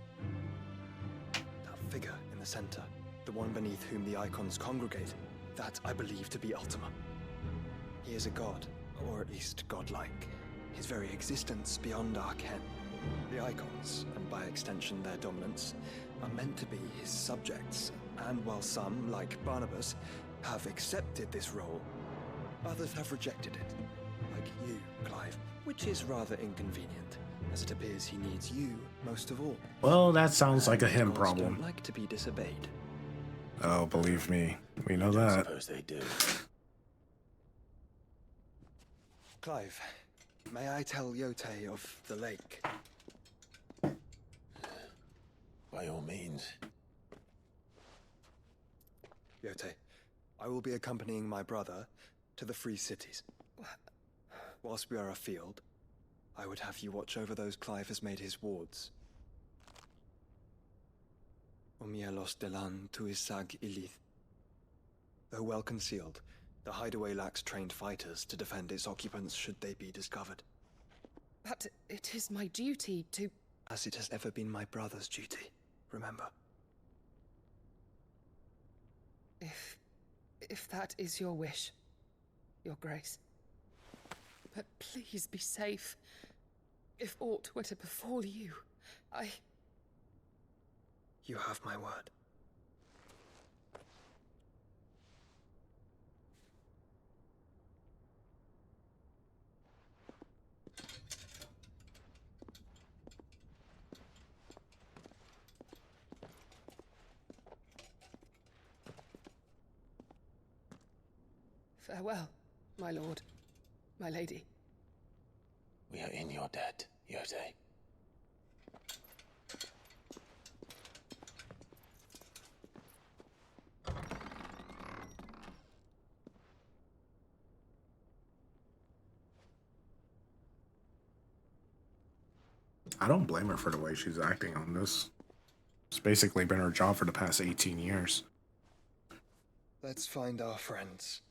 That figure in the center, the one beneath whom the icons congregate, that I believe to be Ultima. He is a god, or at least godlike, his very existence beyond our ken. The icons, and by extension their dominants, are meant to be his subjects, and while some, like Barnabas, have accepted this role, others have rejected it, like you, Clive, which is rather inconvenient, as it appears he needs you most of all. Well, that sounds like a him Gods problem. don't like to be disobeyed. Oh, believe me, we know I that. suppose they do. Clive, may I tell Yote of the lake? By all means. Yote, I will be accompanying my brother to the Free Cities. Whilst we are afield, I would have you watch over those Clive has made his wards. Omielos delan tuisag ilith. Though well concealed, the hideaway lacks trained fighters to defend its occupants should they be discovered. But it is my duty to... As it has ever been my brother's duty, remember. If that is your wish, Your Grace. But please be safe. If aught were to befall you, You have my word. Farewell, my lord, my lady. We are in your debt, Yote. I don't blame her for the way she's acting on this. It's basically been her job for the past 18 years. Let's find our friends.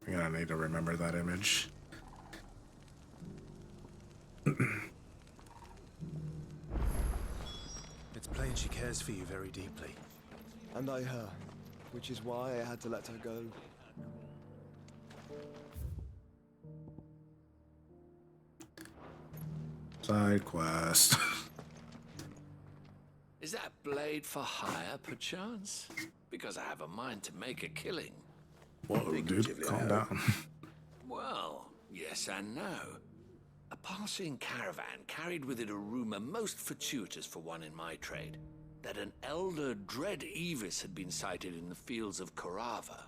I'm gonna need to remember that image. It's plain she cares for you very deeply. And I her, which is why I had to let her go. Side quest. Is that blade for hire, perchance? Because I have a mind to make a killing. Whoa, dude, calm down. Well, yes and no. A passing caravan carried with it a rumor most fortuitous for one in my trade, that an elder Dread Evis had been sighted in the fields of Korava.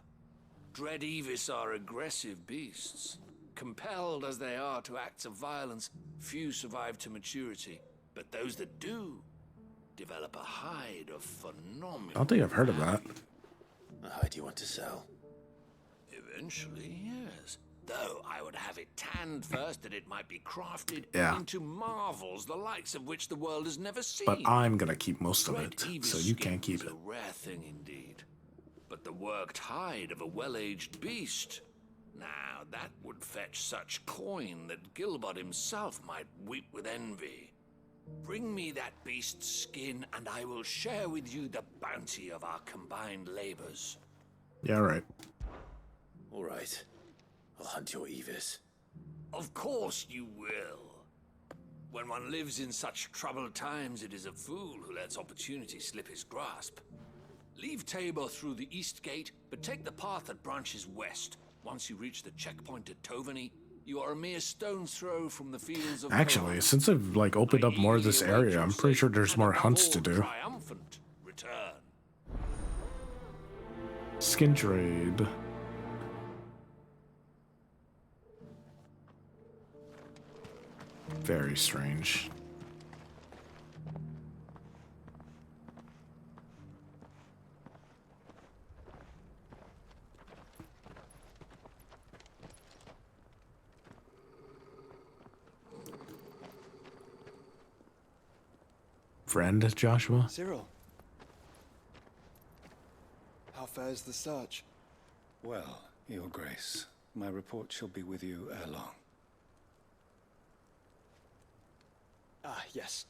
Dread Evis are aggressive beasts. Compelled as they are to acts of violence, few survive to maturity, but those that do develop a hide of phenomenal... I don't think I've heard of that. A hide you want to sell? Eventually, yes. Though I would have it tanned first that it might be crafted into marvels the likes of which the world has never seen. But I'm gonna keep most of Dread it, Evis so you can't keep is it. a rare thing indeed. but the worked hide of a well-aged beast. Now, that would fetch such coin that Gilbert himself might weep with envy. Bring me that beast's skin, and I will share with you the bounty of our combined labors. Yeah, right. All right. I'll hunt your Evis. Of course you will. When one lives in such troubled times, it is a fool who lets opportunity slip his grasp. Leave Tabor through the east gate, but take the path that branches west. Once you reach the checkpoint at Tovany, you are a mere stone's throw from the fields of Actually, since I've like opened up more of this area, I'm pretty sure there's more hunts to do. triumphant return. Skin trade. Very strange. Friend, Joshua? Cyril. How fares the search? Well, Your Grace, my report shall be with you ere long. Ah, yes.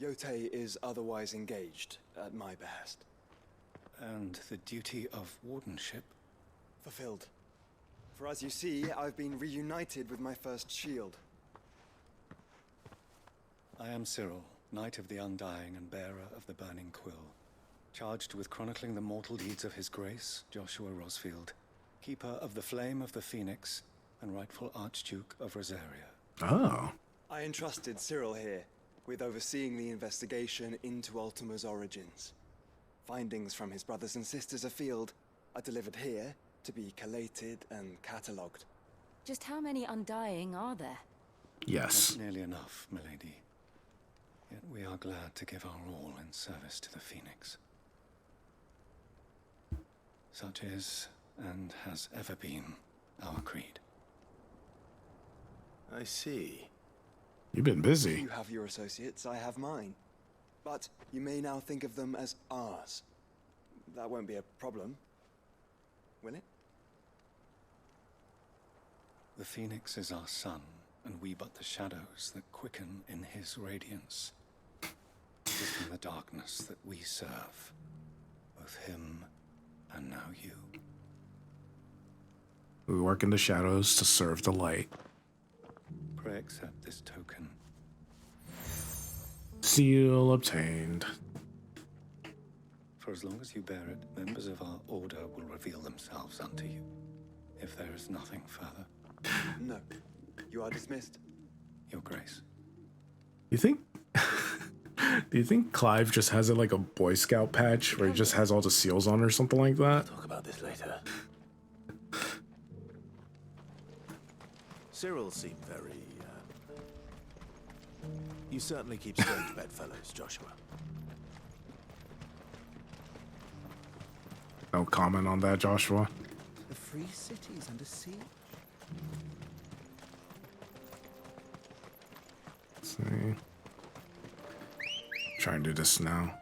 Yotei is otherwise engaged, at my behest. And the duty of wardenship? Fulfilled. For as you see, I've been reunited with my first shield. I am Cyril, Knight of the Undying and bearer of the Burning Quill, charged with chronicling the mortal deeds of His Grace, Joshua Rosfield, keeper of the Flame of the Phoenix and rightful Archduke of Rosaria. Oh. I entrusted Cyril here with overseeing the investigation into Ultima's origins. Findings from his brothers and sisters afield are delivered here to be collated and catalogued. Just how many Undying are there? Yes. Not nearly enough, milady. Yet we are glad to give our all in service to the Phoenix. Such is, and has ever been, our creed. I see. You've been busy. You have your associates, I have mine. But you may now think of them as ours. That won't be a problem, will it? The Phoenix is our sun, and we but the shadows that quicken in his radiance. It is in the darkness that we serve, both him and now you. We work in the shadows to serve the light. Pray accept this token. Seal obtained. For as long as you bear it, members of our order will reveal themselves unto you, if there is nothing further. No. You are dismissed. Your Grace. You think? Do you think Clive just has it like a Boy Scout patch where he just has all the seals on or something like that? Talk about this later. Cyril seemed very, You certainly keep strange bedfellows, Joshua. No comment on that, Joshua. The free cities under siege. Let's see. Try and do this now.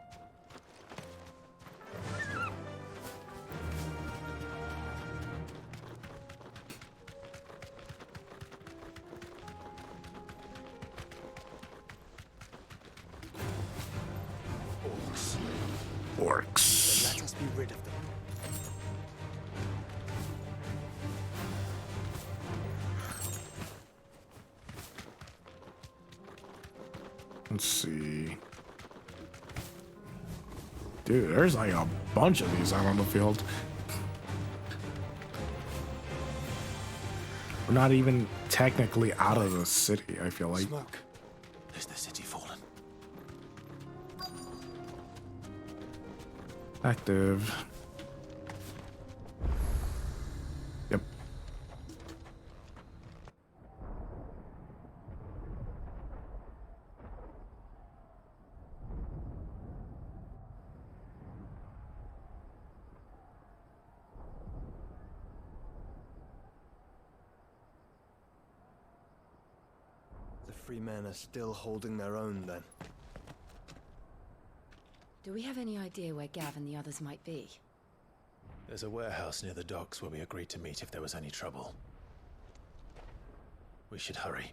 Orcs. Then let us be rid of them. Let's see. Dude, there's like a bunch of these out on the field. We're not even technically out of the city, I feel like. Smoke. Is the city fallen? Active. Yep. The free men are still holding their own, then. Do we have any idea where Gav and the others might be? There's a warehouse near the docks where we agreed to meet if there was any trouble. We should hurry.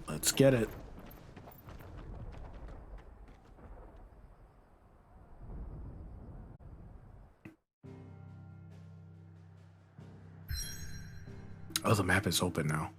Let's get it. Oh, the map is open now.